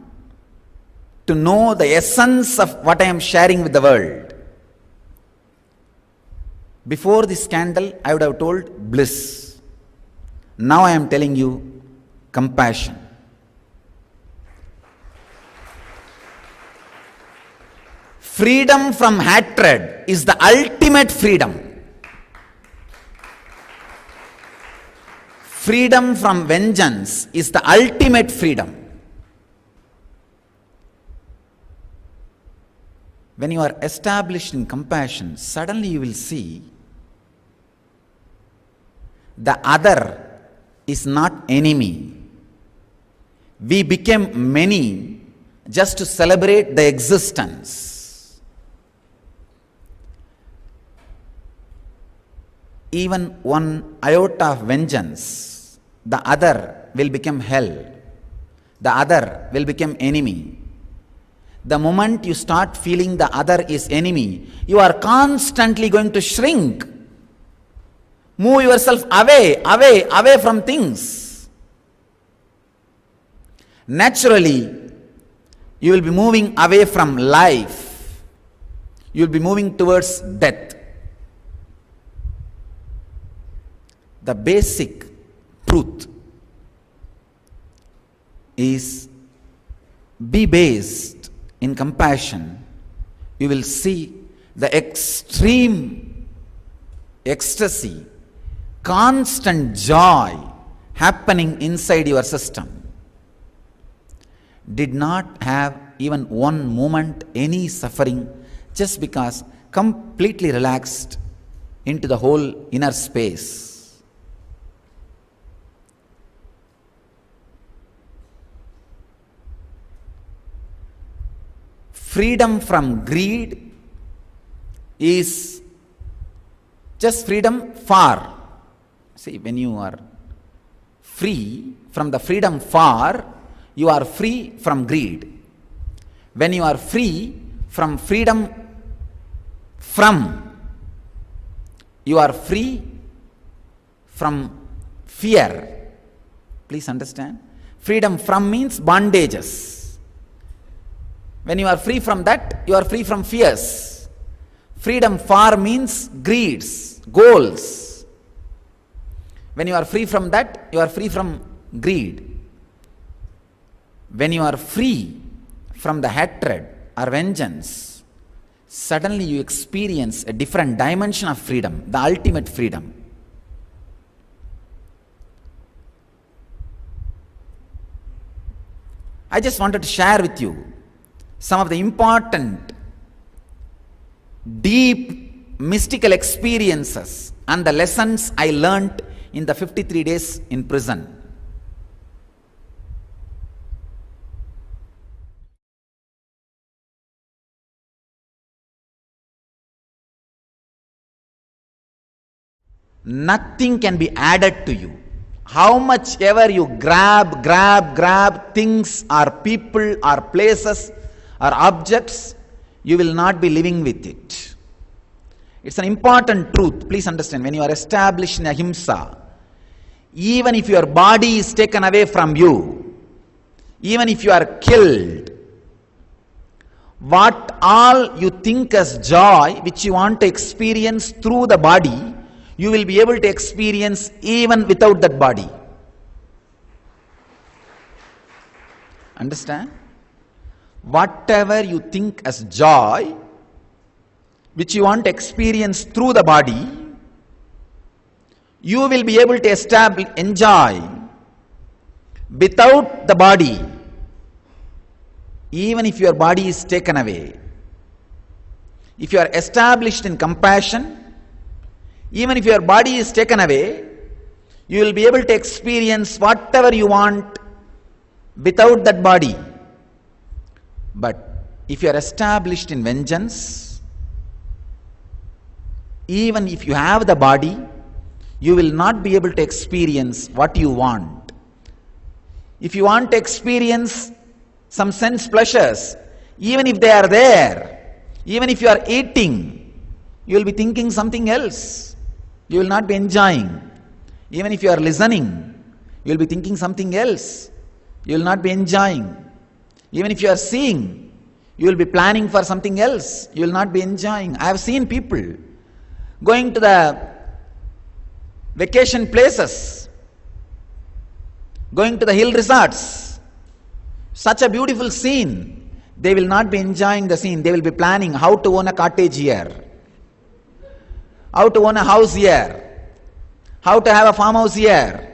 to know the essence of what I am sharing with the world, before this candle I would have told bliss. Now I am telling you compassion. Freedom from hatred is the ultimate freedom. Freedom from vengeance is the ultimate freedom. When you are established in compassion, suddenly you will see the other is not enemy. We became many just to celebrate the existence. Even one iota of vengeance, the other will become hell. The other will become enemy. The moment you start feeling the other is enemy, you are constantly going to shrink. Move yourself away from things. Naturally, you will be moving away from life. You will be moving towards death. The basic truth is be based in compassion. You will see the extreme ecstasy, constant joy happening inside your system. Did not have even one moment any suffering, just because completely relaxed into the whole inner space. Freedom from greed is just freedom for. See, when you are free from the freedom for, you are free from greed. When you are free from freedom from, you are free from fear. Please understand. Freedom from means bondages. When you are free from that, you are free from fears. Freedom for means greeds, goals. When you are free from that, you are free from greed. When you are free from the hatred or vengeance, suddenly you experience a different dimension of freedom, the ultimate freedom. I just wanted to share with you some of the important, deep, mystical experiences and the lessons I learnt in the 53 days in prison. Nothing can be added to you. How much ever you grab things or people or places or objects, you will not be living with it. It's an important truth. Please understand, when you are established in ahimsa, even if your body is taken away from you, even if you are killed, what all you think as joy, which you want to experience through the body, you will be able to experience even without that body. Understand? Whatever you think as joy, which you want to experience through the body, you will be able to enjoy without the body, even if your body is taken away. If you are established in compassion, even if your body is taken away, you will be able to experience whatever you want without that body. But if you are established in vengeance, even if you have the body, you will not be able to experience what you want. If you want to experience some sense pleasures, even if they are there, even if you are eating, you will be thinking something else. You will not be enjoying. Even if you are listening, you will be thinking something else. You will not be enjoying. Even if you are seeing, you will be planning for something else. You will not be enjoying. I have seen people going to the vacation places, going to the hill resorts. Such a beautiful scene. They will not be enjoying the scene. They will be planning how to own a cottage here, how to own a house here, how to have a farmhouse here.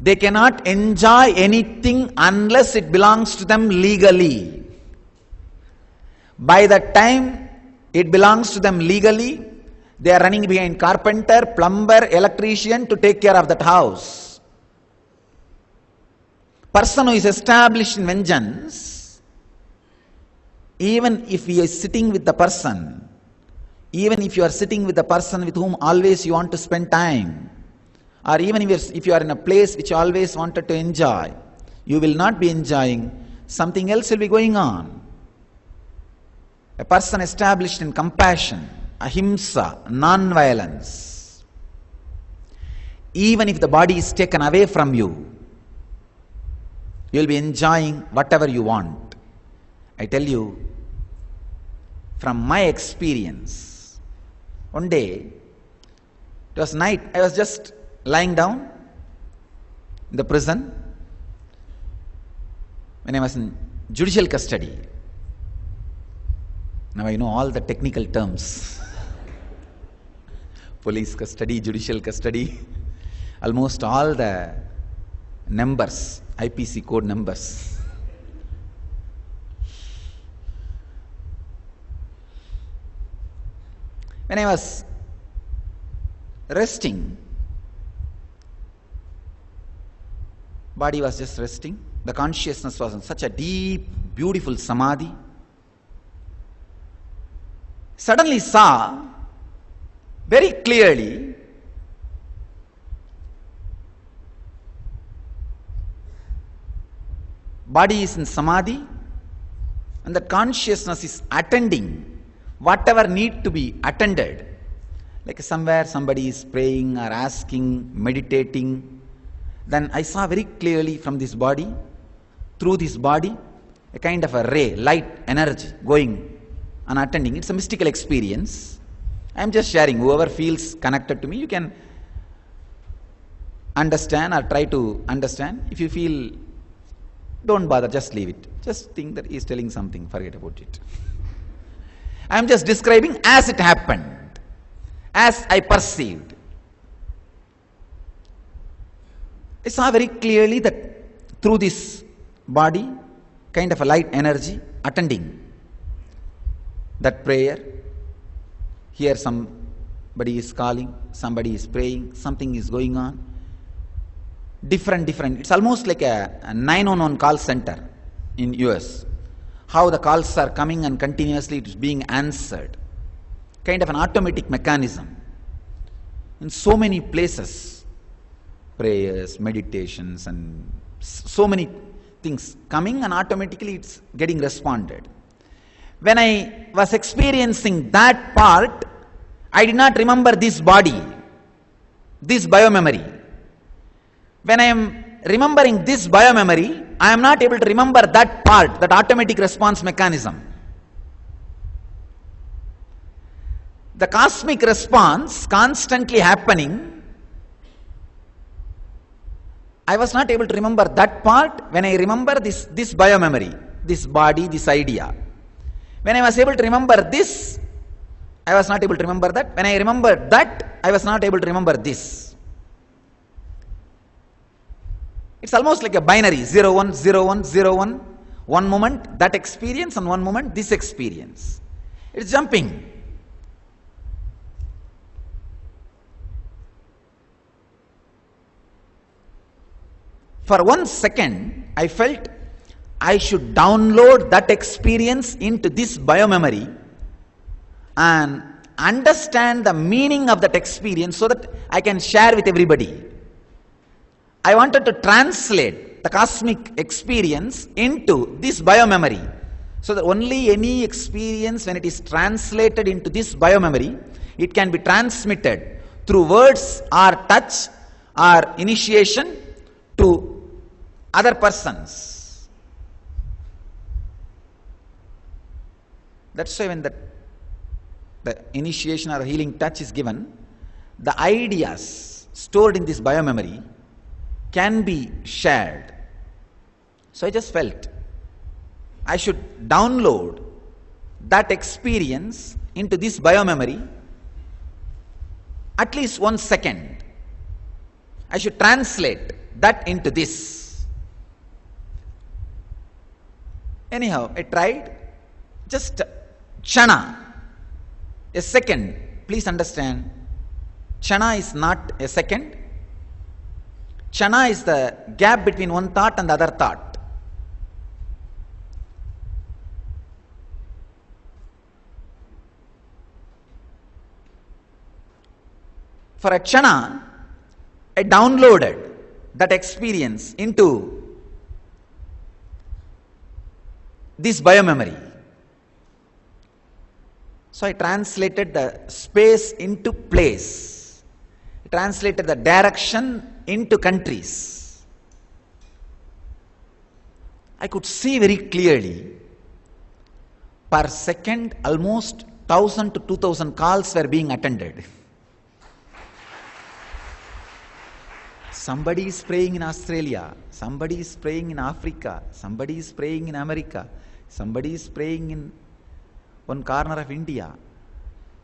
They cannot enjoy anything unless it belongs to them legally. By the time it belongs to them legally, they are running behind carpenter, plumber, electrician to take care of that house. Person who is established in vengeance, even if he is sitting with the person, even if you are sitting with a person with whom always you want to spend time, or even if you are in a place which you always wanted to enjoy, you will not be enjoying. Something else will be going on. A person established in compassion, ahimsa, non-violence, even if the body is taken away from you, you will be enjoying whatever you want. I tell you, from my experience, one day, it was night, I was just lying down in the prison when I was in judicial custody. Now I know all the technical terms. Police custody, judicial custody, almost all the numbers, IPC code numbers. When I was resting, body was just resting, the consciousness was in such a deep, beautiful samadhi. Suddenly saw very clearly body is in samadhi and that consciousness is attending whatever need to be attended. Like somewhere somebody is praying or asking, meditating, then I saw very clearly from this body, through this body, a kind of a ray, light, energy going and attending. It's a mystical experience. I am just sharing. Whoever feels connected to me, you can understand or try to understand. If you feel, don't bother, just leave it. Just think that he is telling something, forget about it. I am just describing as it happened, as I perceived. I saw very clearly that through this body, kind of a light energy attending that prayer. Here somebody is calling, somebody is praying, something is going on. Different. It's almost like a 911 call center in US. How the calls are coming and continuously it is being answered. Kind of an automatic mechanism. In so many places, prayers, meditations, and so many things coming and automatically it's getting responded. When I was experiencing that part, I did not remember this body, this biomemory. When I am remembering this biomemory, I am not able to remember that part, that automatic response mechanism. The cosmic response constantly happening, I was not able to remember that part when I remember this biomemory, this body, this idea. When I was able to remember this, I was not able to remember that. When I remembered that, I was not able to remember this. It's almost like a binary, 0, 1, 0, 1, 0, 1. One moment, that experience, and one moment, this experience. It's jumping. For 1 second, I felt I should download that experience into this biomemory and understand the meaning of that experience so that I can share with everybody. I wanted to translate the cosmic experience into this biomemory so that only any experience, when it is translated into this biomemory, it can be transmitted through words or touch or initiation to other persons. That's why when the initiation or healing touch is given, the ideas stored in this biomemory can be shared. So I just felt I should download that experience into this biomemory at least 1 second. I should translate that into this. Anyhow, I tried. Just Chana, a second. Please understand, Chana is not a second. Chana is the gap between one thought and the other thought. For a Chana, I downloaded that experience into this biomemory. So I translated the space into place. I translated the direction into countries. I could see very clearly, per second almost 1,000 to 2,000 calls were being attended. Somebody is praying in Australia, somebody is praying in Africa, somebody is praying in America, somebody is praying in one corner of India.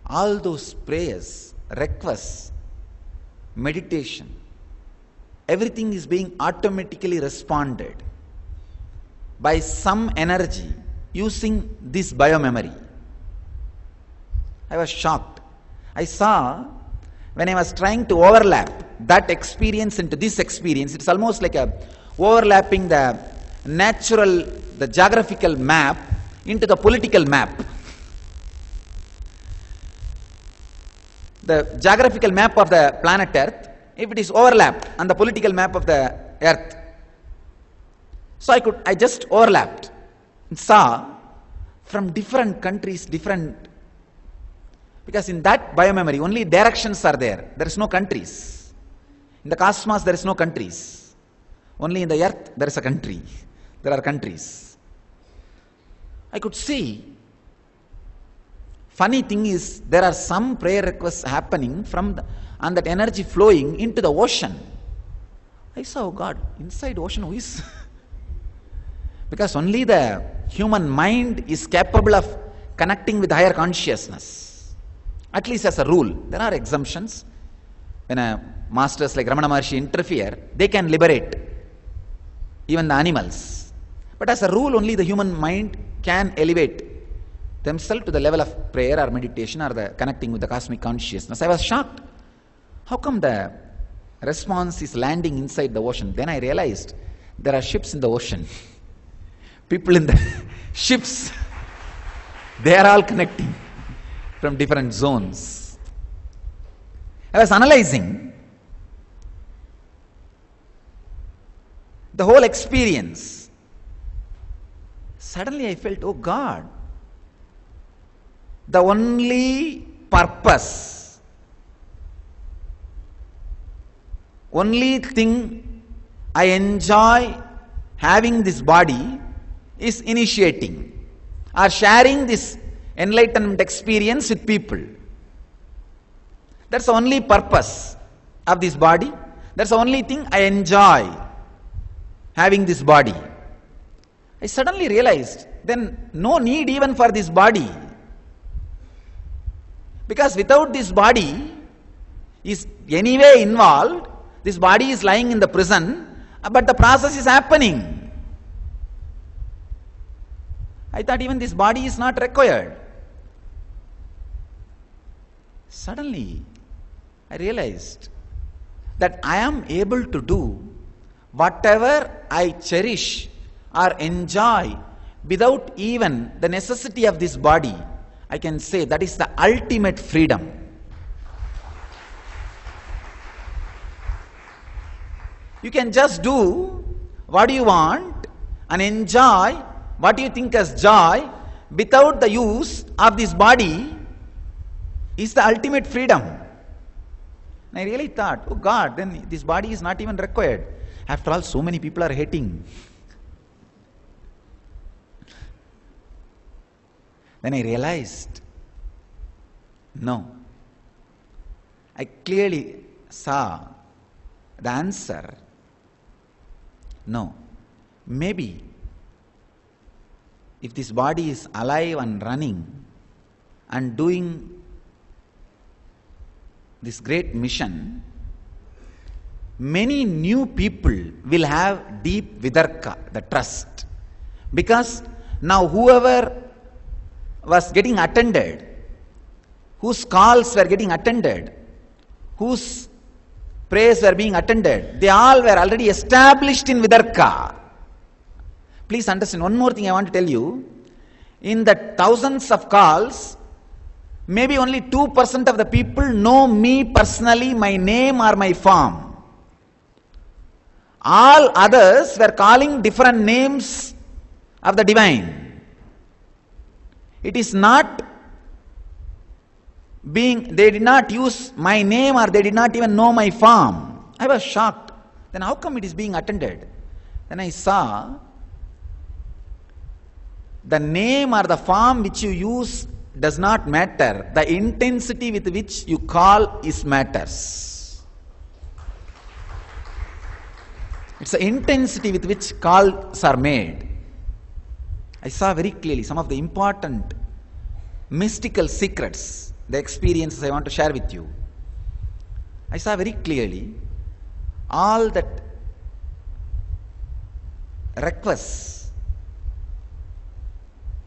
All those prayers, requests, meditation, everything is being automatically responded by some energy using this biomemory. I was shocked. I saw when I was trying to overlap that experience into this experience, it's almost like overlapping the natural, the geographical map into the political map. The geographical map of the planet Earth, if it is overlapped on the political map of the Earth. So I just overlapped and saw from different countries, because in that biomemory only directions are there. There is no countries. In the cosmos there is no countries. Only in the earth there is a country. There are countries. I could see. Funny thing is, there are some prayer requests happening and that energy flowing into the ocean. I saw, oh God, inside ocean who is? Because only the human mind is capable of connecting with higher consciousness. At least as a rule. There are exemptions. When masters like Ramana Maharshi interfere, they can liberate even the animals. But as a rule, only the human mind can elevate themselves to the level of prayer or meditation or the connecting with the cosmic consciousness. I was shocked. How come the response is landing inside the ocean? Then I realized there are ships in the ocean. People in the ships, they are all connecting from different zones. I was analyzing the whole experience. Suddenly I felt, oh God, the only purpose, only thing I enjoy having this body is initiating or sharing this enlightenment experience with people. That's the only purpose of this body. That's the only thing I enjoy having this body. I suddenly realized then no need even for this body. Because without this body is anyway involved, this body is lying in the prison, but the process is happening. I thought even this body is not required. Suddenly, I realized that I am able to do whatever I cherish or enjoy without even the necessity of this body. I can say that is the ultimate freedom. You can just do what you want and enjoy what you think as joy without the use of this body is the ultimate freedom. And I really thought, oh God, then this body is not even required. After all, so many people are hating. Then I realized, no. I clearly saw the answer. No. Maybe if this body is alive and running and doing this great mission, many new people will have deep vidarka, the trust. Because now whoever was getting attended, whose calls were getting attended, whose prayers were being attended, they all were already established in vidarka. Please understand, one more thing I want to tell you. In the thousands of calls, maybe only 2% of the people know me personally, my name or my form. All others were calling different names of the divine. It is not they did not use my name or they did not even know my form. I was shocked. Then how come it is being attended? Then I saw the name or the form which you use does not matter. The intensity with which you call is matters. It's the intensity with which calls are made. I saw very clearly some of the important mystical secrets, the experiences I want to share with you. I saw very clearly all that requests,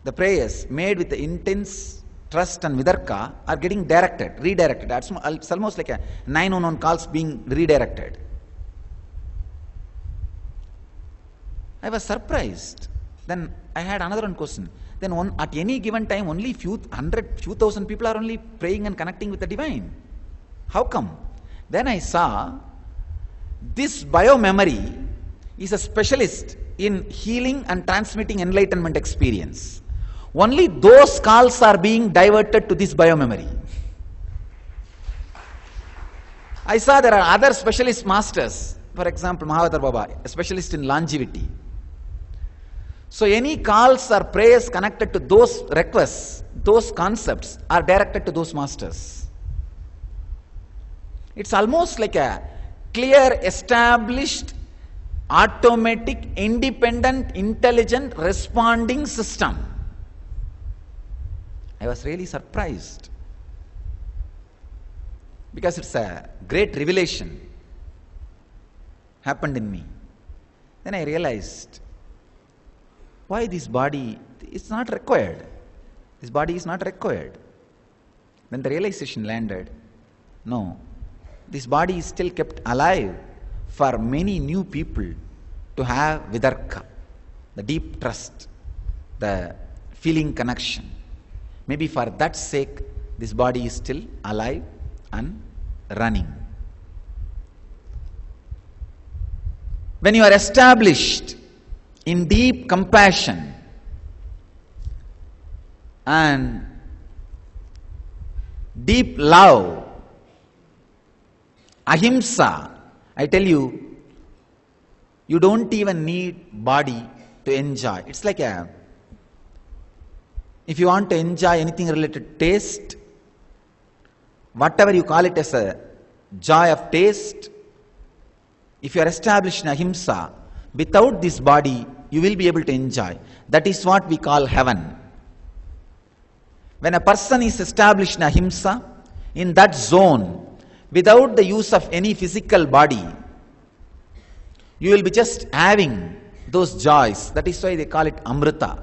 the prayers made with the intense trust and vidarka are getting redirected. It's almost like a 911 calls being redirected. I was surprised. Then I had another one question. Then at any given time, only few thousand people are only praying and connecting with the divine. How come? Then I saw this bio-memory is a specialist in healing and transmitting enlightenment experience. Only those calls are being diverted to this bio-memory. I saw there are other specialist masters. for example, Mahavatar Baba, a specialist in longevity. So any calls or prayers connected to those requests, those concepts are directed to those masters. It's almost like a clear, established, automatic, independent, intelligent, responding system. I was really surprised because it's a great revelation happened in me. Then I realized why this body is not required. This body is not required. Then the realization landed, no, this body is still kept alive for many new people to have vidarka, the deep trust, the feeling connection. Maybe for that sake, this body is still alive and running. When you are established in deep compassion and deep love, ahimsa, I tell you, you don't even need body to enjoy. It's like if you want to enjoy anything related to taste, whatever you call it as a joy of taste, if you are established in ahimsa, without this body, you will be able to enjoy. That is what we call heaven. When a person is established in ahimsa, in that zone, without the use of any physical body, you will be just having those joys. That is why they call it amrita.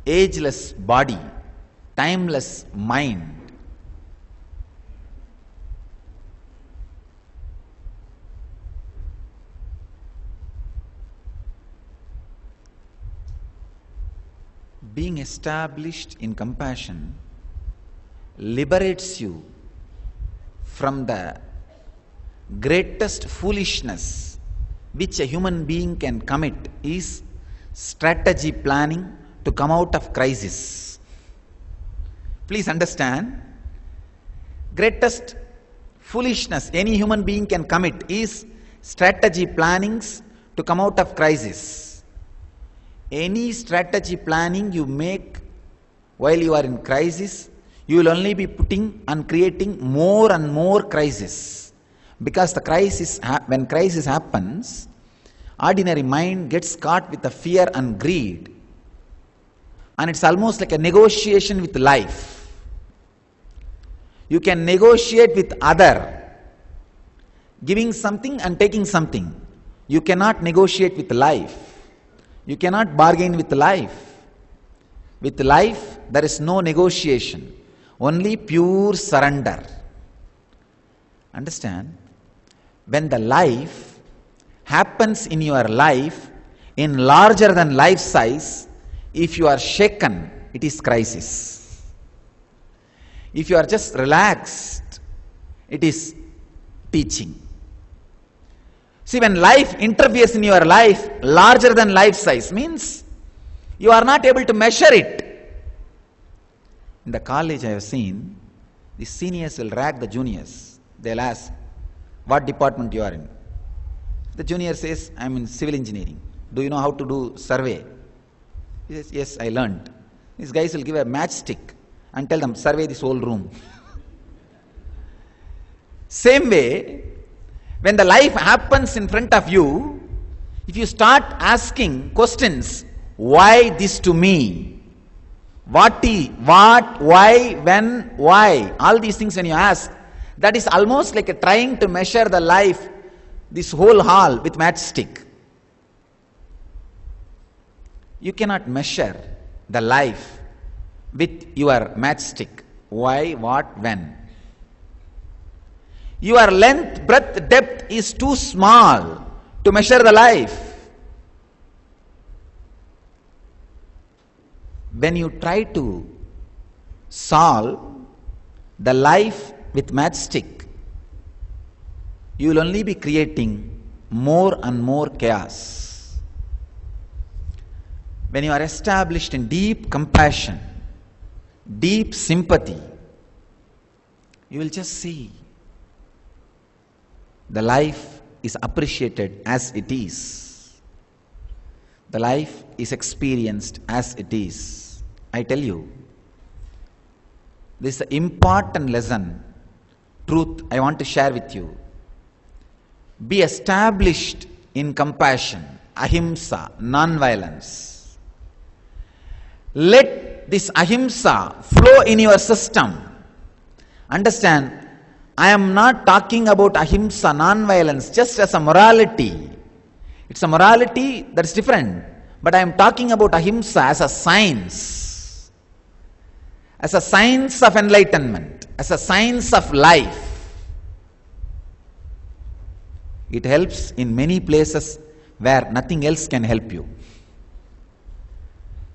Ageless body, timeless mind. Being established in compassion liberates you from the greatest foolishness which a human being can commit is strategy planning to come out of crisis. Please understand, greatest foolishness any human being can commit is strategy plannings to come out of crisis. Any strategy planning you make while you are in crisis, you will only be putting and creating more and more crisis. Because the crisis, when crisis happens, ordinary mind gets caught with the fear and greed. And it's almost like a negotiation with life. You can negotiate with other, giving something and taking something. You cannot negotiate with life. You cannot bargain with life. With life, there is no negotiation, only pure surrender. Understand? When the life happens in your life in larger than life size, if you are shaken, it is crisis. If you are just relaxed, it is teaching. See, when life interferes in your life, larger than life size, means you are not able to measure it. In the college I have seen, the seniors will rag the juniors. They'll ask, what department you are in? The junior says, I'm in civil engineering. Do you know how to do survey? He says, yes, I learned. These guys will give a matchstick and tell them, survey this whole room. Same way, when the life happens in front of you, if you start asking questions, why this to me? What, why, when, why? All these things when you ask, that is almost like a trying to measure the life, this whole hall with matchstick. You cannot measure the life with your matchstick. Why, what, when? Your length, breadth, depth is too small to measure the life. When you try to solve the life with matchstick, you will only be creating more and more chaos. When you are established in deep compassion, deep sympathy, you will just see the life is appreciated as it is. The life is experienced as it is. I tell you, this is an important lesson, truth I want to share with you. Be established in compassion, ahimsa, non-violence. Let this ahimsa flow in your system. Understand, I am not talking about ahimsa, non-violence, just as a morality. It's a morality that's different. But I am talking about ahimsa as a science. As a science of enlightenment. As a science of life. It helps in many places where nothing else can help you.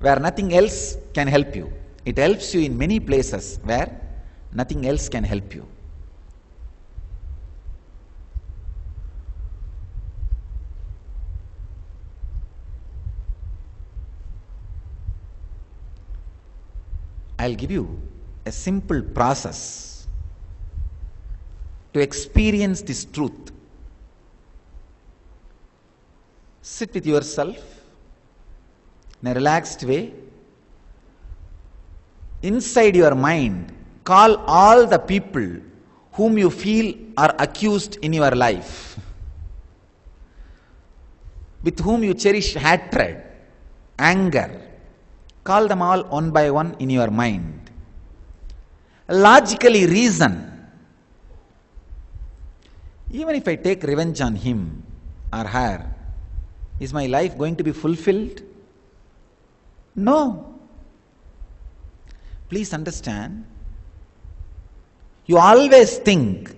Where nothing else can help you. It helps you in many places where nothing else can help you. I'll give you a simple process to experience this truth. Sit with yourself in a relaxed way. Inside your mind, call all the people whom you feel are accused in your life, with whom you cherish hatred, anger. Call them all one by one in your mind. Logically reason. Even if I take revenge on him or her, is my life going to be fulfilled? No. Please understand, you always think,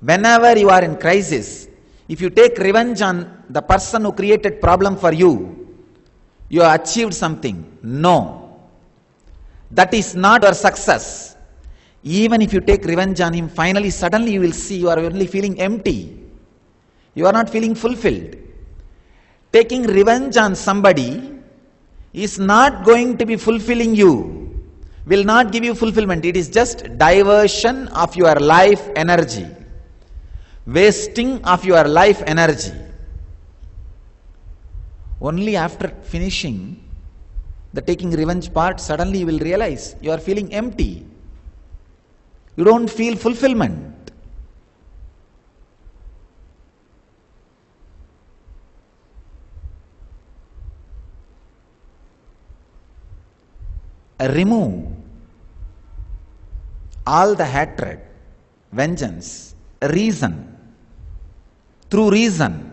whenever you are in crisis, if you take revenge on the person who created problem for you, you have achieved something. No. That is not your success. Even if you take revenge on him, finally, suddenly you will see you are only feeling empty. You are not feeling fulfilled. Taking revenge on somebody is not going to be fulfilling you, will not give you fulfillment. It is just diversion of your life energy, wasting of your life energy. Only after finishing the taking revenge part, suddenly you will realize you are feeling empty. You don't feel fulfillment. Remove all the hatred, vengeance, reason, through reason.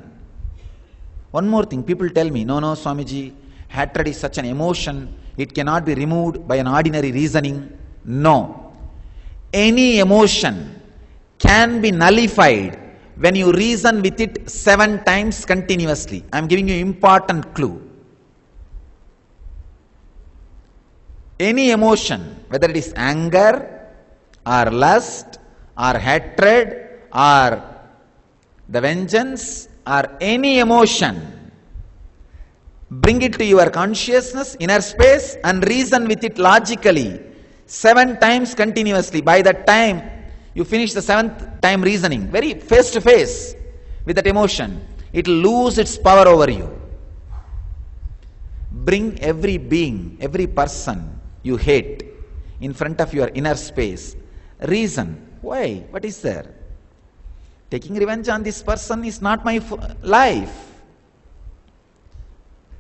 One more thing, people tell me, no, Swamiji, hatred is such an emotion, it cannot be removed by an ordinary reasoning. No. Any emotion can be nullified when you reason with it 7 times continuously. I am giving you important clue. Any emotion, whether it is anger, or lust, or hatred, or the vengeance, or any emotion, bring it to your consciousness, inner space, and reason with it logically 7 times continuously. By that time you finish the 7th time reasoning, very face to face with that emotion, it will lose its power over you. Bring every being, every person you hate in front of your inner space. Reason. Why? What is there? Taking revenge on this person is not my life.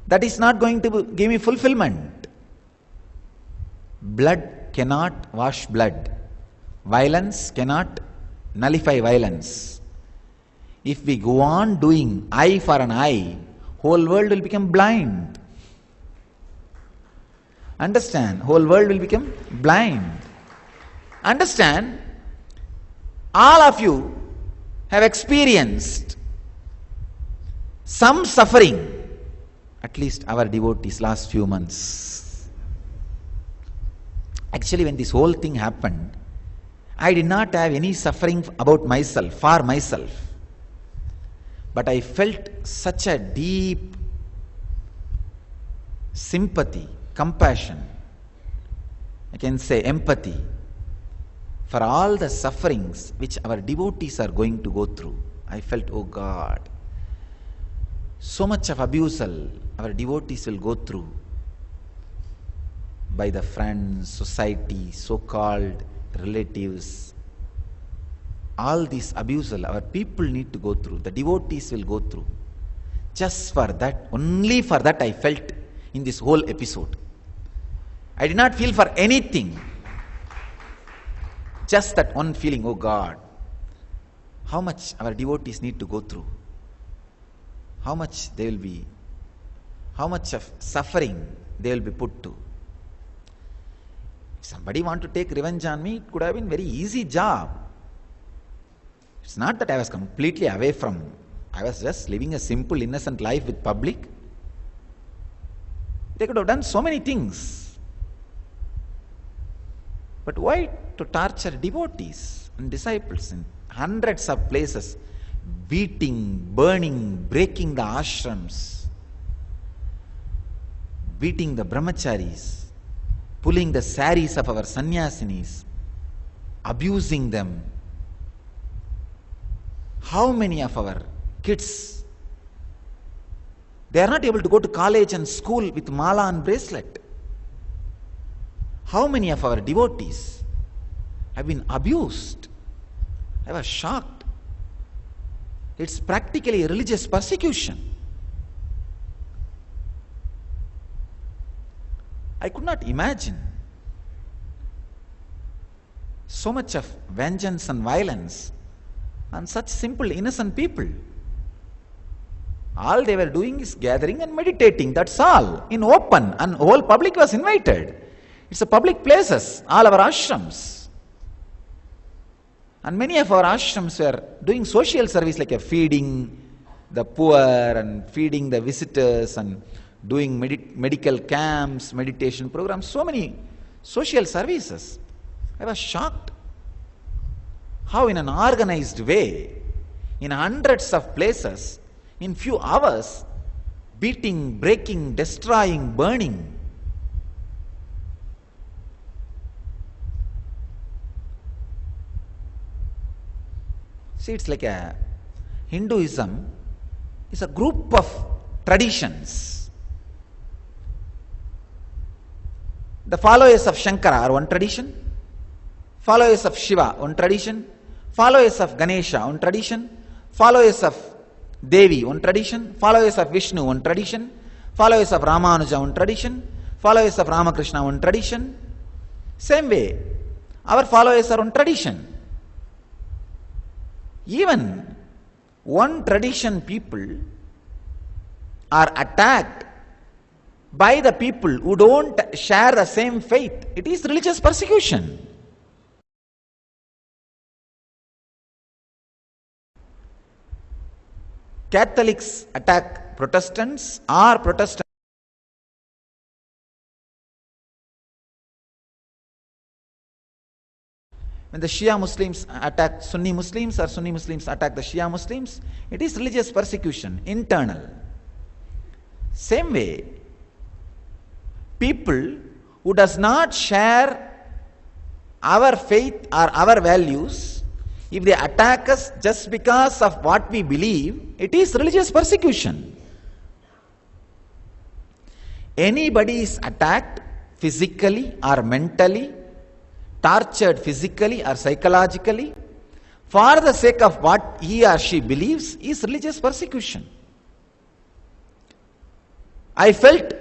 That is not going to give me fulfillment. Blood cannot wash blood. Violence cannot nullify violence. If we go on doing eye for an eye, whole world will become blind. Understand? Whole world will become blind. Understand? All of you have experienced some suffering, at least our devotees last few months. Actually, when this whole thing happened, I did not have any suffering about myself, for myself. But I felt such a deep sympathy, compassion, I can say empathy, for all the sufferings which our devotees are going to go through. I felt, oh God, so much of abusal our devotees will go through by the friends, society, so-called relatives. All this abusal our people need to go through, the devotees will go through. Just for that, only for that I felt in this whole episode. I did not feel for anything. Just that one feeling, oh God, how much our devotees need to go through. How much they will be, how much of suffering they will be put to. If somebody want to take revenge on me, it could have been very easy job. It's not that I was completely away from, I was just living a simple, innocent life with public. They could have done so many things. But why to torture devotees and disciples in hundreds of places, beating, burning, breaking the ashrams, beating the brahmacharis, pulling the saris of our sannyasinis, abusing them. How many of our kids, they are not able to go to college and school with mala and bracelet? How many of our devotees have been abused? I was shocked. It's practically a religious persecution. I could not imagine so much of vengeance and violence on such simple, innocent people. All they were doing is gathering and meditating, that's all, in open, and whole public was invited. It's a public places, all our ashrams. And many of our ashrams were doing social service like feeding the poor and feeding the visitors and doing medical camps, meditation programs, so many social services. I was shocked how in an organized way, in hundreds of places, in few hours, beating, breaking, destroying, burning. See, it's like a Hinduism is a group of traditions. The followers of Shankara are one tradition, followers of Shiva one tradition, followers of Ganesha one tradition, followers of Devi one tradition, followers of Vishnu one tradition, followers of Ramanuja one tradition, followers of Ramakrishna one tradition. Same way, our followers are one tradition. Even one tradition people are attacked by the people who don't share the same faith. It is religious persecution. Catholics attack Protestants or Protestants. When the Shia Muslims attack Sunni Muslims or Sunni Muslims attack the Shia Muslims, it is religious persecution, internal. Same way, people who does not share our faith or our values, if they attack us just because of what we believe, it is religious persecution. Anybody is attacked physically or mentally, tortured physically or psychologically, for the sake of what he or she believes, is religious persecution. I felt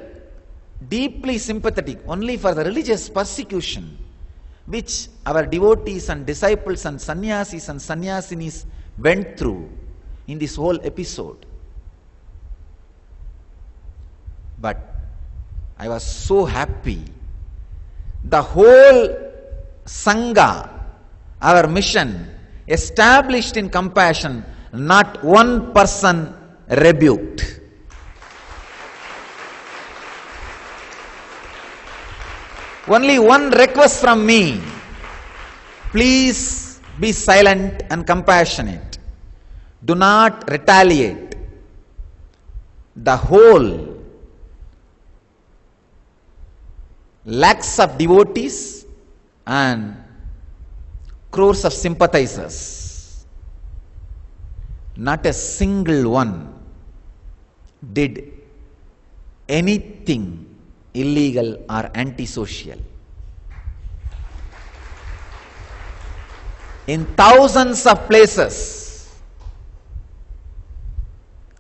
deeply sympathetic only for the religious persecution which our devotees and disciples and sannyasis and sannyasinis went through in this whole episode. But I was so happy. The whole Sangha, our mission, established in compassion, not one person rebuked. Only one request from me: please be silent and compassionate. Do not retaliate. The whole lakhs of devotees and crores of sympathizers not a single one did anything illegal or antisocial. In thousands of places,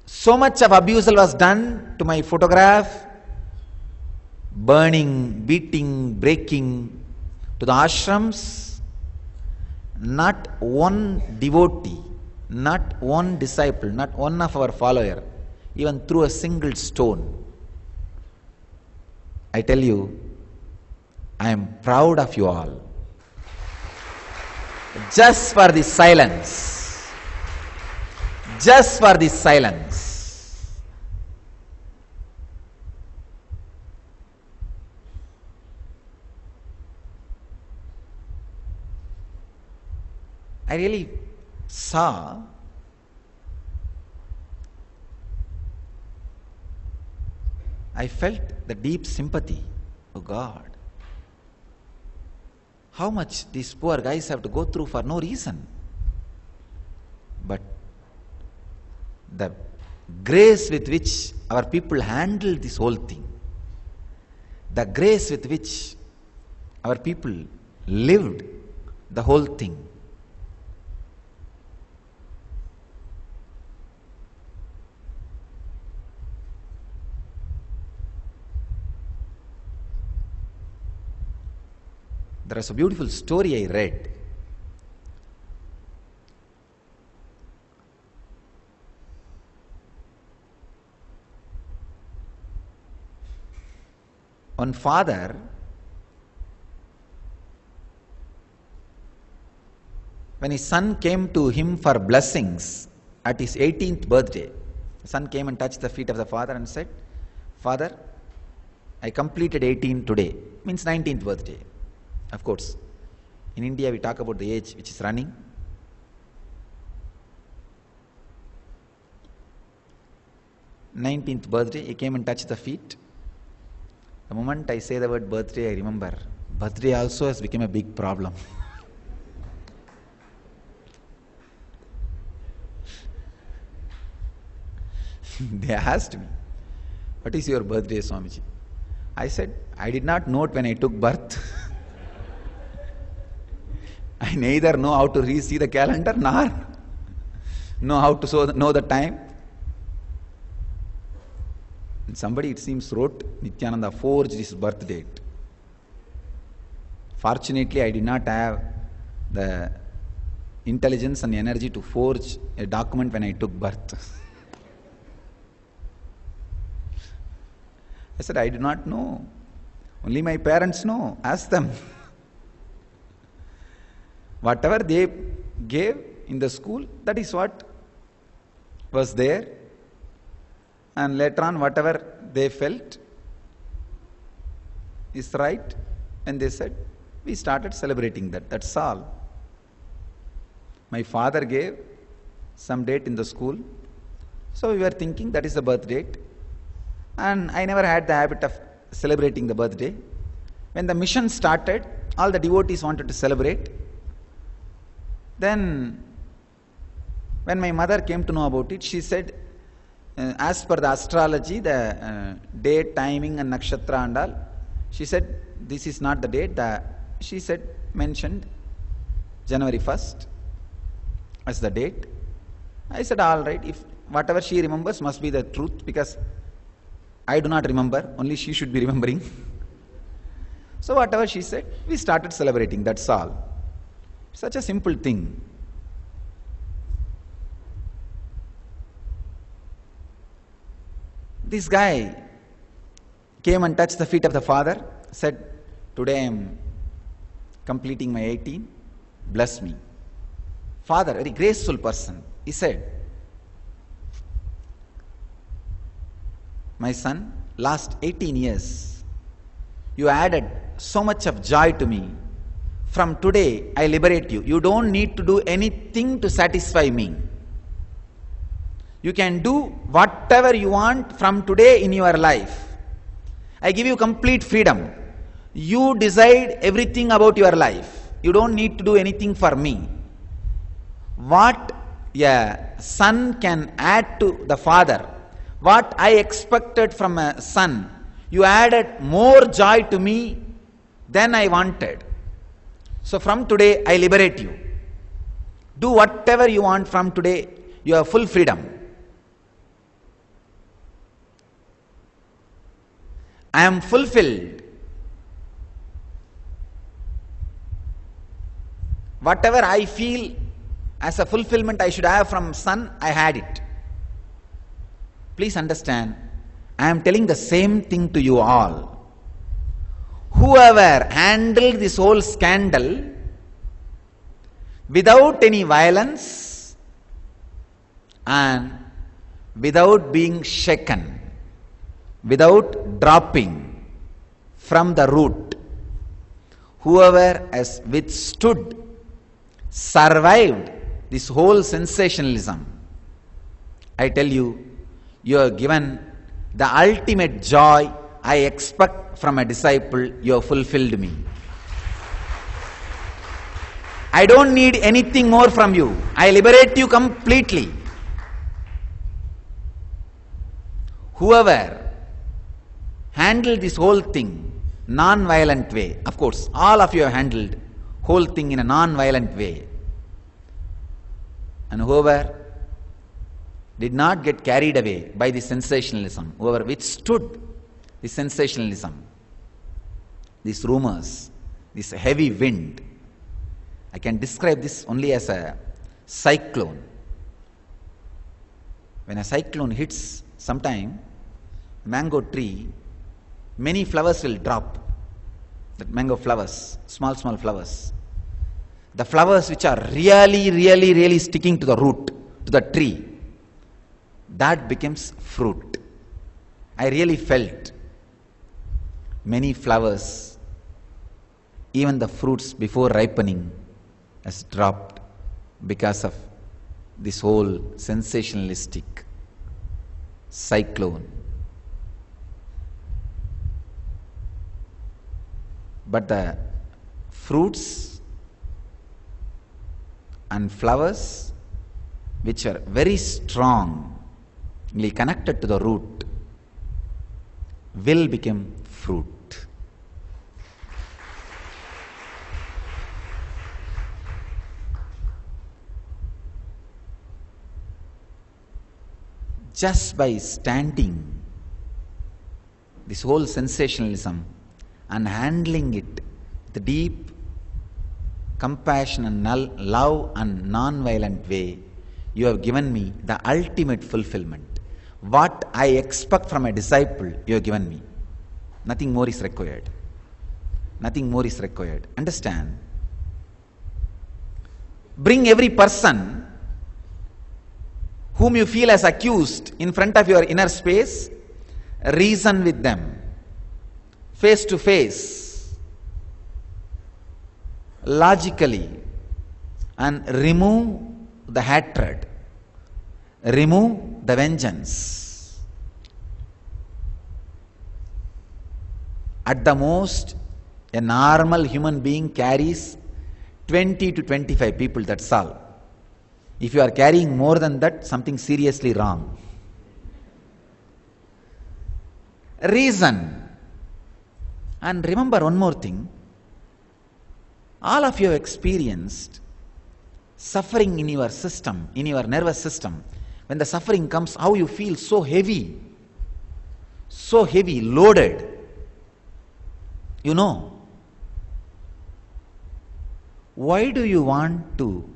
so much of abuse was done to my photograph, burning, beating, breaking, to the ashrams. Not one devotee, not one disciple, not one of our follower even threw a single stone. I tell you, I am proud of you all. Just for this silence. Just for this silence. I really saw I felt the deep sympathy. Oh God, how much these poor guys have to go through for no reason. But the grace with which our people handled this whole thing, the grace with which our people lived the whole thing, there was a beautiful story I read. One father when his son came to him for blessings at his 18th birthday, the son came and touched the feet of the father and said, "Father, I completed 18 today," means 19th birthday. Of course, in India we talk about the age which is running. "19th birthday," he came and touched the feet. The moment I say the word birthday, I remember, birthday also has become a big problem. They asked me, "What is your birthday, Swamiji?" I said, "I did not know it when I took birth." I neither know how to see the calendar nor know how to know the time. And somebody, it seems, wrote, Nithyananda forged his birth date. Fortunately, I did not have the intelligence and energy to forge a document when I took birth. I said, "I do not know. Only my parents know. Ask them." Whatever they gave in the school, that is what was there. And later on, whatever they felt is right. And they said, we started celebrating that. That's all. My father gave some date in the school. So we were thinking that is the birth date. And I never had the habit of celebrating the birthday. When the mission started, all the devotees wanted to celebrate. Then, when my mother came to know about it, she said, as per the astrology, the date, timing and nakshatra and all, she said, this is not the date. She said, mentioned January 1st as the date. I said, all right, if whatever she remembers must be the truth, because I do not remember, only she should be remembering. So whatever she said, we started celebrating, that's all. Such a simple thing. This guy came and touched the feet of the father, said, "Today I am completing my 18, bless me." Father, very graceful person, he said, "My son, last 18 years, you added so much of joy to me. From today, I liberate you. You don't need to do anything to satisfy me. You can do whatever you want from today in your life. I give you complete freedom. You decide everything about your life. You don't need to do anything for me. What a son can add to the father what I expected from a son. You added more joy to me than I wanted. So from today, I liberate you. Do whatever you want from today. You have full freedom. I am fulfilled. Whatever I feel as a fulfillment I should have from son, I had it. Please understand, I am telling the same thing to you all. Whoever handled this whole scandal without any violence and without being shaken, without dropping from the root, whoever has withstood, survived this whole sensationalism, I tell you, you are given the ultimate joy I expect from a disciple. You have fulfilled me. I don't need anything more from you. I liberate you completely. Whoever handled this whole thing non-violent way, of course, all of you have handled whole thing in a non-violent way, and whoever did not get carried away by the sensationalism, whoever withstood the sensationalism, these rumors, this heavy wind, I can describe this only as a cyclone. When a cyclone hits, sometime mango tree, many flowers will drop. That mango flowers, small flowers. The flowers which are really sticking to the root, to the tree, that becomes fruit. I really felt many flowers, even the fruits before ripening, has dropped because of this whole sensationalistic cyclone. But the fruits and flowers which are very strongly connected to the root will become fruit. Just by standing this whole sensationalism and handling it with deep compassion and love and non-violent way, you have given me the ultimate fulfillment. What I expect from a disciple, you have given me. Nothing more is required. Nothing more is required. Understand? Bring every person whom you feel as accused in front of your inner space, reason with them, face to face, logically, and remove the hatred, remove the vengeance. At the most, a normal human being carries 20 to 25 people, that's all. If you are carrying more than that, something seriously wrong. Reason. And remember one more thing. All of you have experienced suffering in your system, in your nervous system. When the suffering comes, how you feel so heavy, loaded. You know, why do you want to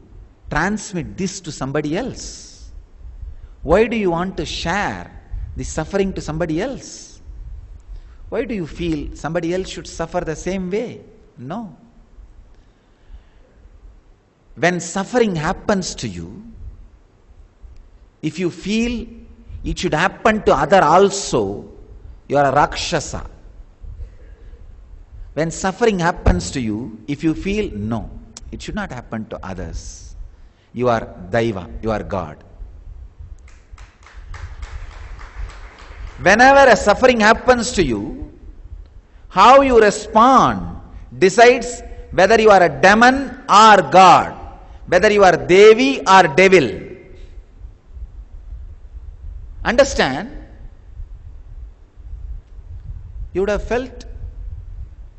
transmit this to somebody else? Why do you want to share the suffering to somebody else? Why do you feel somebody else should suffer the same way? No. When suffering happens to you, if you feel it should happen to other also, you are a Rakshasa. When suffering happens to you, if you feel no, it should not happen to others, you are Daiva, you are God. Whenever a suffering happens to you, how you respond decides whether you are a demon or God, whether you are Devi or devil. Understand? You would have felt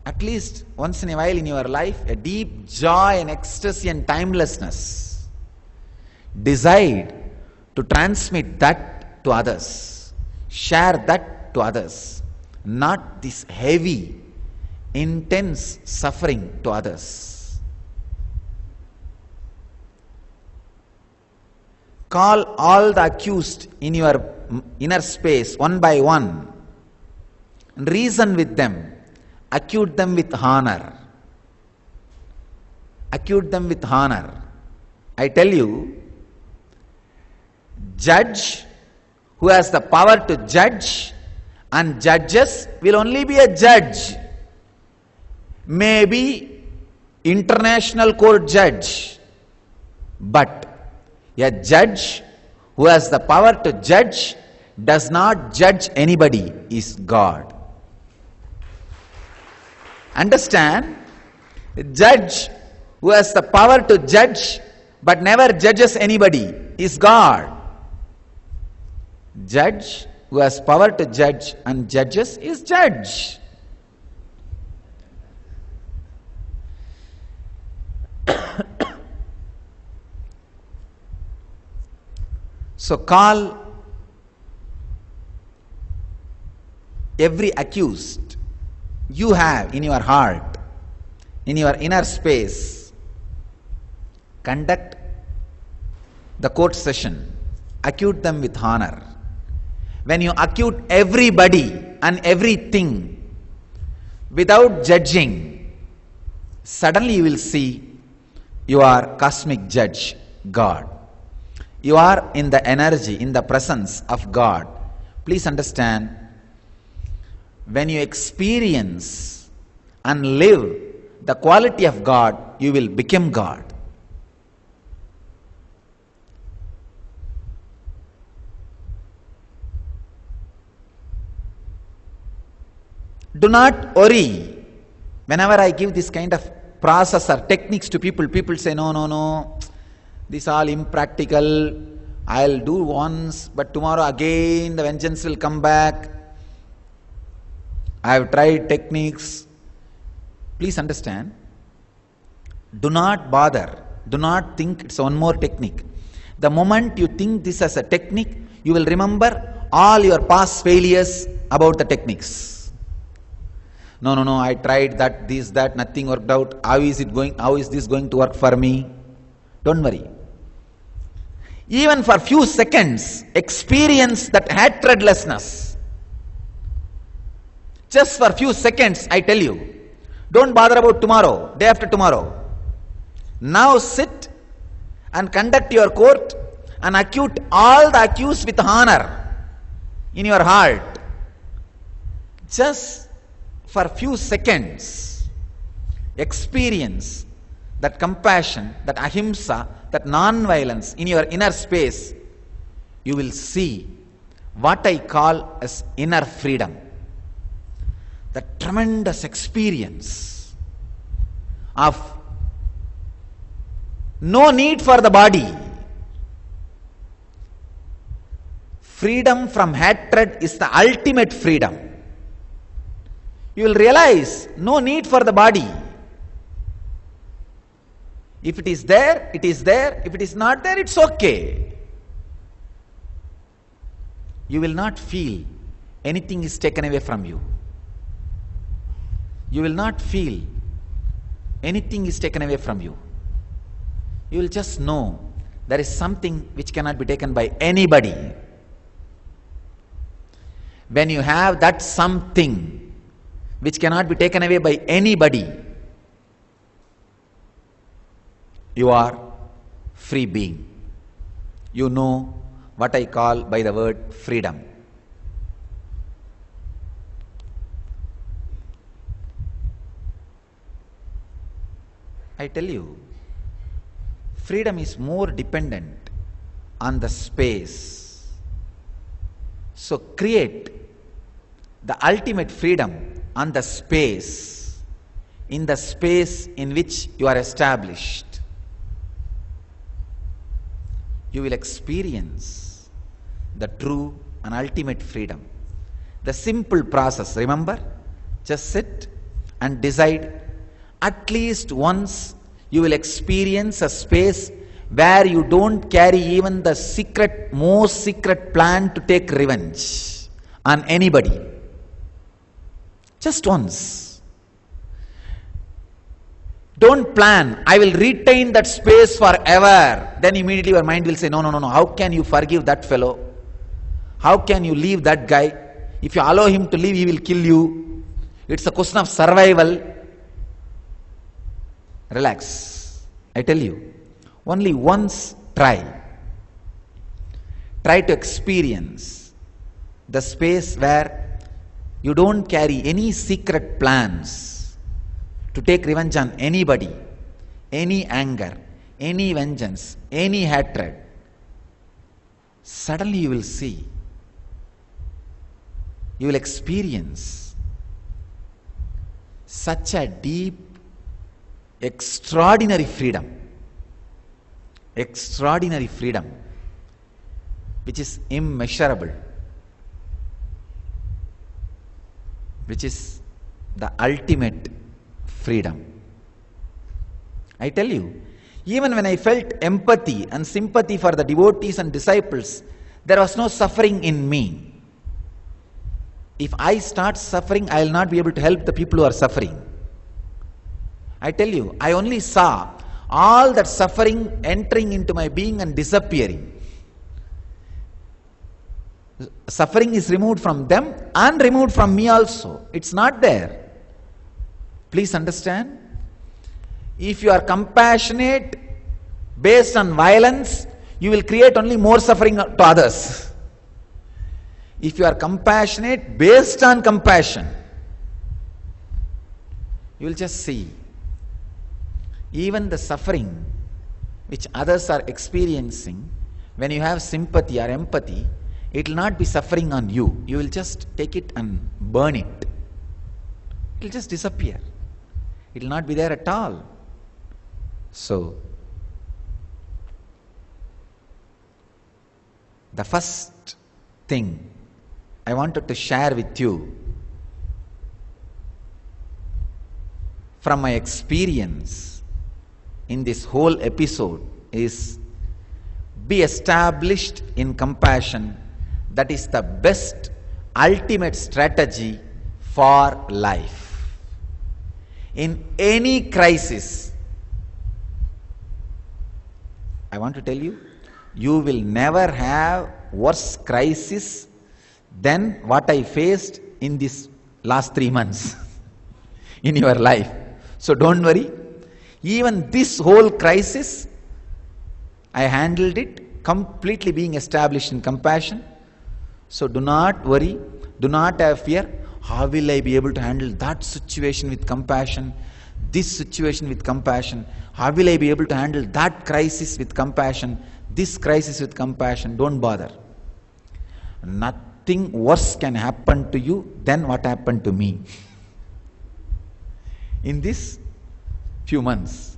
at least once in a while in your life a deep joy and ecstasy and timelessness. Decide to transmit that to others. Share that to others. Not this heavy, intense suffering to others. Call all the accused in your inner space one by one. Reason with them. Accuse them with honor. Accuse them with honor. I tell you, judge who has the power to judge, and judges will only be a judge. Maybe international court judge, but a judge who has the power to judge does not judge anybody, is God. Understand? A judge who has the power to judge but never judges anybody is God. Judge who has power to judge and judges is judge. So call every accused you have in your heart, in your inner space. Conduct the court session. Accuse them with honor. When you accuse everybody and everything without judging, suddenly you will see you are cosmic judge, God. You are in the energy, in the presence of God. Please understand, when you experience and live the quality of God, you will become God. Do not worry. Whenever I give this kind of process or techniques to people, people say, no, this is all impractical. I'll do once, but tomorrow again the vengeance will come back. I have tried techniques. Please understand, do not bother. Do not think it's one more technique. The moment you think this as a technique, you will remember all your past failures about the techniques. No, I tried that, this, that, nothing worked out. How is this going to work for me? Don't worry. Even for few seconds, experience that hatredlessness. Just for few seconds, I tell you. Don't bother about tomorrow, day after tomorrow. Now sit and conduct your court and accuse all the accused with honor in your heart. Just for few seconds, experience that compassion, that ahimsa, that non-violence in your inner space. You will see what I call as inner freedom. The tremendous experience of no need for the body. Freedom from hatred is the ultimate freedom. You will realize no need for the body. If it is there, it is there. If it is not there, it's okay. You will not feel anything is taken away from you. You will not feel anything is taken away from you. You will just know there is something which cannot be taken by anybody. When you have that something which cannot be taken away by anybody, you are free being. You know what I call by the word freedom. I tell you, freedom is more dependent on the space. So create the ultimate freedom on the space, in the space in which you are established. You will experience the true an ultimate freedom. The simple process, remember? Just sit and decide. At least once you will experience a space where you don't carry even the most secret plan to take revenge on anybody. Just once. Don't plan, I will retain that space forever. Then immediately your mind will say, no, no, no, no. How can you forgive that fellow? How can you leave that guy? If you allow him to leave, he will kill you. It's a question of survival. Relax. I tell you, only once try. Try to experience the space where you don't carry any secret plans to take revenge on anybody, any anger, any vengeance, any hatred. Suddenly you will see, you will experience such a deep, extraordinary freedom, which is immeasurable, which is the ultimate freedom. I tell you, even when I felt empathy and sympathy for the devotees and disciples, there was no suffering in me. If I start suffering, I will not be able to help the people who are suffering. I tell you, I only saw all that suffering entering into my being and disappearing. Suffering is removed from them and removed from me also. It's not there. Please understand. If you are compassionate based on violence, you will create only more suffering to others. If you are compassionate based on compassion, you will just see even the suffering which others are experiencing. When you have sympathy or empathy, it will not be suffering on you. You will just take it and burn it. It will just disappear. It will not be there at all. So, the first thing I wanted to share with you from my experience in this whole episode is, be established in compassion. That is the best, ultimate strategy for life. In any crisis, I want to tell you, you will never have worse crisis than what I faced in these last 3 months in your life. So don't worry. Even this whole crisis, I handled it completely being established in compassion. So do not worry, do not have fear. How will I be able to handle that situation with compassion, this situation with compassion? How will I be able to handle that crisis with compassion, this crisis with compassion? Don't bother. Nothing worse can happen to you than what happened to me in these few months.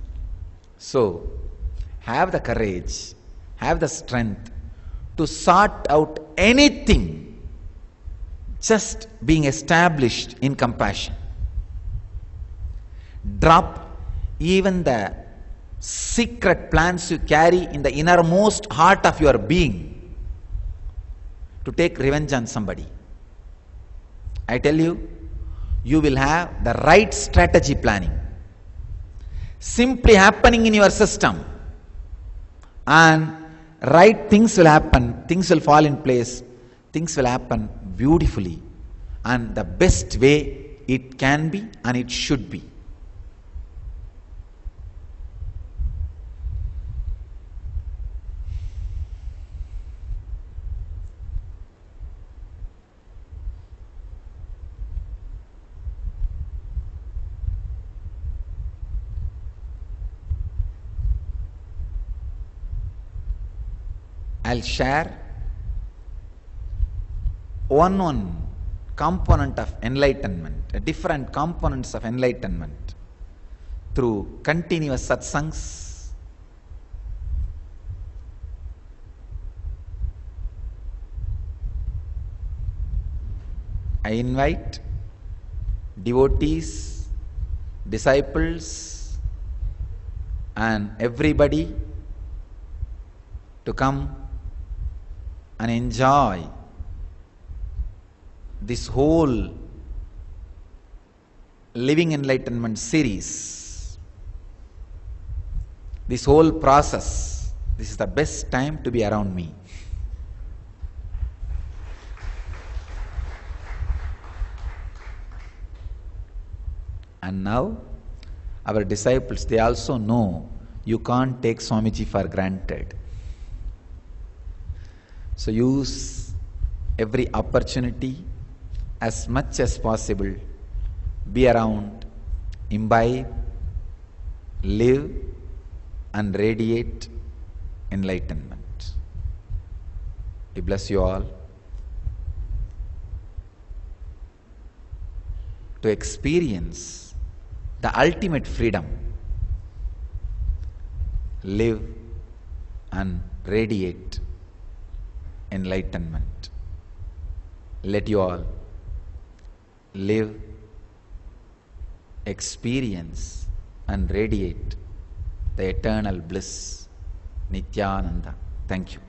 So have the courage, have the strength to sort out anything, just being established in compassion. Drop even the secret plans you carry in the innermost heart of your being to take revenge on somebody. I tell you, you will have the right strategy planning simply happening in your system, and right things will happen, things will fall in place, things will happen beautifully and the best way it can be and it should be. I'll share one component of enlightenment, different components of enlightenment through continuous satsangs, I invite devotees, disciples, and everybody to come and enjoy this whole Living Enlightenment series, this whole process. This is the best time to be around me. And now, our disciples, they also know you can't take Swamiji for granted. So use every opportunity as much as possible. Be around, imbibe, live, and radiate enlightenment. We bless you all to experience the ultimate freedom. Live and radiate enlightenment. Let you all live, experience, and radiate the eternal bliss. Nithyananda. Thank you.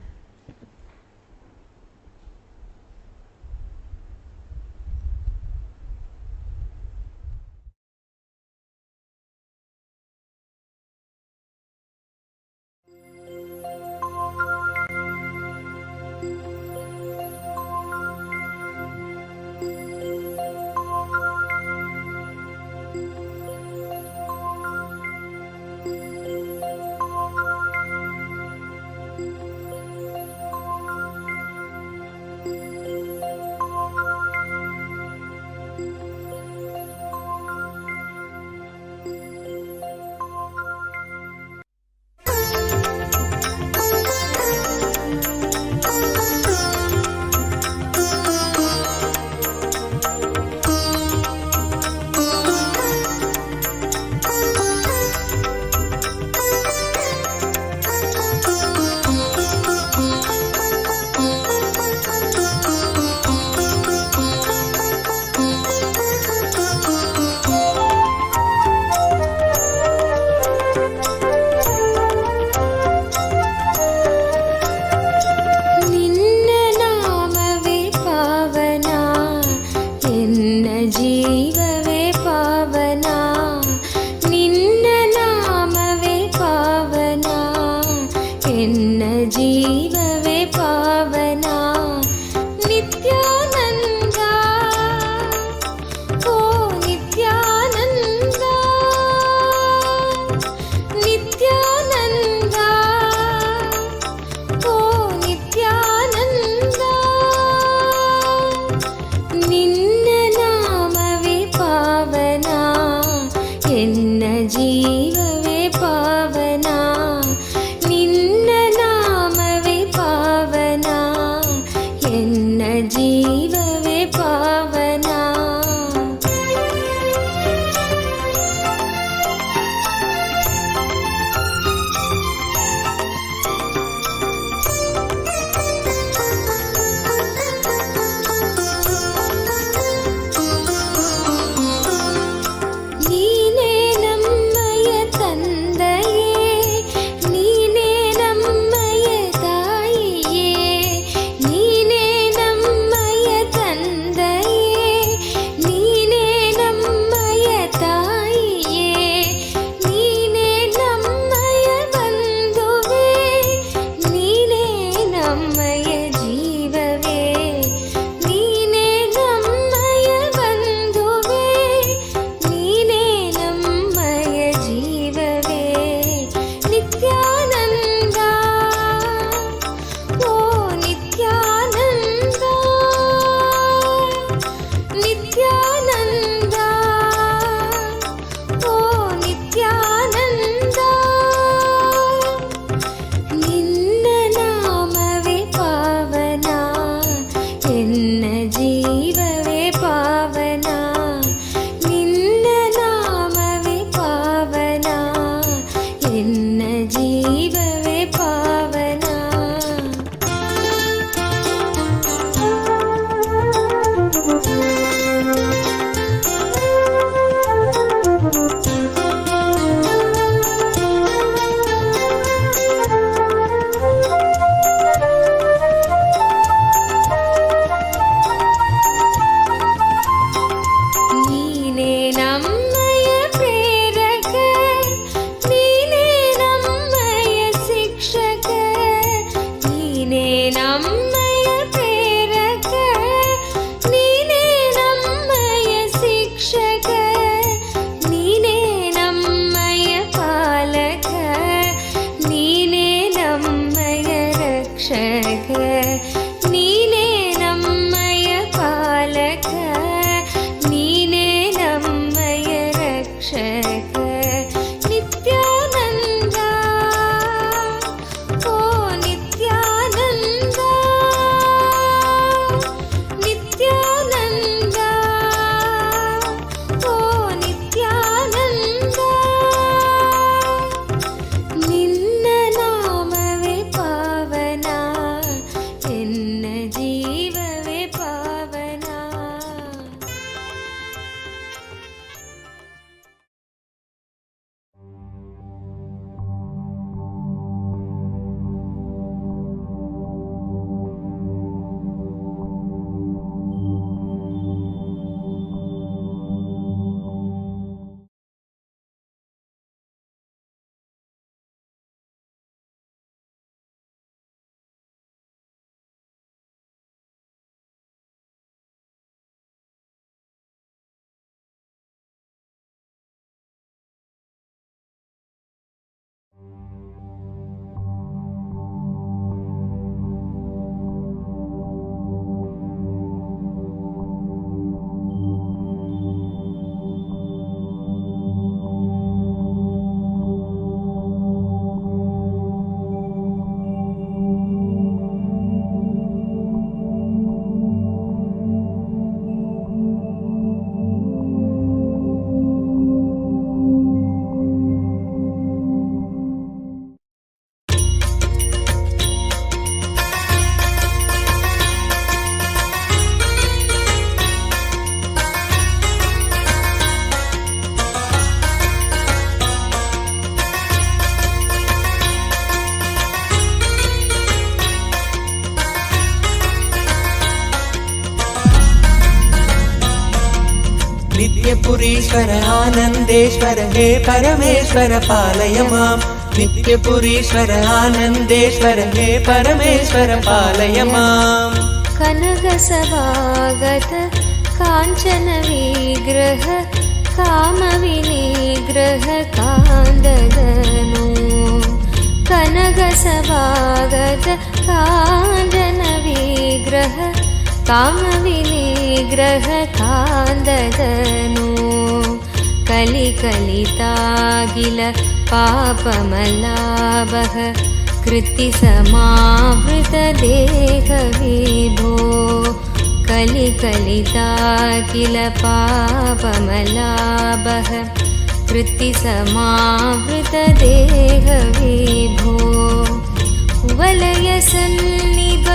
नित्यपुरीश्वर Anandeshwar हे परमेश्वर पालय माम् नित्यपुरीश्वर आनन्देश्वर हे परमेश्वर पालय माम् कनकसभागत काञ्चन विग्रह कामविनिग्रह कान्ददनो कनकसभागत काञ्चन विग्रह कामविनिग्रह कान्ददनो कलिकलितागिल पापमलाभः कृत्तिसमावृतदेहविभो कलिकलितागिल पापमलाभः कृत्तिसमावृतदेहविभो कुवलयसन्निभ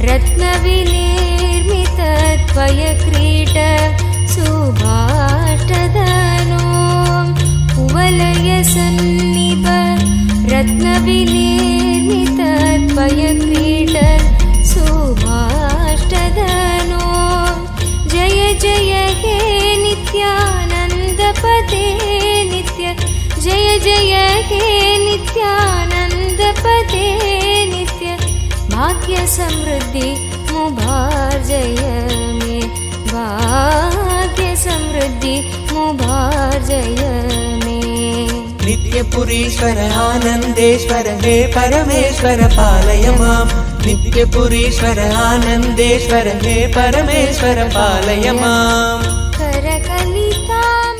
रत्नविनिर्मितत्वयक्रीट सुभाष्टदनो कुवलयसन्निभ रत्नविनिर्मितत्वयक्रीट सुभाष्टदनो जय जय हे नित्यानन्दपदे नित्य जय जय हे नित्यानन्दपदे नित्य भाग्यसमृद्धि मुभार्जय मे भाग्यसमृद्धि मुभार्जय मे नित्यपुरीश्वर आनन्देश्वर हे परमेश्वर पालय माम् नित्यपुरीश्वर आनन्देश्वर हे परमेश्वर पालय माम् करकलिताम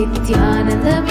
नित्यानन्दमेव